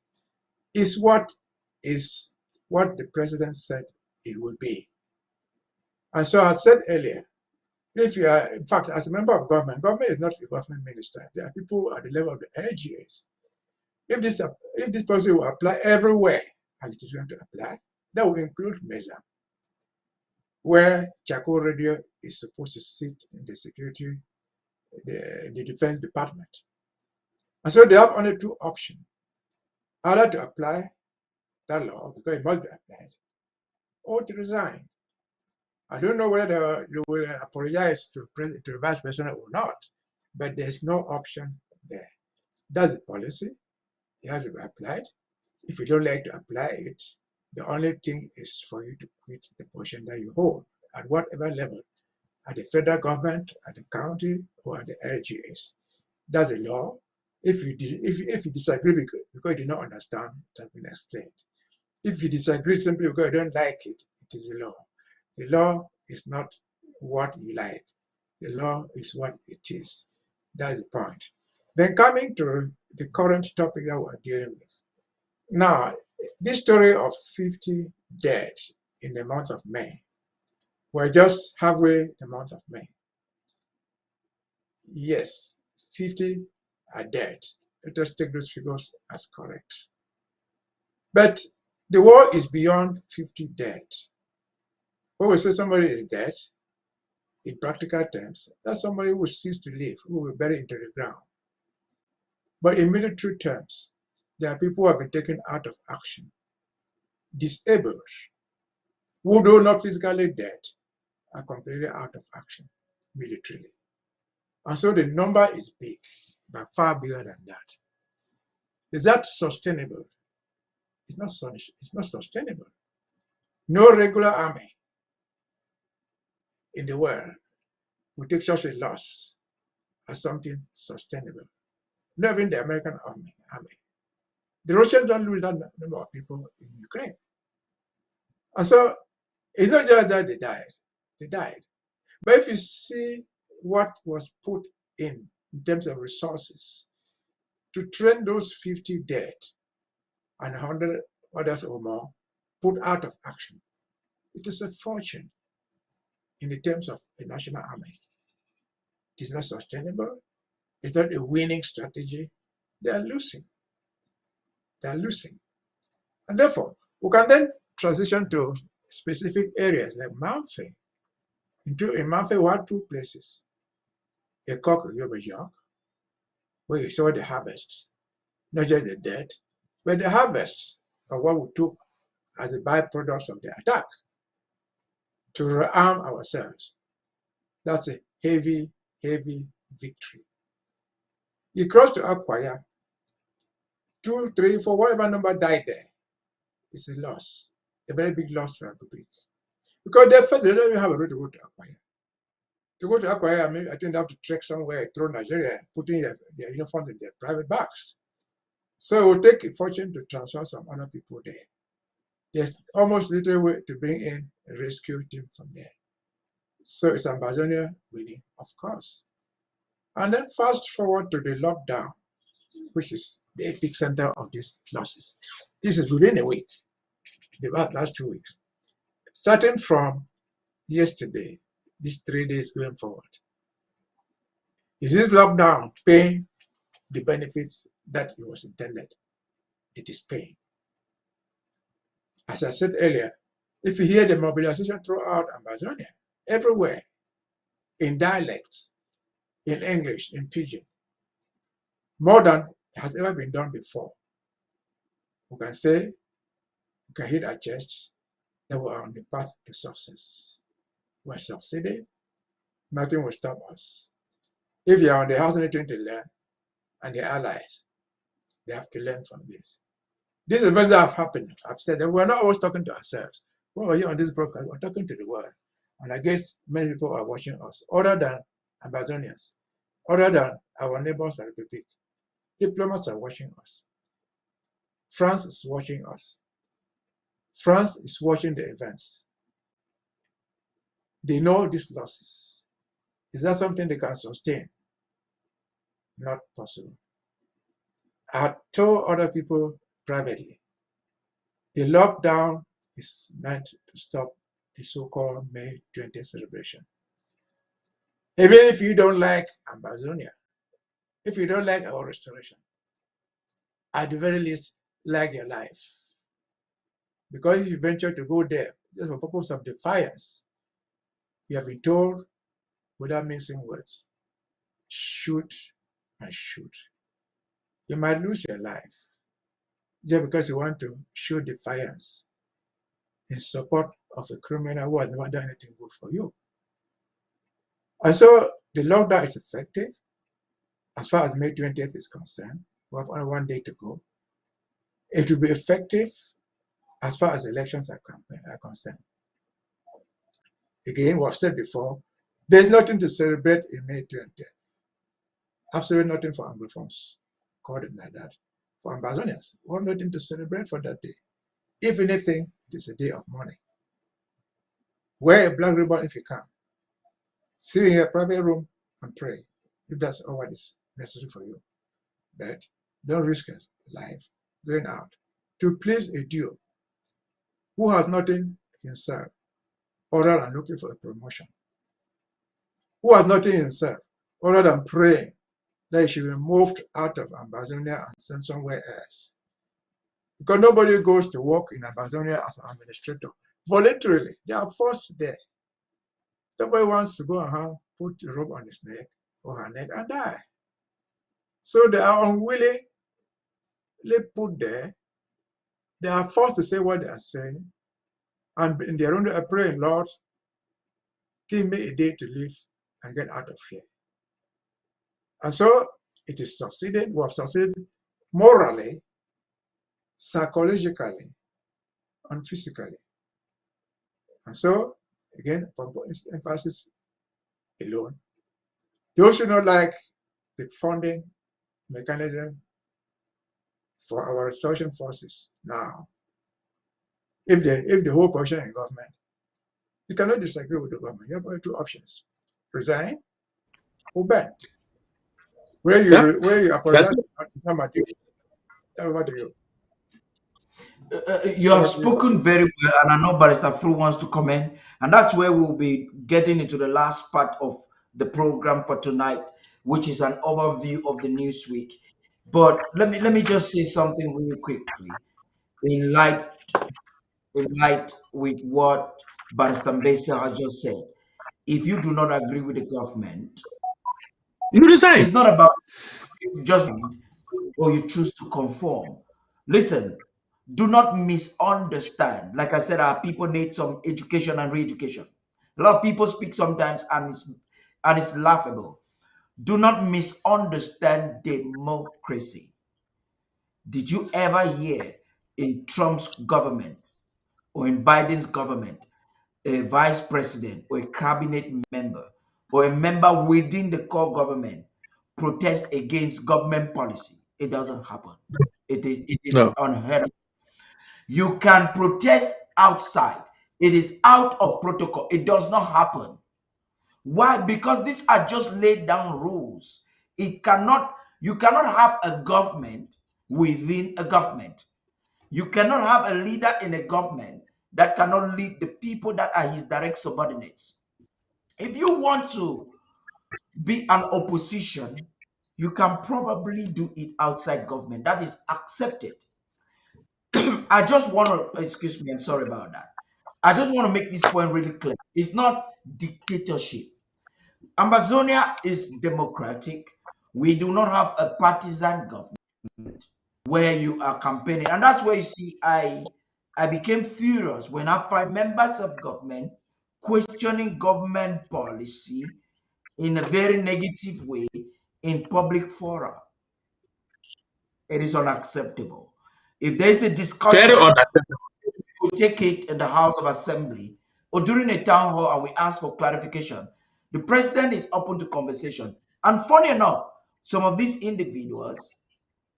is what the president said it would be. And so I said earlier, if you are, in fact, as a member of government is not a government minister. There are people at the level of the LGAs. If this policy will apply everywhere, and it is going to apply, that will include Meza, where charcoal radio is supposed to sit in the security, the defense department. And so they have only two options: either to apply that law, because it must be applied, or to resign. I don't know whether they will apologize to the vice president or not, but there's no option there. That's the policy. It has to be applied. If you don't like to apply it, the only thing is for you to quit the position that you hold at whatever level, at the federal government, at the county, or at the LGAs. That's the law. If you disagree because you do not understand, it has been explained. If you disagree simply because you don't like it, it is the law. The law is not what you like. The law is what it is. That's the point. Then coming to the current topic that we're dealing with. Now, this story of 50 dead in the month of May, we're just halfway the month of May. Yes, 50 are dead. Let us take those figures as correct. But the war is beyond 50 dead. When we say somebody is dead, in practical terms, that's somebody who ceased to live, who will be buried into the ground. But in military terms, there are people who have been taken out of action, disabled, who, though not physically dead, are completely out of action militarily. And so the number is big, but far bigger than that. Is that sustainable? It's not sustainable. No regular army in the world will take such a loss as something sustainable. Not even the American army. The Russians don't lose that number of people in Ukraine. And so it's not just that they died. But if you see what was put in terms of resources to train those 50 dead and 100 others or more put out of action, it is a fortune in the terms of a national army. It is not sustainable. It's not a winning strategy. They are losing. They are losing. And therefore, we can then transition to specific areas like Mamfe. In Mamfe, we had two places. A cock York, where you saw the harvests, not just the dead, but the harvests of what we took as the byproducts of the attack to rearm ourselves. That's a heavy, heavy victory. He crossed to Akwaya, 2, 3, 4, whatever number died there. It's a loss, a very big loss to the Republic. Because they don't even have a road to go to Akwaya. To go to Akwaya, I think they have to trek somewhere, through Nigeria, putting their uniforms in their private bags. So it will take a fortune to transfer some other people there. There's almost little way to bring in a rescue team from there. So it's Ambazonia winning, of course. And then fast forward to the lockdown, which is the epicenter of these losses. This is within a week, the last 2 weeks. Starting from yesterday, these 3 days going forward. Is this lockdown paying the benefits that it was intended? It is paying. As I said earlier, if you hear the mobilization throughout Ambazonia, everywhere, in dialects, in English, in Pidgin, more than has ever been done before, we can say, we can hit our chests that we are on the path to success. We're succeeding, nothing will stop us. If you are on the house anything to learn, and the allies, they have to learn from this. These events that have happened, I've said that we're not always talking to ourselves. When we're here on this broadcast, we're talking to the world. And I guess many people are watching us, other than Ambazonians, other than our neighbors at the Republic. Diplomats are watching us. France is watching us. France is watching the events. They know these losses. Is that something they can sustain? Not possible. I had told other people privately, the lockdown is meant to stop the so-called May 20th celebration. Even if you don't like Ambazonia, if you don't like our restoration, at the very least, like your life. Because if you venture to go there, just for purpose of defiance, you have been told, without mincing words, shoot and shoot. You might lose your life just because you want to show defiance in support of a criminal who has never done anything good for you. And so the lockdown is effective as far as May 20th is concerned. We have only 1 day to go. It will be effective as far as elections are concerned. Again, we have said before, there's nothing to celebrate in May 20th. Absolutely nothing for Anglophones, call them like that. For Ambazonians, we have nothing to celebrate for that day. If anything, it is a day of mourning. Wear a black ribbon if you can. Sit in your private room and pray, if that's all what is necessary for you. But don't risk your life going out to please a Jew who has nothing himself other than looking for a promotion, who has nothing himself other than praying that he should be moved out of Ambazonia and sent somewhere else. Because nobody goes to work in Ambazonia as an administrator voluntarily. They are forced there. Nobody wants to go and put a rope on his neck or her neck and die. So they are unwillingly put there. They are forced to say what they are saying. And in their own, they are praying, Lord, give me a day to live and get out of here. And so it is succeeded. We have succeeded morally, psychologically, and physically. And so, again, for emphasis alone, those who don't like the funding mechanism for our restoration forces now, if the whole position in government, you cannot disagree with the government. You have only two options: resign or ban. Where you apologize, over to you. You have spoken very well, and I know Barrister Fru wants to comment, and that's where we'll be getting into the last part of the program for tonight, which is an overview of the news week. But let me just say something really quickly, in light with what Barrister Mbesa has just said. If you do not agree with the government, You resign. it's not about just or you choose to conform. Listen, do not misunderstand. Like I said, our people need some education and re-education. A lot of people speak sometimes and and it's laughable. Do not misunderstand democracy. Did you ever hear in Trump's government or in Biden's government a vice president or a cabinet member or a member within the core government protest against government policy? It doesn't happen. It is No. unheard of. You can protest outside. It is out of protocol. It does not happen. Why? Because these are just laid down rules. You cannot have a government within a government. You cannot have a leader in a government that cannot lead the people that are his direct subordinates. If you want to be an opposition, you can probably do it outside government. That is accepted. I just want to, excuse me, I'm sorry about that. I just want to make this point really clear. It's not dictatorship. Ambazonia is democratic. We do not have a partisan government where you are campaigning. And that's where you see I became furious when I find members of government questioning government policy in a very negative way in public fora. It is unacceptable. If there is a Very discussion, unacceptable. we take it in the House of Assembly or during a town hall and we ask for clarification. The president is open to conversation. And funny enough, some of these individuals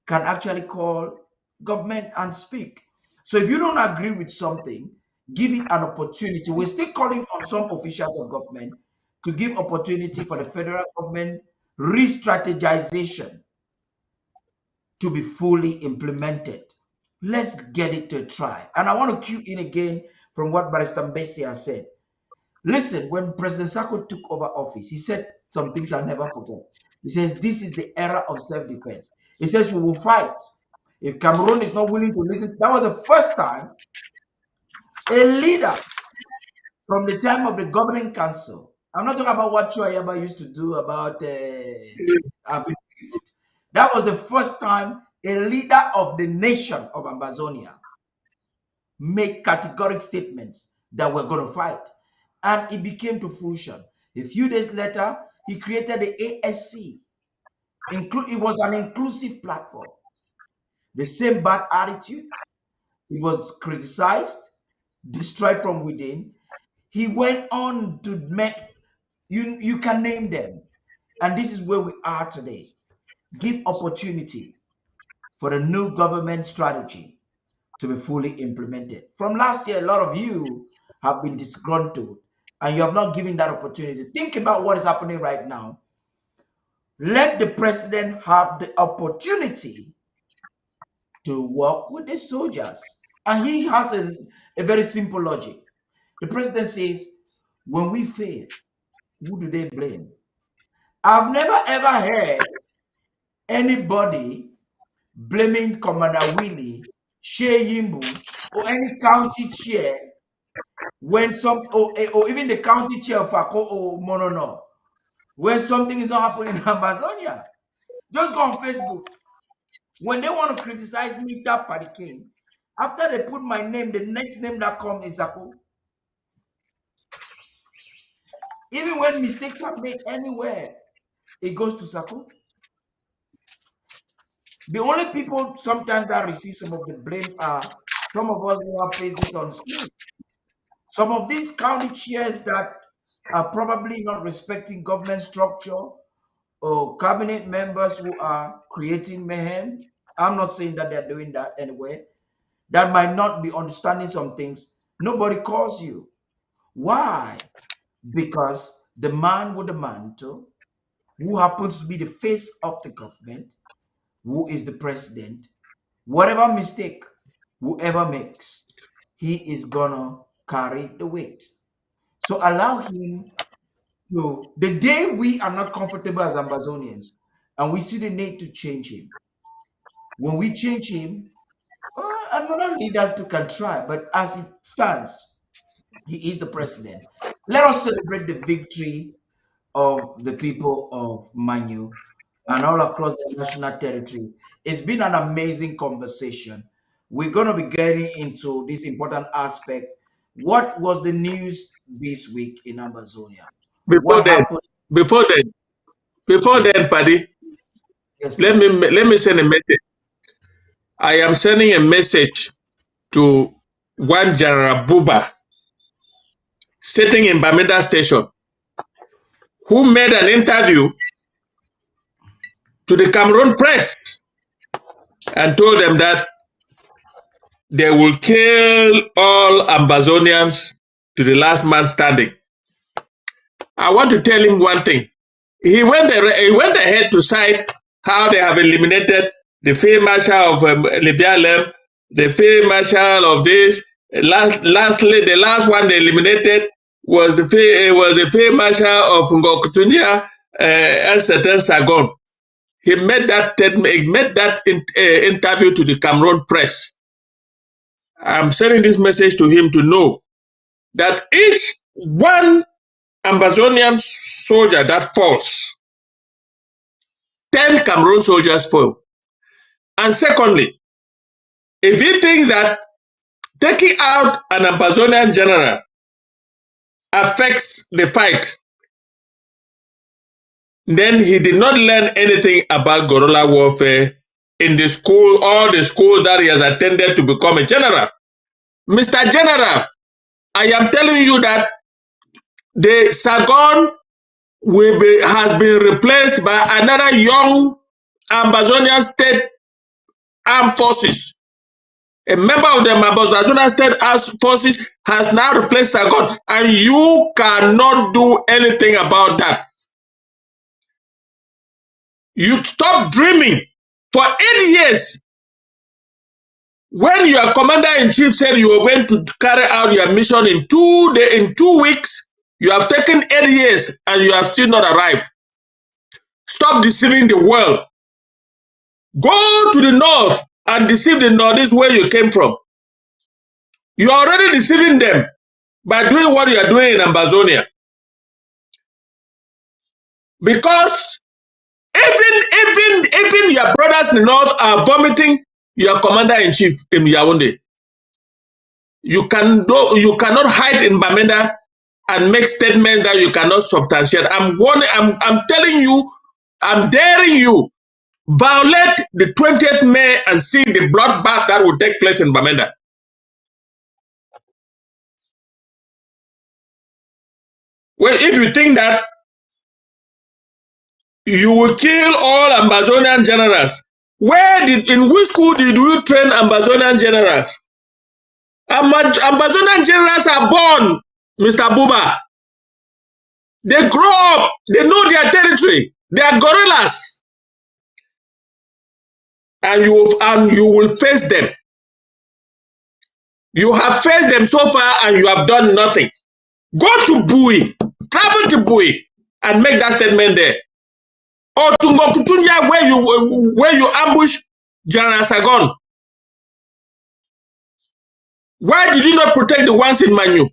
can actually call government and speak. So if you don't agree with something, give it an opportunity. We're still calling on some officials of government to give opportunity for the federal government re-strategization to be fully implemented. Let's get it to try. And I want to cue in again from what Barrister Mbesi has said. Listen, when President Sako took over office, he said some things I'll never forget. He says, this is the era of self-defense. He says, we will fight. If Cameroon is not willing to listen, that was the first time a leader from the time of the governing council, I'm not talking about what Choyaba used to do about that was the first time a leader of the nation of Ambazonia made categoric statements that we're going to fight. And it became to fruition. A few days later, he created the ASC. It was an inclusive platform. The same bad attitude. He was criticized, destroyed from within. He went on to make, you can name them. And this is where we are today. Give opportunity for the new government strategy to be fully implemented. From last year, a lot of you have been disgruntled and you have not given that opportunity. Think about what is happening right now. Let the president have the opportunity to work with the soldiers. And he has a very simple logic. The president says, when we fail, who do they blame? I've never ever heard anybody blaming Commander Willie, Shea Yimbu, or any county chair when or even the county chair of Fako or Monono, when something is not happening in Ambazonia. Just go on Facebook. When they want to criticize me, that King, after they put my name, the next name that comes is Sako. Even when mistakes are made anywhere, it goes to Sako. The only people sometimes that receive some of the blames are some of us who have faces on screen. Some of these county chairs that are probably not respecting government structure or cabinet members who are creating mayhem. I'm not saying that they're doing that anyway. That might not be understanding some things. Nobody calls you. Why? Because the man with the mantle, who happens to be the face of the government, who is the president, whatever mistake whoever makes, he is gonna carry the weight. So allow him to, the day we are not comfortable as Ambazonians and we see the need to change him, when we change him, another leader too can try, but as it stands, he is the president. Let us celebrate the victory of the people of Manyu and all across the national territory. It's been an amazing conversation. We're going to be getting into this important aspect. What was the news this week in Ambazonia? Before What then, happened? Before then, Paddy, Yes, let me send a message. I am sending a message to one General Buba sitting in Bamenda Station, who made an interview to the Cameroon press and told them that they will kill all Ambazonians to the last man standing. I want to tell him one thing. He went ahead to cite how they have eliminated the field marshal of Libya Lem, the field marshal of this. Lastly, the last one they eliminated was the field marshal of Ngokutunya and certain Sagon. He made that interview to the Cameroon press. I'm sending this message to him to know that each one Ambazonian soldier that falls, 10 Cameroon soldiers fall. And secondly, if he thinks that taking out an Ambazonian general affects the fight, then he did not learn anything about guerrilla warfare in the school, all the schools that he has attended to become a general. Mr. General, I am telling you that the Sagon has been replaced by another young Ambazonian state armed forces. A member of the Ambazonia State Armed Forces has now replaced Sagon, and you cannot do anything about that. You stop dreaming. For 8 years, when your commander-in-chief said you were going to carry out your mission in 2 weeks, you have taken 8 years and you have still not arrived. Stop deceiving the world. Go to the north and deceive the northeast where you came from. You are already deceiving them by doing what you are doing in Ambazonia. Because even your brothers in the north are vomiting your commander-in-chief in Yaoundé. You cannot hide in Bamenda and make statements that you cannot substantiate. I'm telling you, I'm daring you, violate the 20th May and see the bloodbath that will take place in Bamenda. Well, if you think that you will kill all Ambazonian generals, in which school did you train Ambazonian generals? Ambazonian generals are born, Mr. Buba. They grow up, they know their territory, they are gorillas. And you will face them. You have faced them so far and you have done nothing. Go to Bui, travel to Bui and make that statement there. Or to Ngokutunya where you ambush General Sagon. Why did you not protect the ones in Manyu?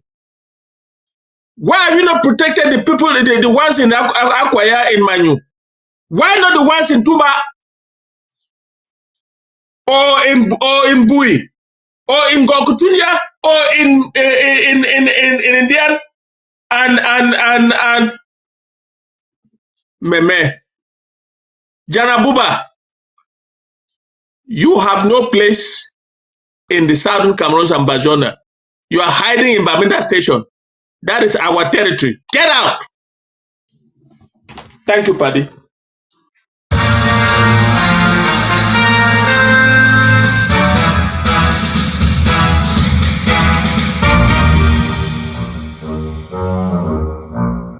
Why have you not protected the people, the ones in Akwaya in Manyu? Why not the ones in Tuba or in Bui or in Ngokutunya or in Indian and Meme? Janabuba, you have no place in the southern Cameroon Ambazonia. You are hiding in Bamenda Station. That is our territory. Get out! Thank you, Paddy.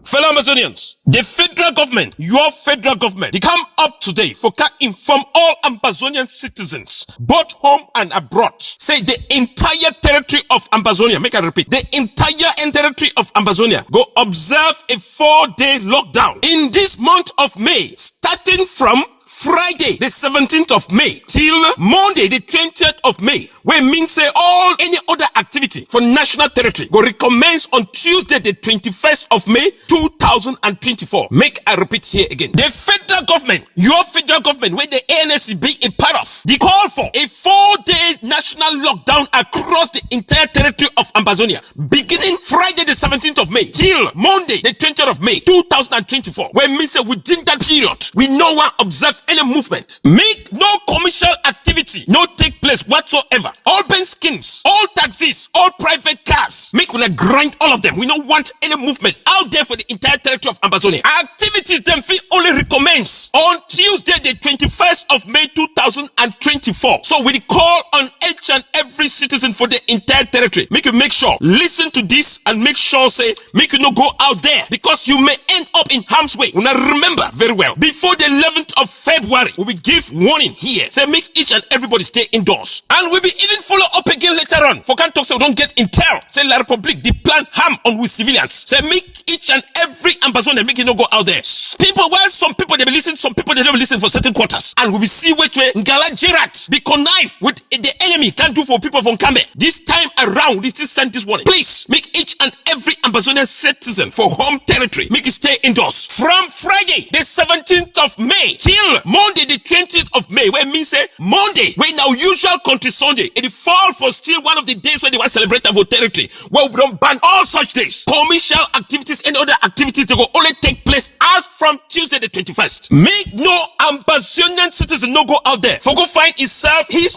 Fellow Amazonians, the federal government, your federal government, they come up today for inform all Ambazonian citizens, both home and abroad. Say the entire territory of Ambazonia, make I repeat, the entire territory of Ambazonia go observe a 4-day lockdown in this month of May, starting from Friday, the 17th of May, till Monday, the 20th of May, we mean say all any other activity for national territory will recommence on Tuesday, the 21st of May, 2024. Make I repeat here again. The federal government, your federal government, where the ANC be a part of, the call for a 4-day national lockdown across the entire territory of Ambazonia, beginning Friday, the 17th of May, till Monday, the 20th of May, 2024. We mean say within that period, we no one observe any movement. Make no commercial activity no take place whatsoever. All bank schemes, all taxis, all private cars, make we grind all of them. We don't want any movement out there for the entire territory of Ambazonia. Activities them fee only recommence on Tuesday, the 21st of May, 2024. So we call on each and every citizen for the entire territory. Make sure, listen to this and make sure say, make you not go out there because you may end up in harm's way. Now remember very well, before the 11th of February, we will give warning here. Say make each and everybody stay indoors. And we'll be even follow up again later on. For can't talk so we don't get intel. Say La Republic, the plan harm on with civilians. Say make each and every Ambazonia make it not go out there. People, while some people they be listening, some people they don't listen for certain quarters. And we will see which way Ngala Jirat be connive with the enemy can do for people from Kambe. This time around, this is sent this warning. Please make each and every Ambazonian citizen for home territory make it stay indoors. From Friday, the 17th of May till Monday, the 20th of May, where means say Monday, when our usual country Sunday, it fall for still one of the days where they want to celebrate our territory. Well, we don't ban all such days. Commercial activities and other activities they will only take place as from Tuesday the 21st. Make no Ambazonian citizen no go out there for go find his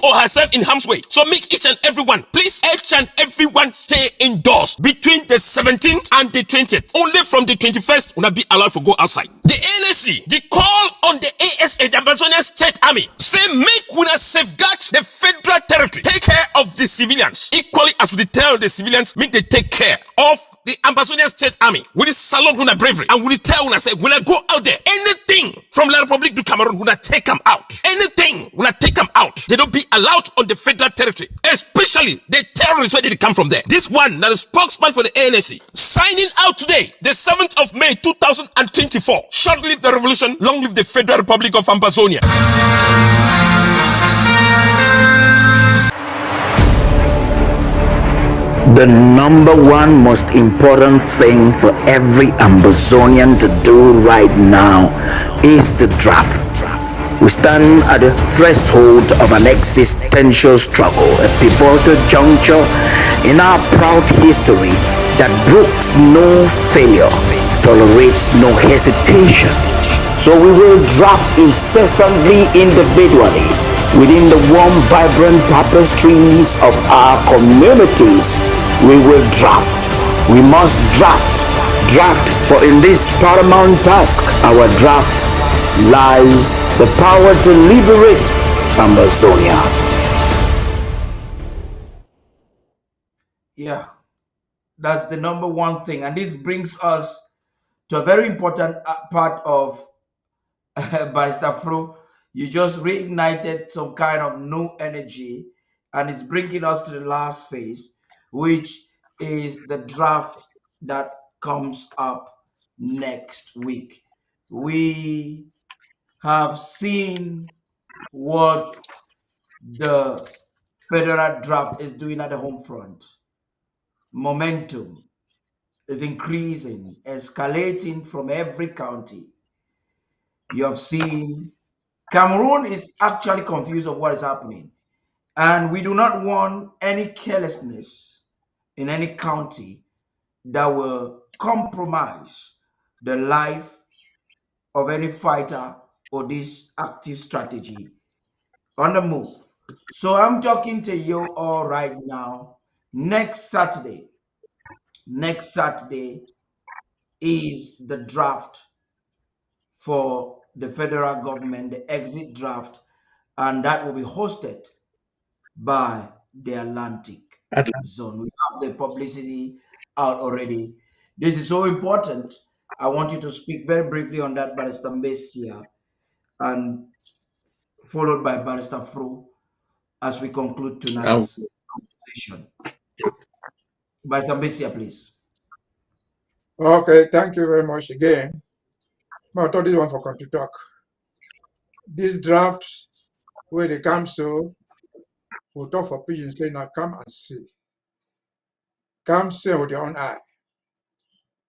or herself in harm's way. So make each and everyone, please each and everyone stay indoors between the 17th and the 20th. Only from the 21st will not be allowed to go outside. The NSC, the call on the ASA, the Ambazonian State Army, say make we safeguard the federal territory. Take care of the civilians. Equally as we tell the civilians, make they take care of the Ambazonian State Army. We salute with bravery. And we tell when I say, when I go out there, anything from La Republic to Cameroon, when I take them out. Anything, when I take them out, they don't be allowed on the federal territory. Especially the terrorists where they come from there. This one, now the spokesman for the ANC, signing out today, the 7th of May, 2024. Short live the revolution, long live the Federal Republic of Ambazonia. The number one most important thing for every Ambazonian to do right now is the draft. We stand at the threshold of an existential struggle, a pivotal juncture in our proud history that brooks no failure, tolerates no hesitation. So we will draft incessantly, individually, within the warm, vibrant tapestries of our communities. We will draft. We must draft. Draft, for in this paramount task, our draft lies the power to liberate Ambazonia. Yeah, that's the number one thing. And this brings us to a very important part of Barrister Fro. You just reignited some kind of new energy, and it's bringing us to the last phase, which is the draft that comes up next week. We have seen what the federal draft is doing at the home front. Momentum is increasing, escalating from every county. You have seen Cameroon is actually confused of what is happening. And we do not want any carelessness in any county that will compromise the life of any fighter or this active strategy on the move. So I'm talking to you all right now. Next Saturday is the draft for the federal government, the exit draft, and that will be hosted by the Atlantic zone. We have the publicity out already. This is so important. I want you to speak very briefly on that, Barrister Mbesia, and followed by Barrister Fro as we conclude tonight's conversation. Barrister Mbesia, please. Okay, thank you very much again. I thought this one for country talk. this draft where they come so we'll talk for pigeons say now come and see. Come see with your own eye.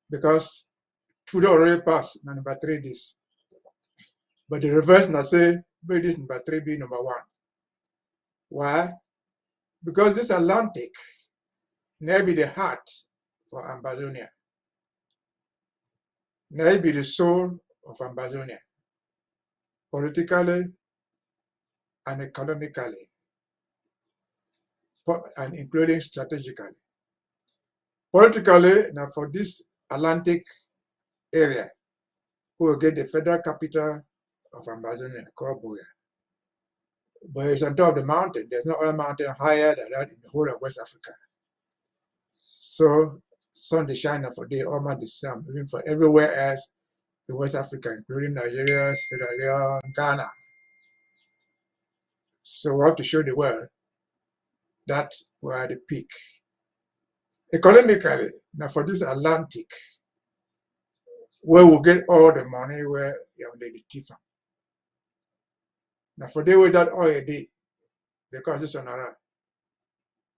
Because two already passed number 3 this. But the reverse now say maybe this number 3 be number 1. Why? Because this Atlantic may be the heart for Ambazonia. May be the soul of Ambazonia. Politically and economically, and including strategically. Politically, now for this Atlantic area, we will get the federal capital of Ambazonia, called Buea. But it's on top of the mountain. There's no other mountain higher than that in the whole of West Africa. So, sun is shining for the almost the sun, even for everywhere else in West Africa, including Nigeria, Sierra Leone, Ghana. So we have to show the world that we are at the peak. Economically, now for this Atlantic, where we get all the money where they the thief. Now for the way that oil they call this one around,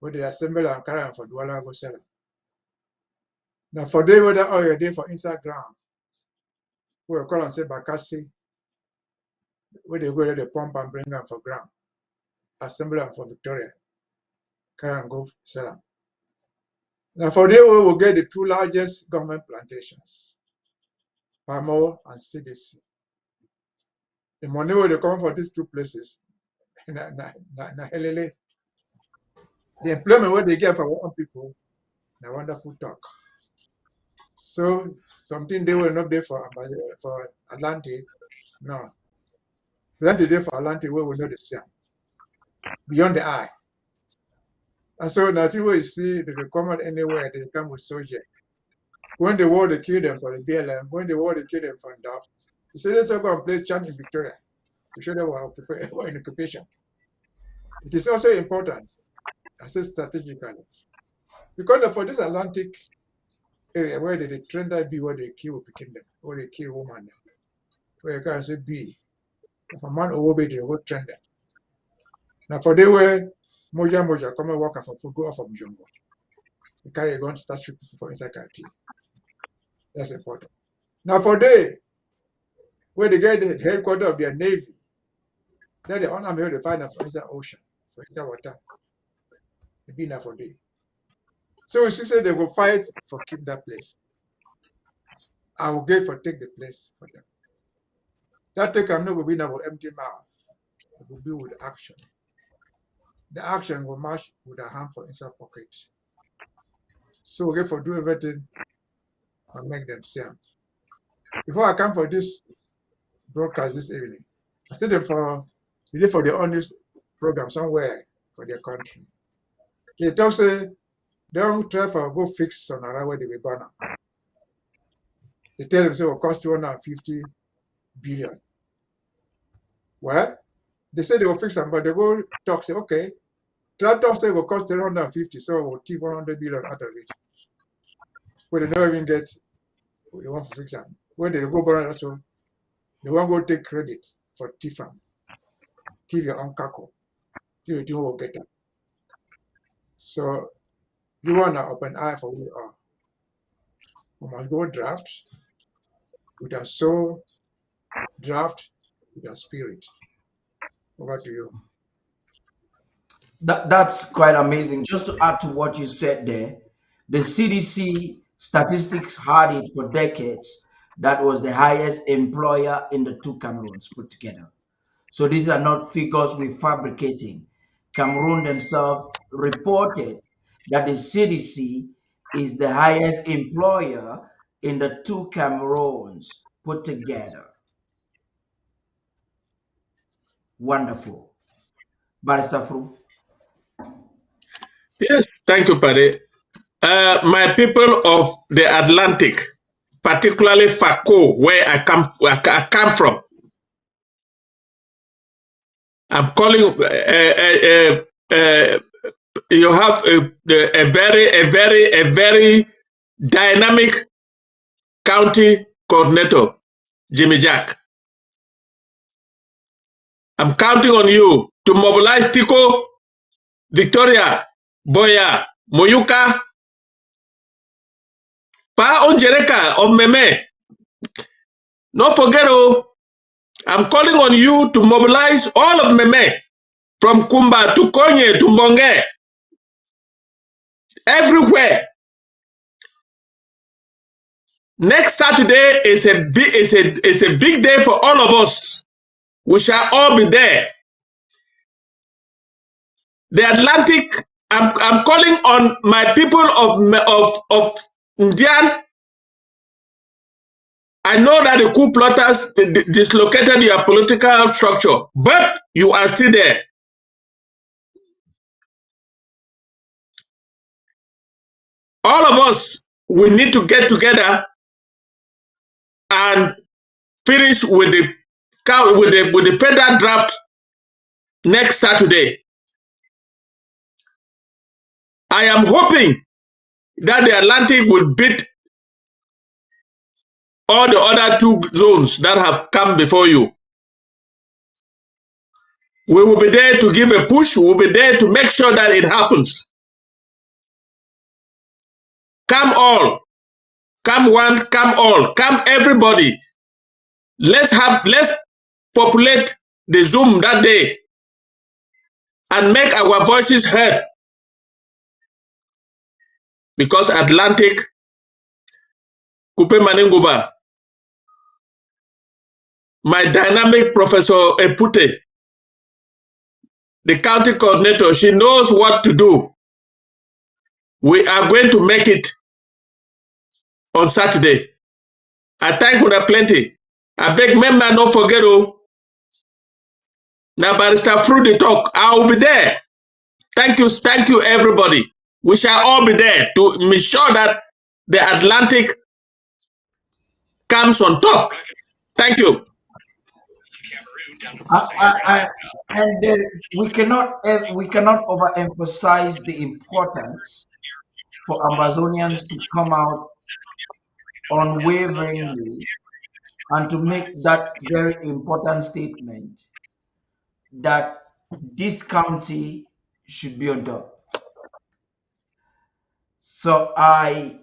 where they assemble and carry them for Douala go sell them. Now for the way that oil they for inside ground, where we call them say Bakassi, where they go to the pump and bring them for ground, assemble them for Victoria, carry and go sell them. Now for the way we get the 2 largest government plantations, palm oil and CDC. The money where they come for these 2 places, the employment where they get for one people, a wonderful talk. So something they were not there for Atlantic, no. Plenty there for Atlantic where we know the same, beyond the eye. And so nothing where you see that they come out anywhere, they come with soldier. When the war they kill them for the BLM, when the war they kill them for DAP, they say let's go and play chant in Victoria to show them we're in occupation. It is also important, I say strategically, because for this Atlantic area where they trend that be where they kill them, where they kill woman, where you can say be. If a man over they will trend them. Now for they were Moja come and work for food go off of Mujongo. They carry a gun, start shooting for inside Kati. That's important. Now for they where they get the headquarters of their navy, then the honor may find them for inside ocean, for inside water. It be now for they. So we say they will fight for keep that place. I will get for take the place for them. That take I'm not going to be now with empty mouth. It will be with action. The action will match with a hand for inside pocket. So we get for do everything and make them same. Before I come for this broadcast this evening, I stayed them for the honest program somewhere for their country. They talk say don't try for go fix on around where they be born. They tell them say it will cost 250 billion. Well, they say they will fix them, but they go talk say okay. Tractor say will cost 350, so we'll take 100 billion out of it. Where they don't even get they want to fix them. Where they go borrow also, they won't go take credit for TIFAM. Thief your own kako. Thief you will get them. So you want to open eye for who we are. We must go draft with our soul, draft with our spirit. Over to you. That's quite amazing. Just to add to what you said there, the CDC statistics had it for decades. That was the highest employer in the 2 Cameroons put together. So these are not figures we're fabricating. Cameroon themselves reported that the CDC is the highest employer in the 2 Cameroons put together. Wonderful. Barrister Fru. Yes, thank you, Pade. My people of the Atlantic, particularly Fako, where I come from, I'm calling. You have a very dynamic county coordinator, Jimmy Jack. I'm counting on you to mobilize Tiko, Victoria, Boya, Moyuka, Pa Onjereka of Meme. Don't forget, I'm calling on you to mobilize all of Meme, from Kumba to Konye to Mbonge, everywhere. Next Saturday is a big day for all of us. We shall all be there. The Atlantic. I'm calling on my people of Indian. I know that the coup plotters dislocated your political structure, but you are still there. All of us, we need to get together and finish with the federal draft next Saturday. I am hoping that the Atlantic will beat all the other two zones that have come before you. We will be there to give a push. We will be there to make sure that it happens. Come all. Come one, come all. Come everybody. Let's populate the Zoom that day and make our voices heard. Because Atlantic, Kupe Manenguba, my dynamic Professor Epute, the county coordinator, she knows what to do. We are going to make it on Saturday. I thank you plenty. I beg member not forget now Barrister Fruity talk. I will be there. Thank you everybody. We shall all be there to make sure that the Atlantic comes on top. Thank you. And we cannot overemphasize the importance for Ambazonians to come out unwaveringly and to make that very important statement that this county should be on top. So I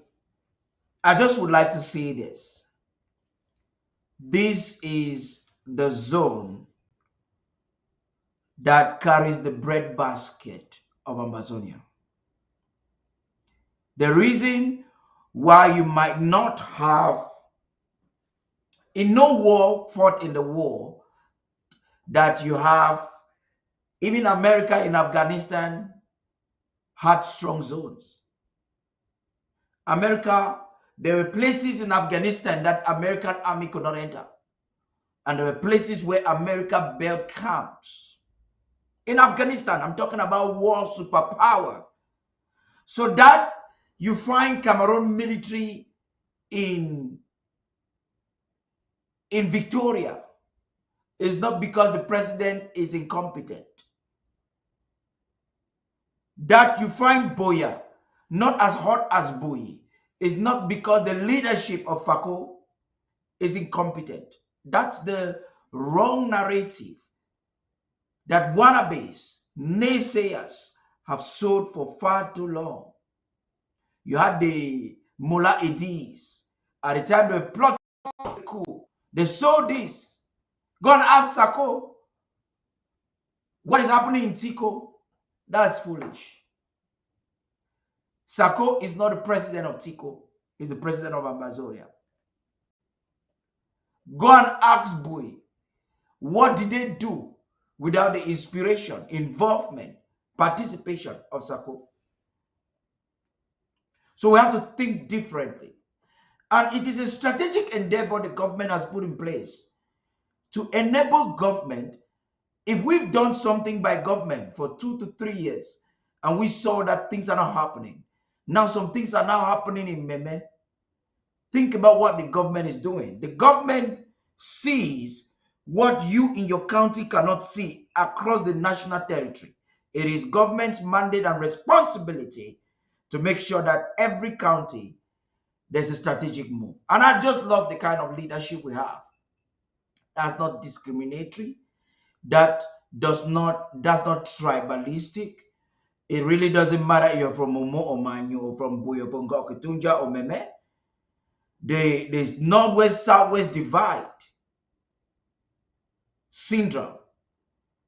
just would like to say this. This is the zone that carries the breadbasket of Ambazonia. The reason why you might not have, in no war fought in the war, that you have, even America in Afghanistan had strong zones. America, there were places in Afghanistan that American army could not enter. And there were places where America built camps. In Afghanistan, I'm talking about war superpower. So that you find Cameroon military in Victoria is not because the president is incompetent. That you find Boya not as hot as Boyi is not because the leadership of FACO is incompetent. That's the wrong narrative that wannabes, naysayers have sold for far too long. You had the Mullah Edis. At the time they plotted the coup, they sold this. Go and ask Sako what is happening in Tico. That's foolish. Sako is not the president of Tico. He's the president of Ambazonia. Go and ask Boy, what did they do without the inspiration, involvement, participation of Sako? So we have to think differently. And it is a strategic endeavor the government has put in place to enable government. If we've done something by government for 2 to 3 years and we saw that things are not happening, now some things are now happening in Meme. Think about what the government is doing. The government sees what you in your county cannot see across the national territory. It is government's mandate and responsibility to make sure that every county there's a strategic move. And I just love the kind of leadership we have. That's not discriminatory. that does not tribalistic. It really doesn't matter if you're from Momo or Manyu or from Buyo, from Gokitunja or Meme. The Northwest Southwest divide syndrome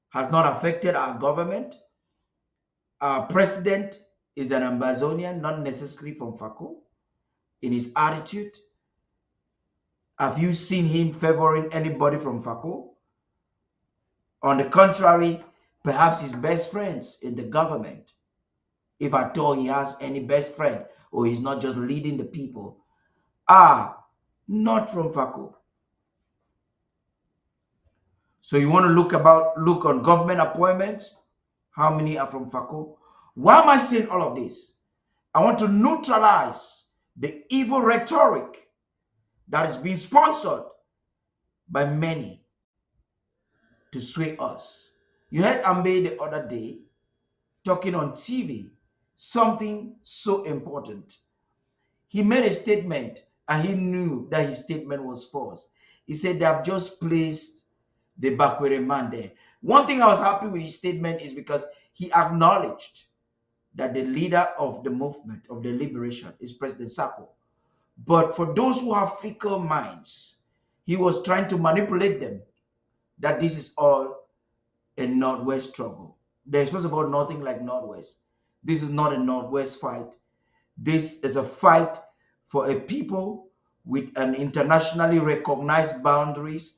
has not affected our government. Our president is an Ambazonian, not necessarily from Fako. In his attitude, have you seen him favoring anybody from Fako? On the contrary, perhaps his best friends in the government, if at all he has any best friend, or he's not just leading the people, are not from Fako. So you want to look on government appointments, how many are from Fako? Why am I saying all of this? I want to neutralize the evil rhetoric that is being sponsored by many to sway us. You heard Ambe the other day talking on TV, something so important. He made a statement and he knew that his statement was false. He said they have just placed the Bakwere man there. One thing I was happy with his statement is because he acknowledged that the leader of the movement of the liberation is President Sako. But for those who have fickle minds, he was trying to manipulate them that this is all a Northwest struggle. There's first of all nothing like Northwest. This is not a Northwest fight. This is a fight for a people with an internationally recognized boundaries,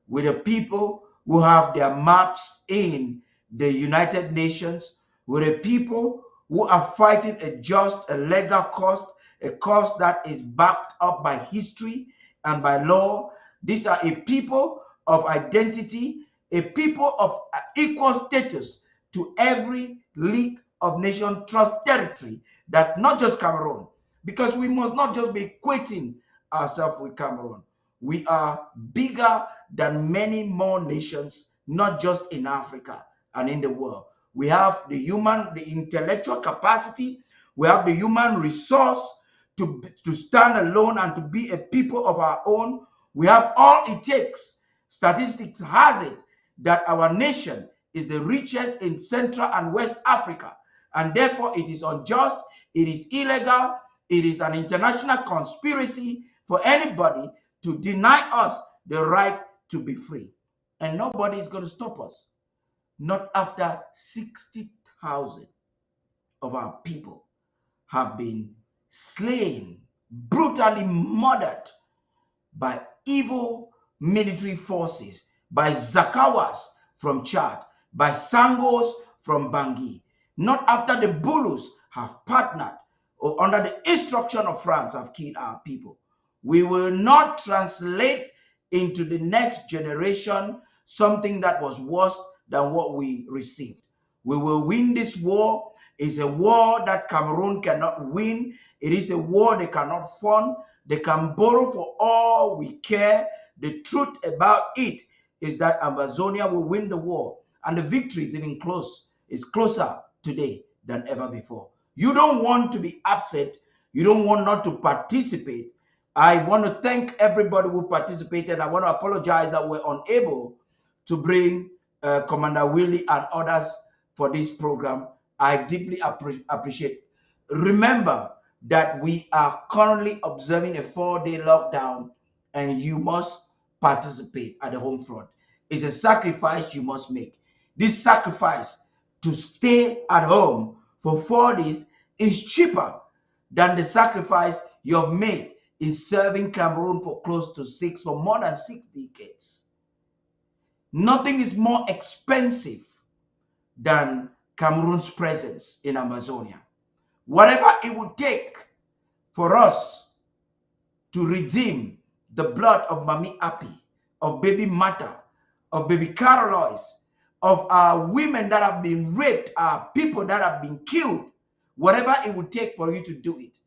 with a people who have their maps in the United Nations, with a people who are fighting a legal cause, a cause that is backed up by history and by law. These are a people of identity, a people of equal status to every League of Nations Trust territory, that not just Cameroon, because we must not just be equating ourselves with Cameroon. We are bigger than many more nations, not just in Africa and in the world. We have the intellectual capacity, we have the human resource to stand alone and to be a people of our own. We have all it takes. Statistics has it that our nation is the richest in Central and West Africa, and therefore it is unjust, it is illegal, it is an international conspiracy for anybody to deny us the right to be free. And nobody is going to stop us. Not after 60,000 of our people have been slain, brutally murdered by evil military forces, by Zakawas from Chad, by Sangos from Bangui. Not after the Bulus have partnered or under the instruction of France have killed our people. We will not translate into the next generation something that was worse than what we received. We will win this war. It's a war that Cameroon cannot win. It is a war they cannot fund. They can borrow for all we care. The truth about it is that Ambazonia will win the war. And the victory is even close. It's closer today than ever before. You don't want to be upset. You don't want not to participate. I want to thank everybody who participated. I want to apologize that we're unable to bring Commander Willie and others for this program. I deeply appreciate. Remember that we are currently observing a 4-day lockdown, and you must participate at the home front. It's a sacrifice you must make. This sacrifice to stay at home for 4 days is cheaper than the sacrifice you've made in serving Cameroon for more than 6 decades. Nothing is more expensive than Cameroon's presence in Ambazonia. Whatever it would take for us to redeem the blood of Mami Api, of baby Mata, of baby Carolois, of our women that have been raped, our people that have been killed, whatever it would take for you to do it.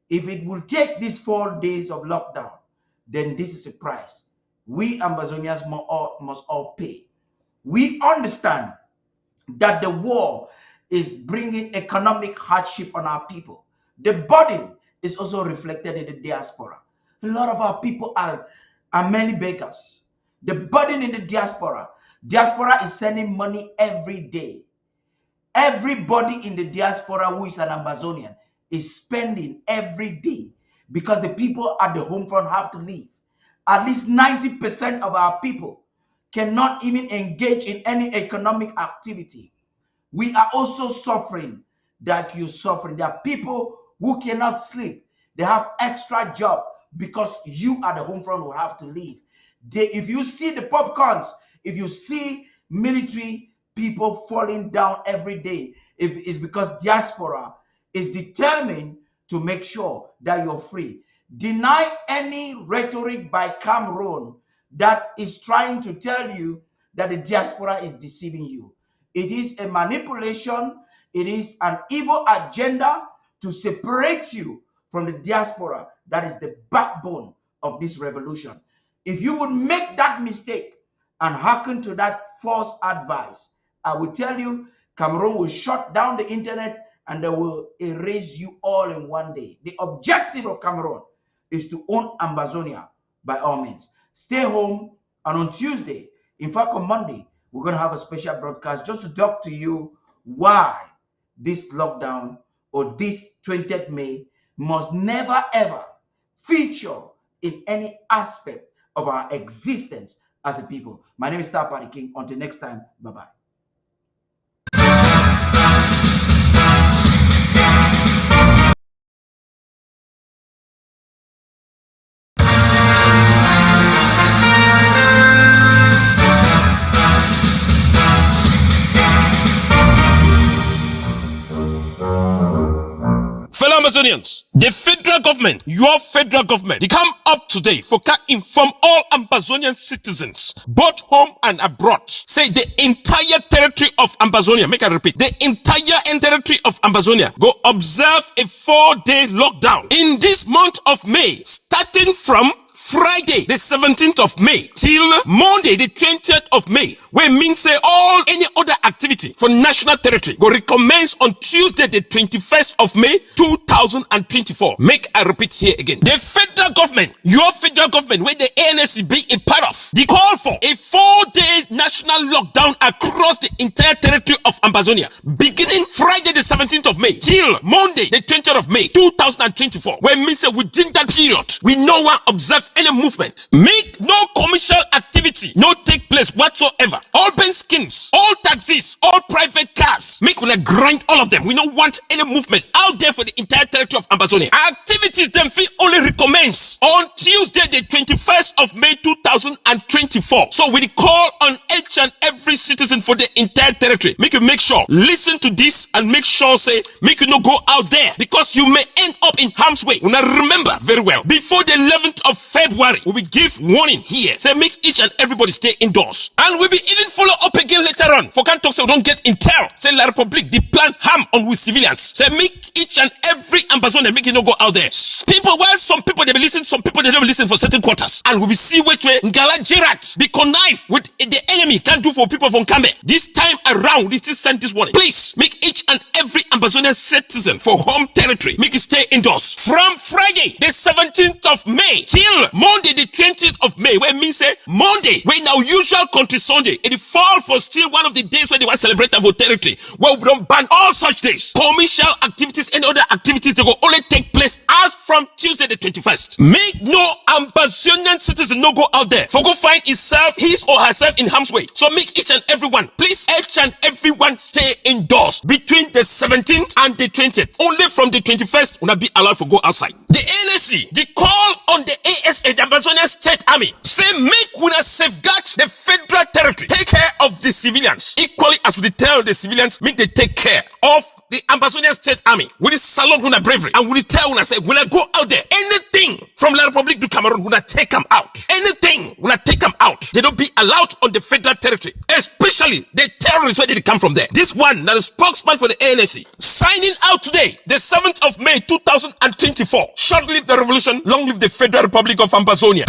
If it will take these 4 days of lockdown, then this is a price we Ambazonians must all pay. We understand that the war is bringing economic hardship on our people. The burden is also reflected in the diaspora. A lot of our people are many beggars. The burden in the diaspora, Diaspora is sending money every day. Everybody in the diaspora who is an Ambazonian is spending every day because the people at the home front have to leave. At least 90% of our people cannot even engage in any economic activity. We are also suffering like you're suffering. There are people who cannot sleep. They have extra job because you at the home front will have to leave. If you see the popcorns, if you see military people falling down every day, it's because diaspora is determined to make sure that you're free. Deny any rhetoric by Cameroon that is trying to tell you that the diaspora is deceiving you. It is a manipulation. It is an evil agenda to separate you from the diaspora. That is the backbone of this revolution. If you would make that mistake and hearken to that false advice, I will tell you, Cameroon will shut down the internet and they will erase you all in one day. The objective of Cameroon is to own Ambazonia by all means. Stay home, and on Tuesday, in fact on Monday, we're going to have a special broadcast just to talk to you why this lockdown or this 20th May must never ever feature in any aspect of our existence as a people. My name is Star Party King. Until next time, bye-bye. Fellow Amazonians, the federal government, your federal government, they come up today for can inform all Ambazonian citizens, both home and abroad. Say the entire territory of Ambazonia, make I repeat, the entire territory of Ambazonia go observe a 4-day lockdown in this month of May, starting from Friday, the 17th of May till Monday, the 20th of May, where means say all any other activity for national territory will recommence on Tuesday, the 21st of May, 2024. Make I repeat here again. The federal government, your federal government, where the ANC be a part of, they call for a 4-day national lockdown across the entire territory of Ambazonia, beginning Friday, the 17th of May till Monday, the 20th of May, 2024. Where means say within that period, we no one observe any movement. Make no commercial activity no take place whatsoever. All bank schemes, all taxis, all private cars, make we grind all of them. We don't want any movement out there for the entire territory of Ambazonia. Activities them fee only recommence on Tuesday the 21st of May 2024. So we call on each and every citizen for the entire territory. Make sure listen to this and make sure say make you not go out there because you may end up in harm's way. Now remember very well, before the 11th of February, we will give warning here. Say make each and everybody stay indoors. And we'll be even follow up again later on. For can't talk so we don't get intel. Say La Republic, they plan harm on with civilians. Say make each and every Ambazonia make it not go out there. People, while some people they be listening, some people they don't listen for certain quarters. And we will see which way Ngala Jerat be connive with the enemy can do for people from Kambe. This time around, this is sent this warning. Please make each and every Ambazonian citizen for home territory make it stay indoors. From Friday, the 17th of May till Monday the 20th of May, where means say Monday, when our usual country Sunday, it fall for still one of the days where they want to celebrate our territory. Well, we don't ban all such days. Commercial activities and other activities they will only take place as from Tuesday the 21st. Make no Ambazonian citizen no go out there for go find his or herself in harm's way. So make each and everyone, please each and everyone stay indoors between the 17th and the 20th. Only from the 21st will not be allowed to go outside. The NSC, the call on the ASA, the Ambazonian State Army, say make we safeguard the federal territory, take care of the civilians, equally as we tell the civilians, make they take care of the Ambazonian State Army. We salute with bravery, and we tell when I say when I go out there, anything from La Republic to Cameroon, when I take them out, anything when I take them out, they don't be allowed on the federal territory, especially the terrorists where they come from there. This one, now the spokesman for the ANC, signing out today, the 7th of May 2024. Short live the revolution, long live the Federal Republic of Ambazonia.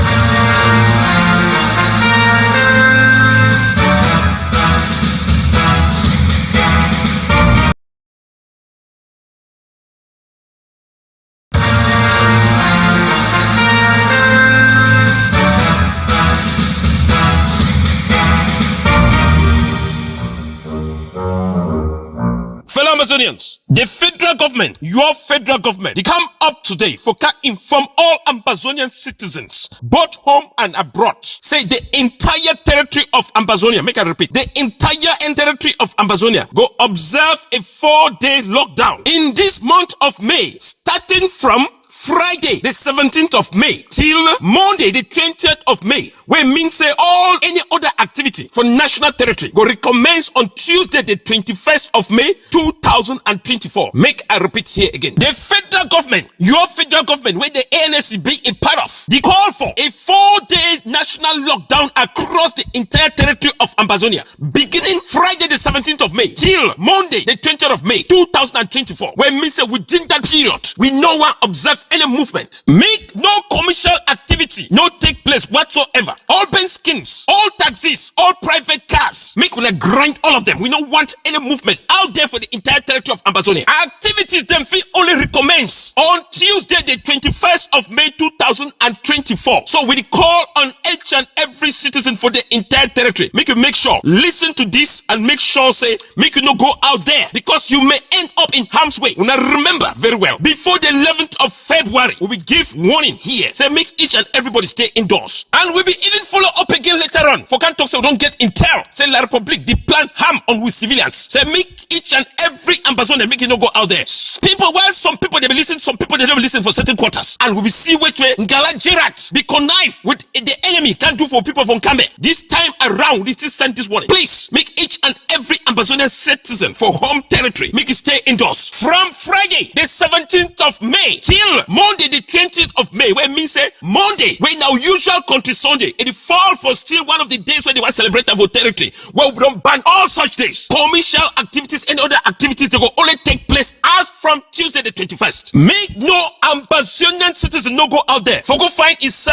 Amazonians, the federal government, your federal government, they come up today for can inform all Ambazonian citizens, both home and abroad. Say the entire territory of Ambazonia, make I repeat, the entire territory of Ambazonia go observe a 4-day lockdown in this month of May, starting from Friday, the 17th of May, till Monday, the 20th of May, where means say all any other activity for national territory go recommence on Tuesday, the 21st of May, 2024. Make I repeat here again. The federal government, your federal government, where the ANC be a part of, they call for a 4-day national lockdown across the entire territory of Ambazonia, beginning Friday, the 17th of May, till Monday, the 20th of May, 2024. Where means say within that period, we no one observe any movement. Make no commercial activity no take place whatsoever. All bank skins, all taxis, all private cars, make we grind all of them. We don't want any movement out there for the entire territory of Ambazonia. Activities them fee only recommence on Tuesday, the 21st of May 2024. So we call on each and every citizen for the entire territory. Make you make sure, listen to this and make sure say, make you not go out there because you may end up in harm's way. Now remember very well, before the 11th of February, we will give warning here. Say make each and everybody stay indoors. And we'll be even follow up again later on. For can't talk so we don't get intel. Say La Republic, the plan harm on with civilians. Say make each and every Ambazonia make it not go out there. People, well, some people they be listen, some people they don't listen for certain quarters. And we will see which way Ngala Jerat be connive with the enemy can do for people from Kambe. This time around, this is sent this warning. Please make each and every Ambazonian citizen for home territory make it stay indoors. From Friday, the 17th of May till Monday, the 20th of May, where means say Monday, when our usual country Sunday, it fall for still one of the days when they want to celebrate our territory. Well, we don't ban all such days. Commercial activities and other activities they will only take place as from Tuesday the 21st. Make no Ambazonian citizen no go out there for go find his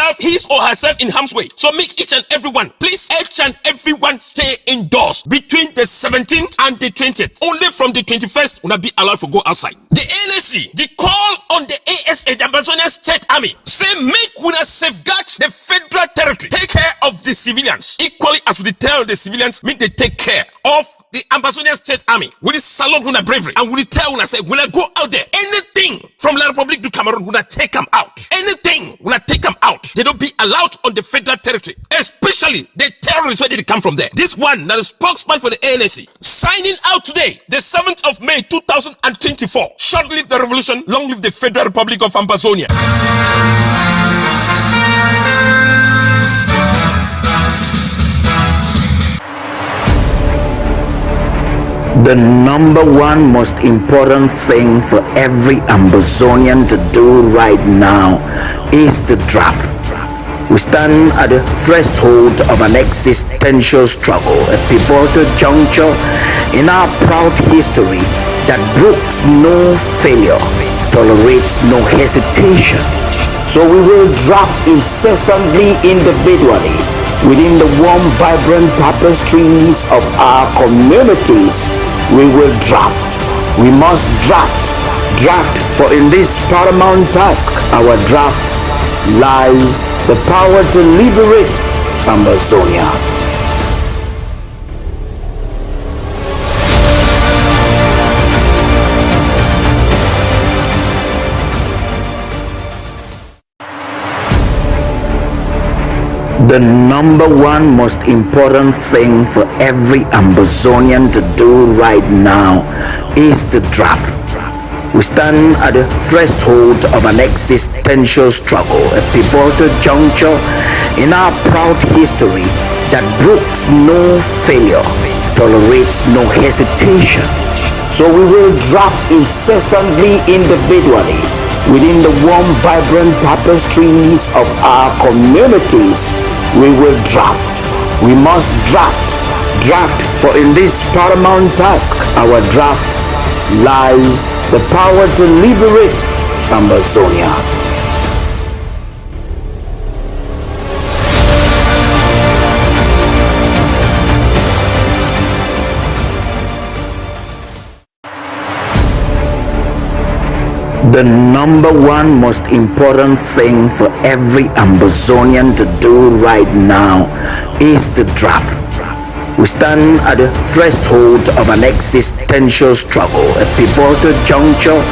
or herself in harm's way. So make each and everyone, please, each and everyone stay indoors between the 17th and the 20th. Only from the 21st will not be allowed to go outside. The NSC, the call on the ASA, the Ambazonian State Army, say make we safeguard the federal territory, take care of the civilians equally as we tell the civilians make they take care of the Ambazonian State Army. We salute with bravery and we tell when I say when I go out there, anything from La Republic to Cameroon when I take them out, anything when I take them out, they don't be allowed on the federal territory, especially the terrorists where they come from there. This one, now the spokesman for the ANC, signing out today, the 7th of May 2024. Short live the revolution, long live the Federal Republic of Ambazonia. The number one most important thing for every Ambazonian to do right now is the draft. We stand at the threshold of an existential struggle, a pivotal juncture in our proud history that brooks no failure, tolerates no hesitation. So we will draft incessantly, individually, within the warm, vibrant tapestries of our communities. We will draft. We must draft. Draft, for in this paramount task, our draft lies the power to liberate Ambazonia. The number one most important thing for every Ambazonian to do right now is the draft. We stand at the threshold of an existential struggle, a pivotal juncture in our proud history that brooks no failure, tolerates no hesitation. So we will draft incessantly, individually, within the warm, vibrant tapestries of our communities. We will draft. We must draft. Draft, for in this paramount task, our draft lies the power to liberate Ambazonia. The number one most important thing for every Ambazonian to do right now is the draft. We stand at the threshold of an existential struggle, a pivotal juncture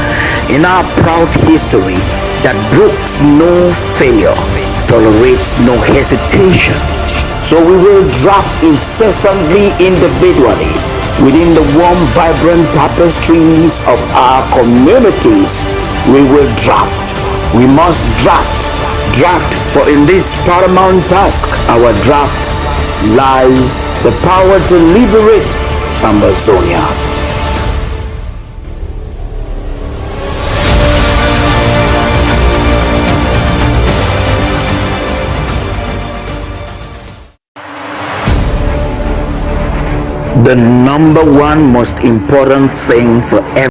in our proud history that brooks no failure, tolerates no hesitation. So we will draft incessantly, individually, within the warm, vibrant tapestries of our communities. We will draft. We must draft. Draft, for in this paramount task, our draft, lies the power to liberate Ambazonia. The number one most important thing for every